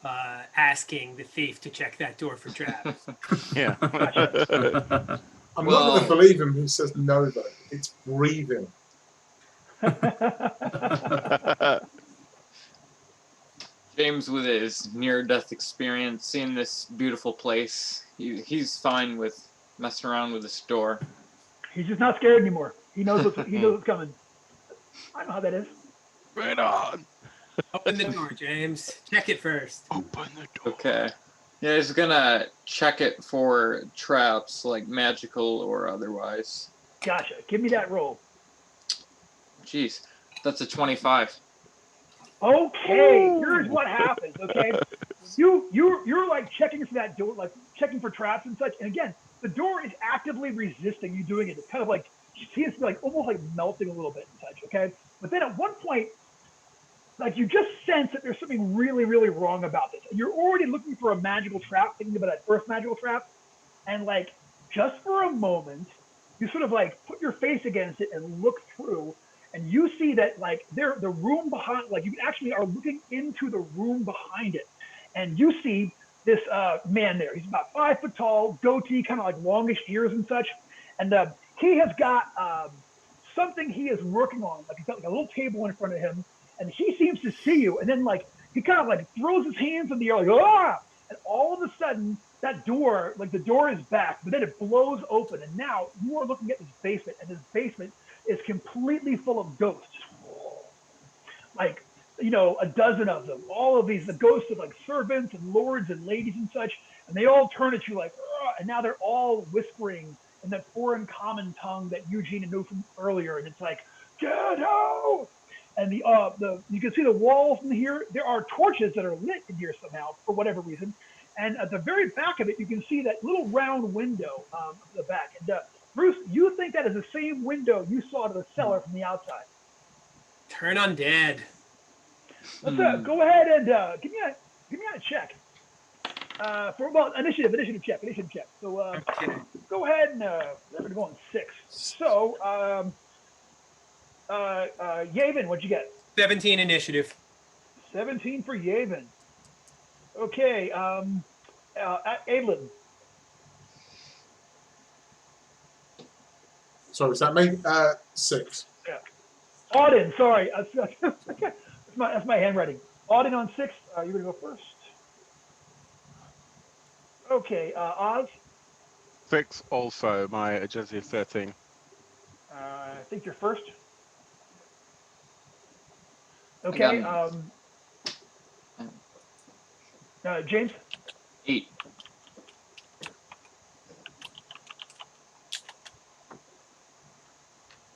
asking the thief to check that door for traps. Yeah. I'm not going to believe him who says no, though. It's breathing. James, with his near-death experience, seeing this beautiful place, he's fine with messing around with this door. He's just not scared anymore. He knows what's coming. I know how that is. Right on. Open the door, James. Check it first. Open the door. Okay. Yeah, he's gonna check it for traps, like magical or otherwise. Gotcha. Give me that roll. Jeez, that's a 25. Okay, here's what happens. Okay, you're like checking for that door, like checking for traps and such. And again, the door is actively resisting you doing it. It's kind of like you see it's like almost like melting a little bit and such. Okay, but then at one point, like you just sense that there's something really, really wrong about this. And you're already looking for a magical trap, thinking about that first magical trap, and like just for a moment, you sort of like put your face against it and look through. And you see that like the room behind, like you actually are looking into the room behind it. And you see this man there. He's about 5 foot tall, goatee, kind of like longish ears and such. And he has got something he is working on. Like he's got like a little table in front of him. And he seems to see you. And then like he kind of like throws his hands in the air like, ah! And all of a sudden that door, like the door is back, but then it blows open. And now you are looking at this basement, and this basement is completely full of ghosts. Like, a dozen of them. All of these, the ghosts of like servants and lords and ladies and such. And they all turn at you like, ugh, and now they're all whispering in that foreign common tongue that Eugene knew from earlier. And it's like, get out! And you can see the walls in here. There are torches that are lit in here somehow for whatever reason. And at the very back of it, you can see that little round window at the back. And Bruce, you think that is the same window you saw to the cellar from the outside? Turn undead. Let's go ahead and give me a check. Initiative check. So Okay. go ahead and we're gonna go on 6. So Yavin, what'd you get? 17 initiative. 17 for Yavin. Okay, Adlin. Sorry, was that me? 6. Yeah. Auden, sorry. That's my handwriting. Auden on 6. You're going to go first. Okay, Oz. 6 also. My agility is 13. I think you're first. Okay. James. 8.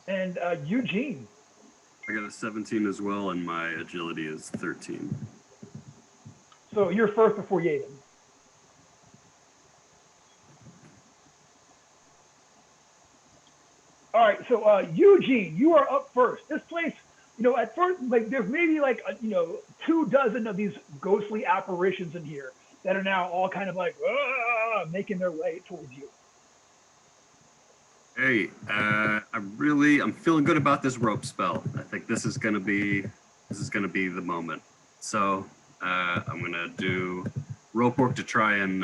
And Eugene. I got a 17 as well, and my agility is 13. So you're first before Yavin. All right, so Eugene, you are up first. This place, at first, like there's maybe like 24 of these ghostly apparitions in here that are now all kind of like making their way towards you. Hey, I'm feeling good about this rope spell. I think this is gonna be the moment. So I'm gonna do rope work to try and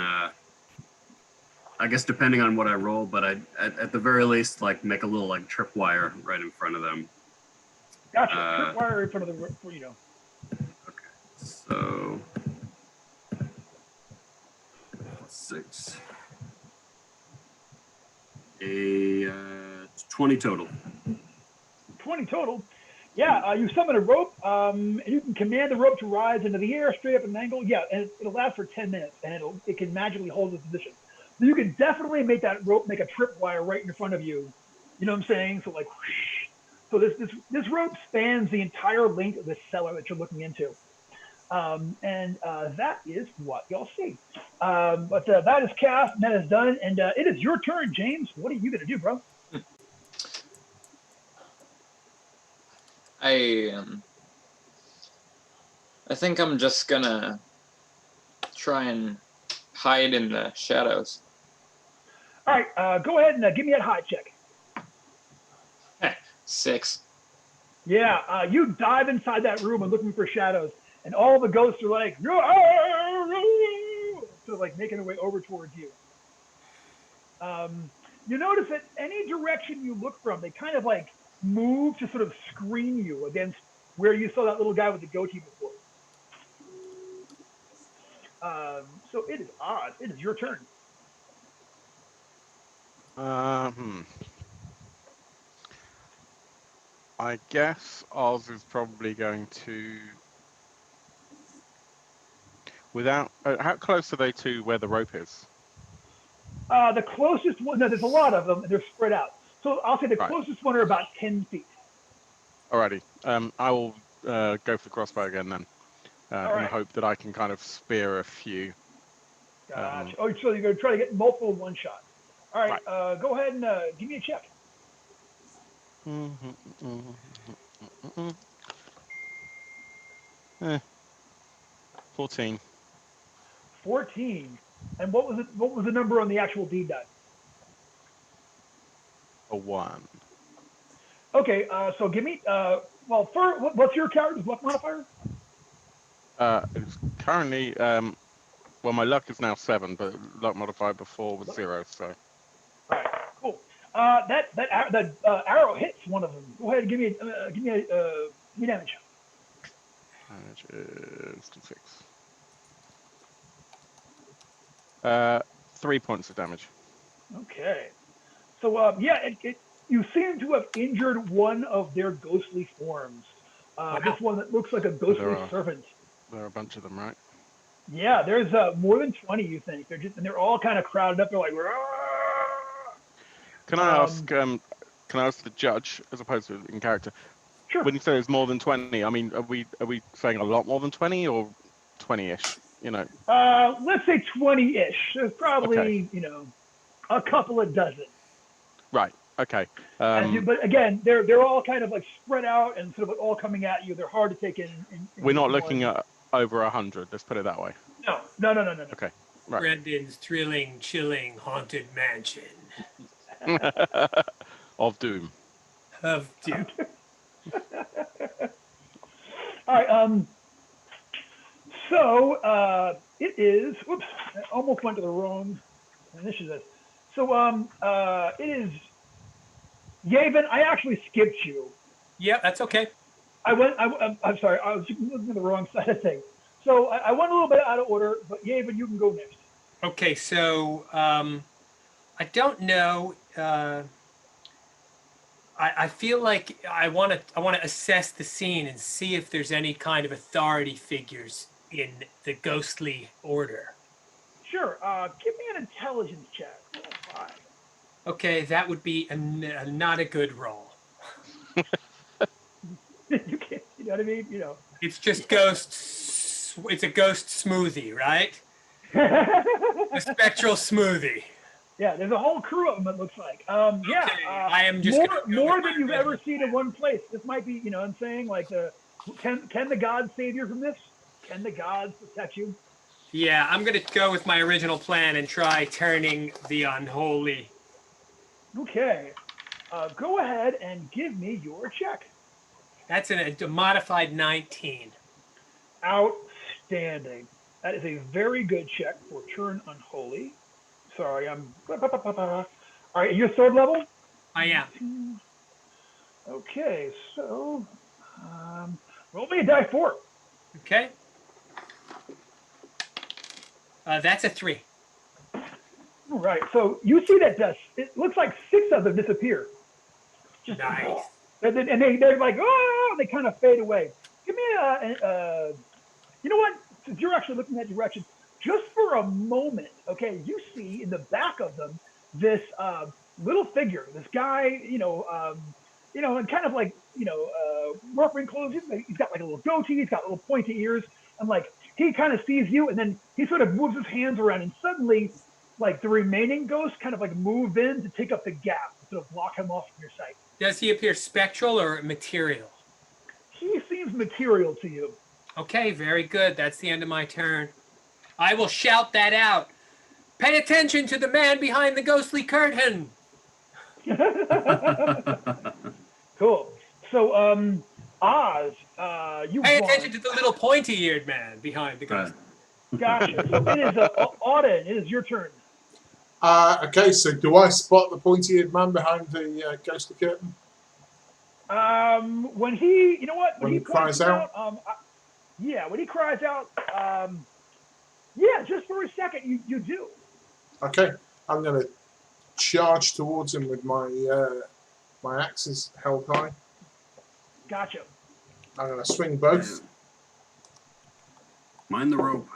I guess depending on what I roll, but at the very least, like make a little like tripwire right in front of them. Gotcha. Tripwire in front of the, Okay, so 6, a 20 total. 20 total. Yeah, you summon a rope, and you can command the rope to rise into the air straight up at an angle. Yeah, and it'll last for 10 minutes, and it can magically hold its position. So you can definitely make that rope make a tripwire right in front of you. You know what I'm saying? So like, whoosh. So this rope spans the entire length of this cellar that you're looking into, and that is what you'll see. But that is cast, and that is done, and it is your turn, James. What are you gonna do, bro? I think I'm just gonna try and hide in the shadows. All right, go ahead and give me that hide check. 6. Yeah, you dive inside that room and looking for shadows, and all the ghosts are like, sort of like making their way over towards you. You notice that any direction you look from, they kind of like move to sort of screen you against where you saw that little guy with the goatee before. So it is odd. It is your turn. I guess Oz is probably going to. Without, how close are they to where the rope is? The closest one, no, there's a lot of them, and they're spread out. So I'll say the Right. closest one are about 10 feet. Alrighty. I will go for the crossbow again then, in right. the hope that I can kind of spear a few. Gotcha. So you're going to try to get multiple in one shot. All right, Right. go ahead and give me a check. 14. 14. And what was it? What was the number on the actual deed die? A 1. Okay, so give me. Well, what's your character's luck modifier? It's currently well, my luck is now 7, but luck modifier before was 0. So. All right, cool. That arrow hits one of them. Go ahead and give me damage. Damage is 6. 3 points of damage. Okay. So yeah, you seem to have injured one of their ghostly forms. This one that looks like a ghostly servant. There are a bunch of them, right? Yeah, there's more than 20. You think they're all kind of crowded up. They're like, Can I ask? Can I ask the judge, as opposed to in character? Sure. When you say there's more than 20, I mean, are we saying a lot more than 20 or 20-ish? You know. Let's say 20-ish. There's probably a couple of dozen. Right. Okay. But again, they're all kind of like spread out and sort of all coming at you. They're hard to take in. We're not looking at over 100. Let's put it that way. No. Okay. Right. Brendan's thrilling, chilling, haunted mansion Of doom. of doom. All right. So it is. Whoops! I almost went to the wrong initiative. So it is. Yavin, I actually skipped you. Yeah, that's okay. I'm sorry. I was looking at the wrong side of things. So I went a little bit out of order, but Yavin, you can go next. Okay, so I don't know. I feel like I want to assess the scene and see if there's any kind of authority figures in the ghostly order. Sure. Give me an intelligence check. 5. Okay, that would be not a good roll. You can't. You know what I mean? It's just ghosts. It's a ghost smoothie, right? A spectral smoothie. Yeah, there's a whole crew of them. It looks like. Yeah. Okay, I am just more than you've ever seen in one place. This might be, what I'm saying, like can the gods save you from this? Can the gods protect you? Yeah, I'm gonna go with my original plan and try turning the unholy. Okay. Go ahead and give me your check. That's a modified 19. Outstanding. That is a very good check for turn unholy. Sorry, I'm. All right, you're third level. I am. Okay, so roll me a die 4. Okay. That's a 3. All right, so you see that it looks like 6 of them disappear. Just Nice. they're like, oh, they kind of fade away. Give me you know what? Since you're actually looking that direction, just for a moment, okay, you see in the back of them this little figure, this guy, and kind of like, workman clothes. He's got like a little goatee, he's got little pointy ears, and like he kind of sees you, and then he sort of moves his hands around, and suddenly, like the remaining ghosts kind of like move in to take up the gap, to sort of block him off from your sight. Does he appear spectral or material? He seems material to you. Okay, very good. That's the end of my turn. I will shout that out. Pay attention to the man behind the ghostly curtain. Cool. So, Oz, you Pay won. attention to the little pointy-eared man behind the ghost. Gotcha. So it is Auden. It is your turn. Okay, so do I spot the pointy-eared man behind the ghostly curtain? When he, you know what? When he cries out? When he cries out, yeah, just for a second, you do. Okay, I'm going to charge towards him with my my axes held high. Gotcha. I'm going to swing both. Mind the rope.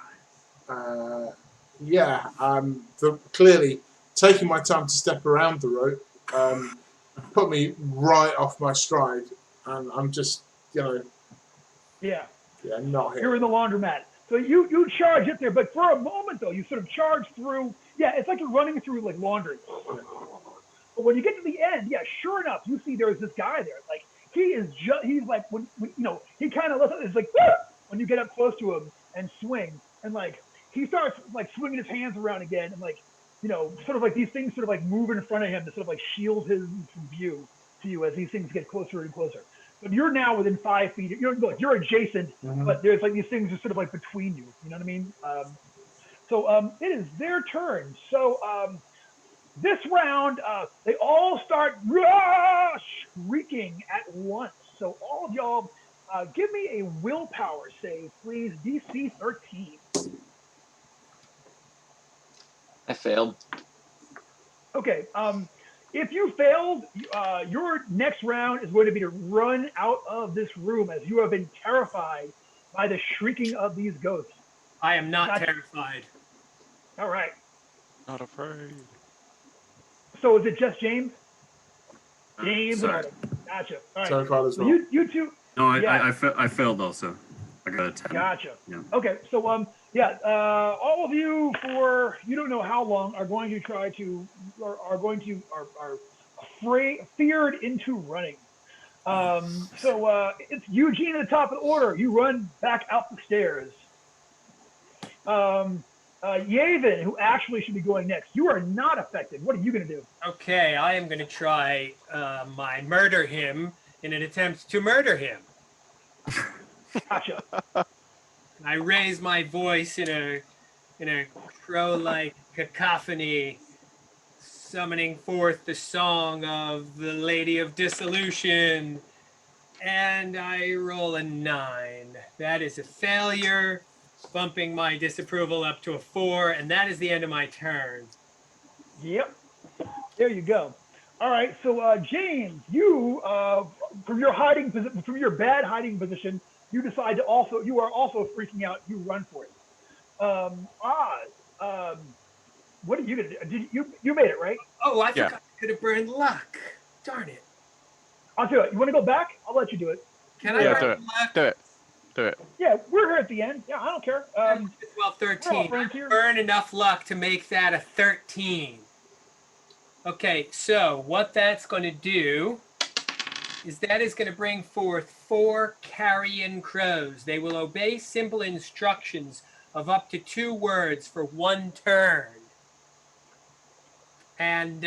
Clearly taking my time to step around the rope put me right off my stride, and I'm just, Yeah. not here. You're in the laundromat. So you charge it there, but for a moment though, you sort of charge through. Yeah, it's like you're running through like laundry. But when you get to the end, yeah, sure enough, you see there's this guy there. Like he's like when he kind of lets out, it's like when you get up close to him and swing, and like he starts like swinging his hands around again, and like sort of like these things sort of like move in front of him to sort of like shield his from view to you as these things get closer and closer. But you're now within 5 feet. You're adjacent, but there's like these things are sort of like between you. You know what I mean? It is their turn. So this round, they all start shrieking at once. So all of y'all, give me a willpower save, please. DC 13. I failed. Okay. If you failed, your next round is going to be to run out of this room as you have been terrified by the shrieking of these ghosts. I am not terrified. All right. Not afraid. So is it just James? James and Sorry. Arden. Gotcha. All right. Terrified as So well. you two. No, Yeah. I failed also. I got a 10. Gotcha. Yeah. Okay. So all of you for you don't know how long are going to try to are feared into running. It's Eugene at the top of the order. You run back out the stairs. Yavin, who actually should be going next, you are not affected. What are you going to do? Okay, I am going to try my murder him in an attempt to murder him. Gotcha. I raise my voice in a crow-like cacophony, summoning forth the song of the Lady of Dissolution, and I roll a 9. That is a failure, bumping my disapproval up to a 4, and that is the end of my turn. Yep. There you go. All right. So James, you from your bad hiding position, you decide to you are also freaking out. You run for it. Oz, what are you gonna do? You made it, right? Oh, I forgot I could have burned luck. Darn it. I'll do it. You want to go back? I'll let you do it. Can I burn luck? Do it. Yeah, we're here at the end. Yeah, I don't care. 13. Burn enough luck to make that a 13. Okay, so what that's going to do is that is going to bring forth 4 carrion crows. They will obey simple instructions of up to 2 words for 1 turn. And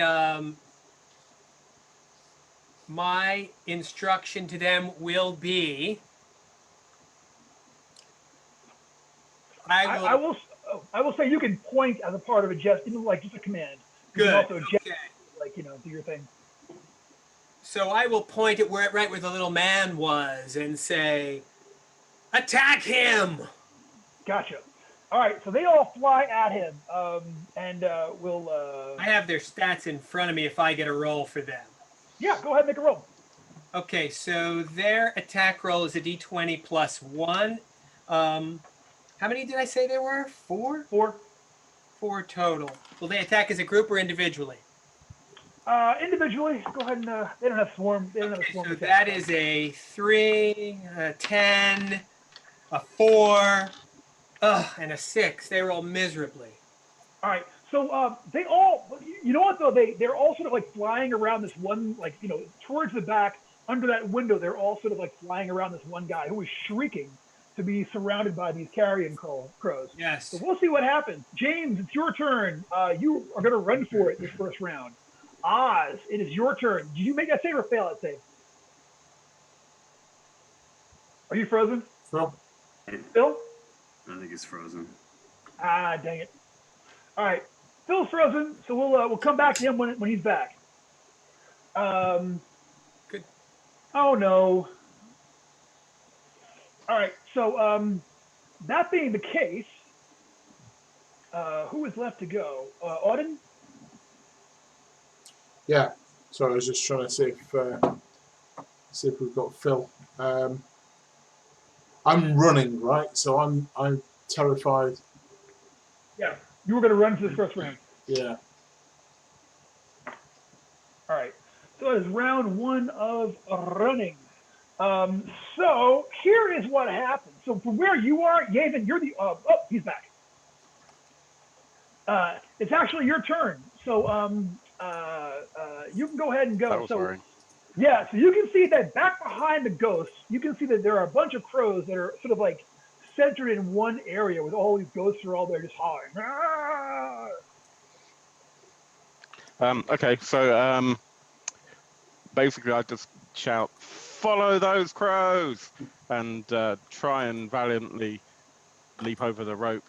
my instruction to them will be... Oh, I will say you can point as a part of a just, like just a command. You Good. can also Okay. like do your thing. So I will point at right where the little man was and say, "Attack him!" Gotcha. All right, so they all fly at him, and we'll. I have their stats in front of me if I get a roll for them. Yeah, go ahead and make a roll. Okay, so their attack roll is a d20 plus 1. How many did I say there were? 4? 4. 4 total. Will they attack as a group or individually? Individually, go ahead and they don't have swarm. They don't have a Okay, swarm so attack. that is a 3, a 10, a 4, and a 6. They roll miserably. All right, so they all, you know what though, they're all sort of like flying around this one, like towards the back under that window. They're all sort of like flying around this one guy who is shrieking to be surrounded by these carrion crows. Yes. So we'll see what happens. James, it's your turn. You are going to run for it this first round. Oz, it is your turn. Did you make that save or fail that save? Are you frozen? Phil? Phil? I think he's frozen. Ah, dang it. All right, Phil's frozen, so we'll come back to him when he's back. Good. Oh no. All right, so that being the case, who is left to go? Auden? Yeah. Sorry, I was just trying to see if we've got Phil. I'm running, right? So I'm terrified. Yeah, you were going to run for this first round. Yeah. All right, so it is round 1 of running. So here is what happens. So from where you are, Yavin, you're the he's back. It's actually your turn. So you can go ahead and go. That was So worrying. yeah, so you can see that back behind the ghosts, you can see that there are a bunch of crows that are sort of like centered in one area with all these ghosts are all there just hollering. Okay, so basically I just shout, "Follow those crows!" and try and valiantly leap over the rope.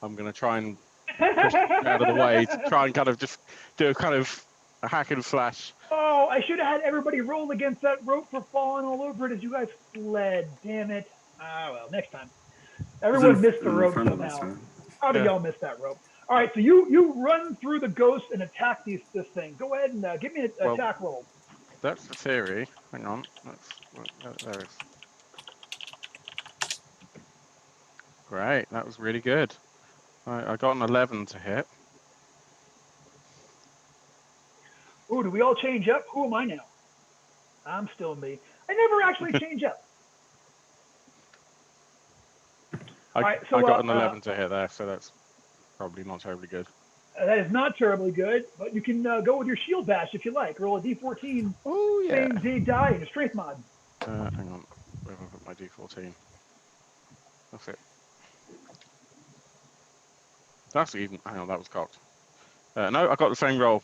I'm going to try and push out of the way to try and kind of just do a kind of a hack and slash. Oh, I should have had everybody roll against that rope for falling all over it as you guys fled. Damn it. Ah, well, next time. Everyone missed the rope somehow. Right? How did y'all miss that rope? All right, so you run through the ghosts and attack this thing. Go ahead and give me an attack roll. That's the theory. Hang on. There it is. Great. That was really good. I got an 11 to hit. Ooh, do we all change up? Who am I now? I'm still me. I never actually change up. I got an 11 to hit there, so that's probably not terribly good. That is not terribly good, but you can go with your shield bash if you like. Roll a d14. Oh, yeah. Same D die in a strength mod. Hang on. Where have I put my d14? That's it. That's even. Hang on, that was cocked. No, I got the same roll.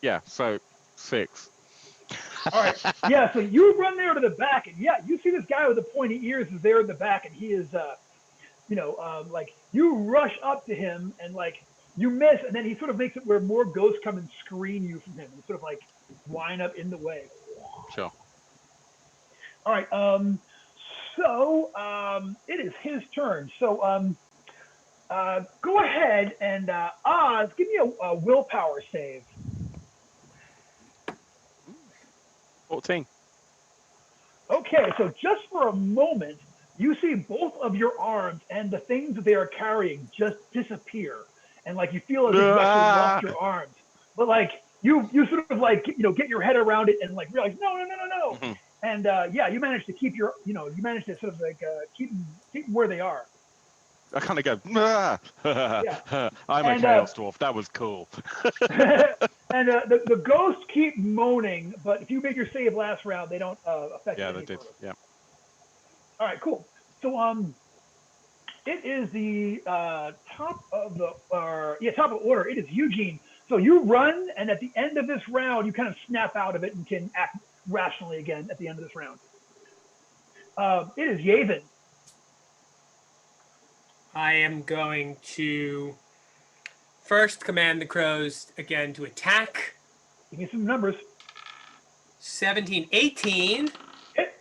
Yeah, so 6. All right. Yeah, so you run there to the back, and yeah, you see this guy with the pointy ears is there in the back, and he is, like you rush up to him, and like you miss, and then he sort of makes it where more ghosts come and screen you from him, and sort of like line up in the way. Sure. All right. So it is his turn. So go ahead and Oz, give me a willpower save. 14. Okay, so just for a moment, you see both of your arms and the things that they are carrying just disappear, and like you feel as if you actually lost your arms. But like you sort of like get your head around it and like realize no. Mm-hmm. And yeah, you managed to keep you managed to sort of like keep them where they are. I kind of go, yeah. I'm a chaos dwarf. That was cool. And the ghosts keep moaning, but if you make your save last round, they don't affect you. Yeah, they did. Yeah. All right, cool. So it is the top of order. It is Eugene. So you run, and at the end of this round, you kind of snap out of it and can act rationally again at the end of this round. It is Yavin. I am going to first command the crows again to attack. Give me some numbers. 17, 18, Hit.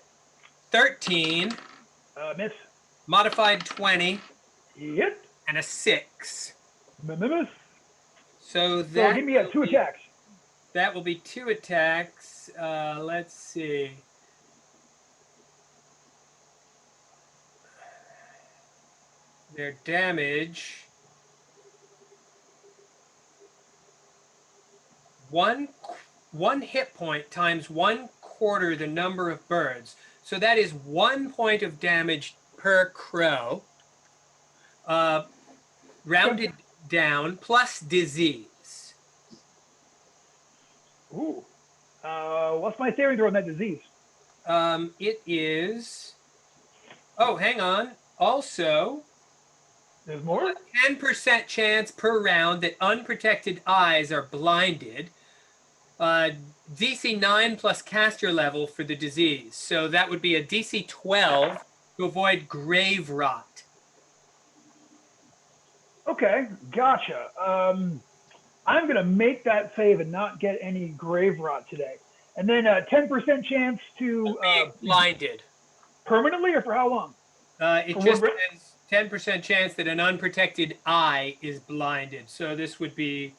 13, Miss. modified 20, Hit. and a 6. Miss. So So that give me 2 attacks. That will be 2 attacks. Let's see. Their damage. One hit point times 1/4 the number of birds. So that is 1 point of damage per crow. Rounded down, plus disease. Ooh. What's my saving throw on that disease? It is. Oh, hang on. Also, There's more? 10% chance per round that unprotected eyes are blinded. DC 9 plus caster level for the disease. So that would be a DC 12 to avoid grave rot. Okay, gotcha. I'm going to make that save and not get any grave rot today. And then 10% chance to Being blinded. permanently, or for how long? It just has 10% chance that an unprotected eye is blinded. So this would be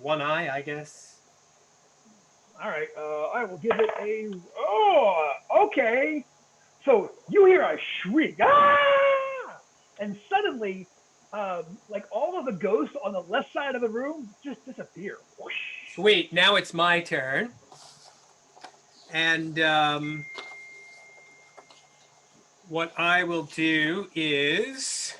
one eye, I guess. All right, I will give it a. Oh, okay. So you hear a shriek, ah! And suddenly, like all of the ghosts on the left side of the room just disappear. Whoosh. Sweet. Now it's my turn. And what I will do is.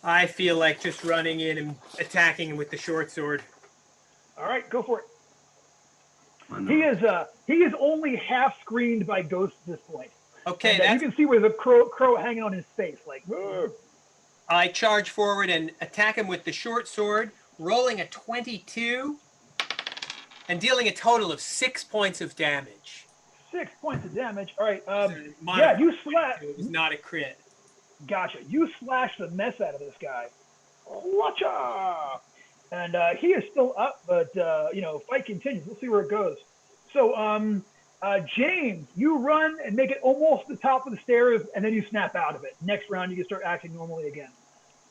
I feel like just running in and attacking him with the short sword. All right, go for it. Why He is only half screened by ghosts at this point. Okay, And, you can see where the crow hanging on his face, like. Ugh. I charge forward and attack him with the short sword, rolling a 22 and dealing a total of 6 points of damage. 6 points of damage. All right. So Yeah, you slash. It was not a crit. Gotcha. You slash the mess out of this guy. Watcha! And he is still up, but fight continues. We'll see where it goes. So, James, you run and make it almost the top of the stairs, and then you snap out of it. Next round, you can start acting normally again.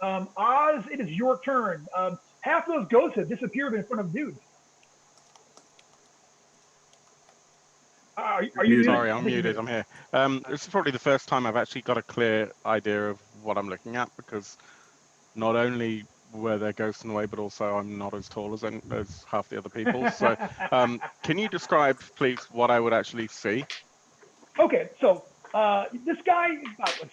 Oz, it is your turn. Half those ghosts have disappeared in front of dudes. Are you muted? Sorry, I'm muted. I'm here. This is probably the first time I've actually got a clear idea of what I'm looking at, because not only were there ghosts in the way, but also I'm not as tall as half the other people. So can you describe, please, what I would actually see? Okay, so this guy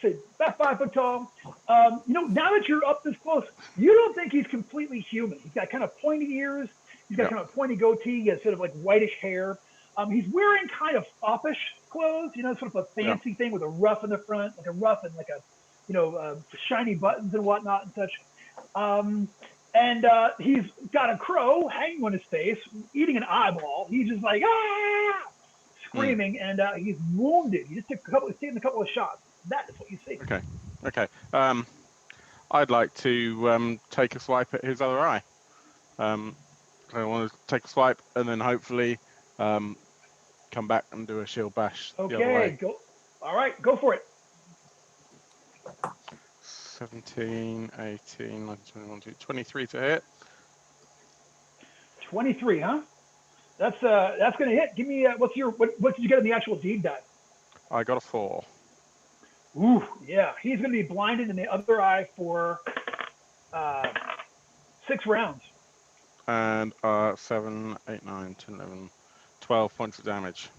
is about 5 foot tall. Now that you're up this close, you don't think he's completely human. He's got kind of pointy ears. He's got kind of pointy goatee. He has sort of like whitish hair. He's wearing kind of foppish clothes, sort of a fancy thing with a ruff in the front, like a ruff and like a, shiny buttons and whatnot and such. And he's got a crow hanging on his face, eating an eyeball. He's just like, ah! Screaming, and he's wounded. He just he's taken a couple of shots. That is what you see. Okay. I'd like to take a swipe at his other eye. I want to take a swipe and then hopefully come back and do a shield bash the other way. Go. All right, go for it. 17, 18, 19, 21, 23 to hit. 23, huh? That's going to hit. Give me what did you get in the actual deed die? I got a 4. Ooh, yeah. He's going to be blinded in the other eye for 6 rounds. And 7, 8, 9, 10, 11, 12 points of damage.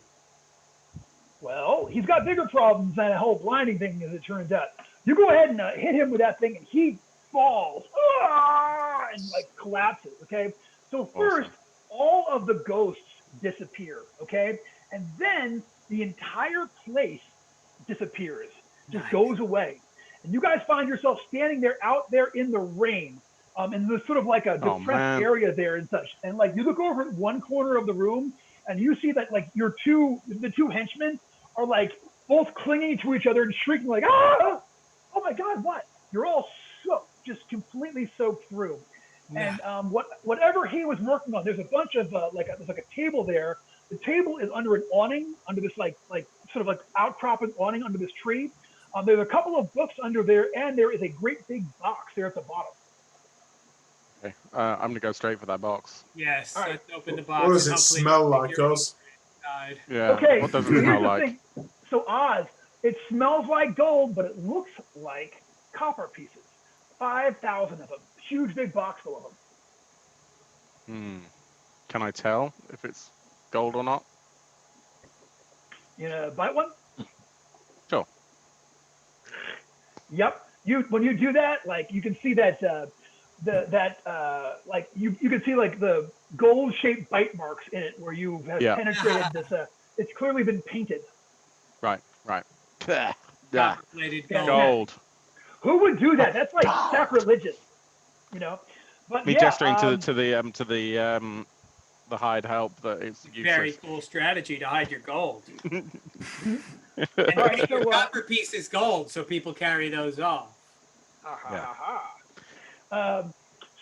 Well, he's got bigger problems than a whole blinding thing, as it turns out. You go ahead and hit him with that thing, and he falls and collapses. Okay. So first, all of the ghosts disappear. Okay, and then the entire place disappears, just goes away, and you guys find yourself standing out there in the rain. And there's sort of like a depressed area there and such. And you look over at one corner of the room, and you see that like the two henchmen are like both clinging to each other and shrieking like, ah! Oh my God, what? You're all soaked, just completely soaked through. And whatever he was working on, there's a bunch of there's a table there. The table is under an awning, under this like sort of like outcropping awning under this tree. There's a couple of books under there, and there is a great big box there at the bottom. Okay. I'm gonna go straight for that box. Yes, All right. let's open the box. What does and it hopefully smell figure like, out Oz? inside. Yeah. Okay, What does so it here's smell the like? thing. So Oz, it smells like gold, but it looks like copper pieces. 5,000 of them. Huge big box full of them. Can I tell if it's gold or not? You know, bite one? Sure. Yep. When you do that, like you can see that like you can see like the gold shaped bite marks in it where you have penetrated this. It's clearly been painted. Right. Yeah. Copper-plated gold. Gold. Who would do that? That's like sacrilegious, you know. But Me yeah, gesturing to the hide help that it's useless. Very cool strategy to hide your gold. And right, your so, copper piece is gold, so people carry those off.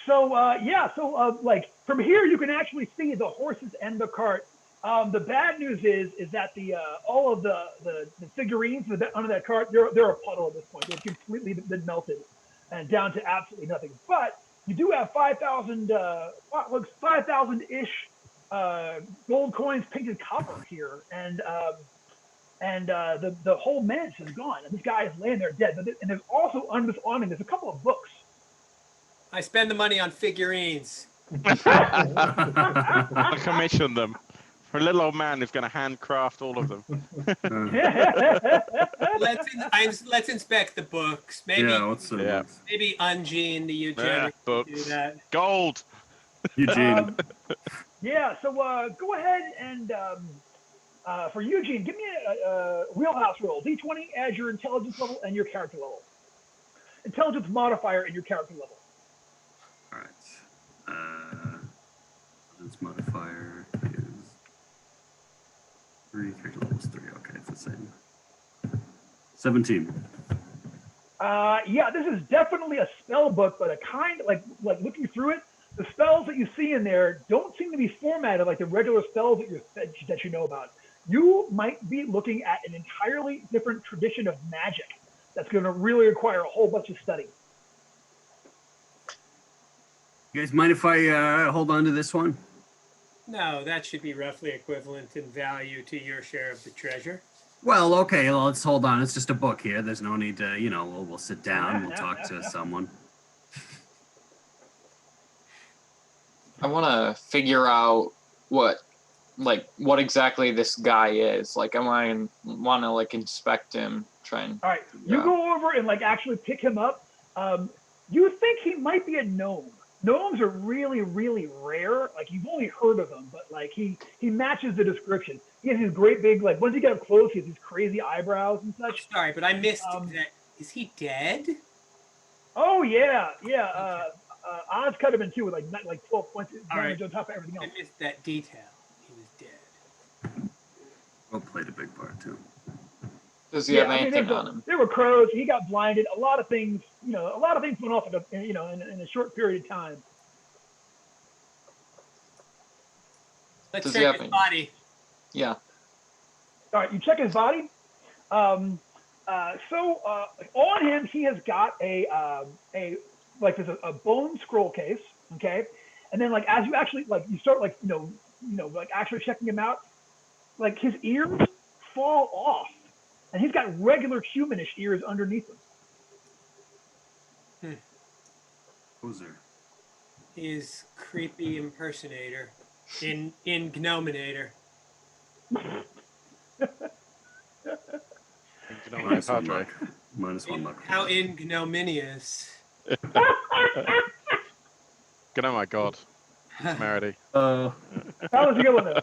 So like from here you can actually see the horses and the cart. The bad news is that the all of the figurines under that cart, they're a puddle at this point. They've completely been melted and down to absolutely nothing. But you do have 5,000 5,000-ish gold coins painted copper here, and the whole manse is gone, and this guy is laying there dead. And there's also under this awning, there's a couple of books. I spend the money on figurines. I commission them for a little old man who's going to handcraft all of them. Let's inspect the books. Maybe maybe Ungene, the eugenic, books. do that. Gold. Eugene. So go ahead and for Eugene, give me a wheelhouse roll. D20 as your intelligence level and your character level. Intelligence modifier and your character level. All right. Intelligence modifier is 3. Character level is 3. Okay, it's the same. 17. This is definitely a spell book, but a kind like looking through it, the spells that you see in there don't seem to be formatted like the regular spells that you know about. You might be looking at an entirely different tradition of magic that's going to really require a whole bunch of study. You guys mind if I hold on to this one? No, that should be roughly equivalent in value to your share of the treasure. Well, okay, well, let's hold on. It's just a book here. There's no need to, we'll sit down. We'll talk to someone. I want to figure out what exactly this guy is. Like, I want to inspect him, try and. All right, you go over and actually pick him up. You think he might be a gnome. Gnomes are really, really rare. You've only heard of them, but he matches the description. He has these great big, once you get up close, he has these crazy eyebrows and such. Sorry, but I missed that. Is he dead? Oh yeah. Oz cut him in two with 12 points damage on top of everything else. I missed that detail. He was dead. Well, played a big part too. Does he have anything on him? There were crows. He got blinded. A lot of things went off in a short period of time. Let's check his body. Yeah. All right, you check his body. On him, he has got a there's a bone scroll case, okay, and then as you actually you start actually checking him out, his ears fall off, and he's got regular humanish ears underneath them. Poser. He is creepy impersonator, in Gnominator. Minus one luck. How ignominious. Good, oh my God. Temerity. That was a good one, though.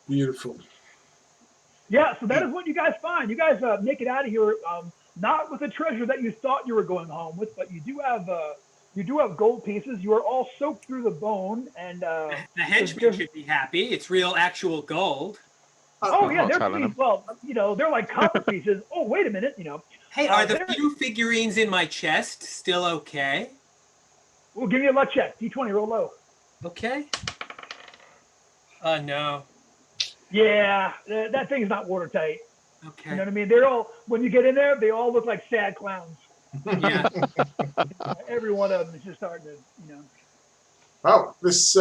Beautiful. Yeah, so that is what you guys find. You guys make it out of here, not with the treasure that you thought you were going home with, but you do have You do have gold pieces. You are all soaked through the bone, and The henchmen there's- should be happy. It's real, actual gold. oh I'm yeah, not they're telling pretty them. well. They're like copper pieces. Oh wait a minute, Hey, are the there- few figurines in my chest still okay? we'll give you a luck check. D20, roll low. Okay. No. Yeah, that thing's not watertight. You know Okay. what I mean? They're all when you get in there, they all look like sad clowns. Yeah. Every one of them is just starting to, Well, this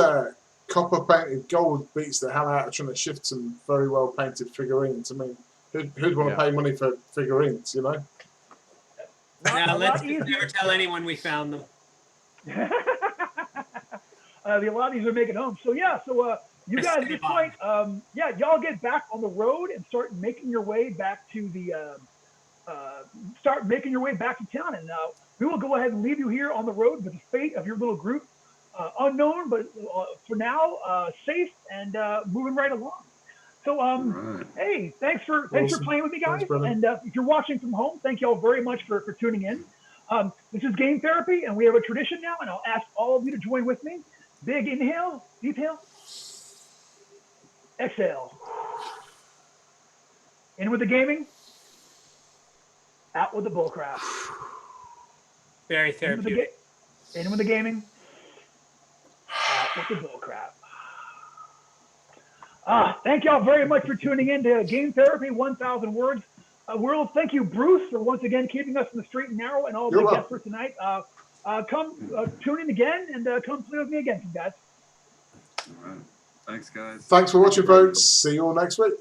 copper painted gold beats the hell out of trying to shift some very well painted figurines. I mean, who'd want to Yeah. pay money for figurines, you know? Now a let's lot just easier. never tell anyone we found them. A lot of these are making home. So yeah, you guys at this point, y'all get back on the road and start making your way back to town, and we will go ahead and leave you here on the road with the fate of your little group unknown, but for now safe and moving right along. So Right. hey, thanks for Awesome. playing with me, guys. Thanks, brother. And if you're watching from home, thank you all very much for tuning in. This is Game Therapy, and we have a tradition now, and I'll ask all of you to join with me. Big inhale, deep inhale, exhale. In with the gaming, out with the bullcrap. Very In with therapeutic. the gaming, out with the bullcrap. Thank y'all very much for tuning in to Game Therapy 1000 Words. Thank you, Bruce, for once again keeping us in the straight and narrow, and all You're the guests welcome. for tonight. Come tune in again and come play with me again, guys. All right. Thanks, guys. Thanks for watching, folks. See you all next week.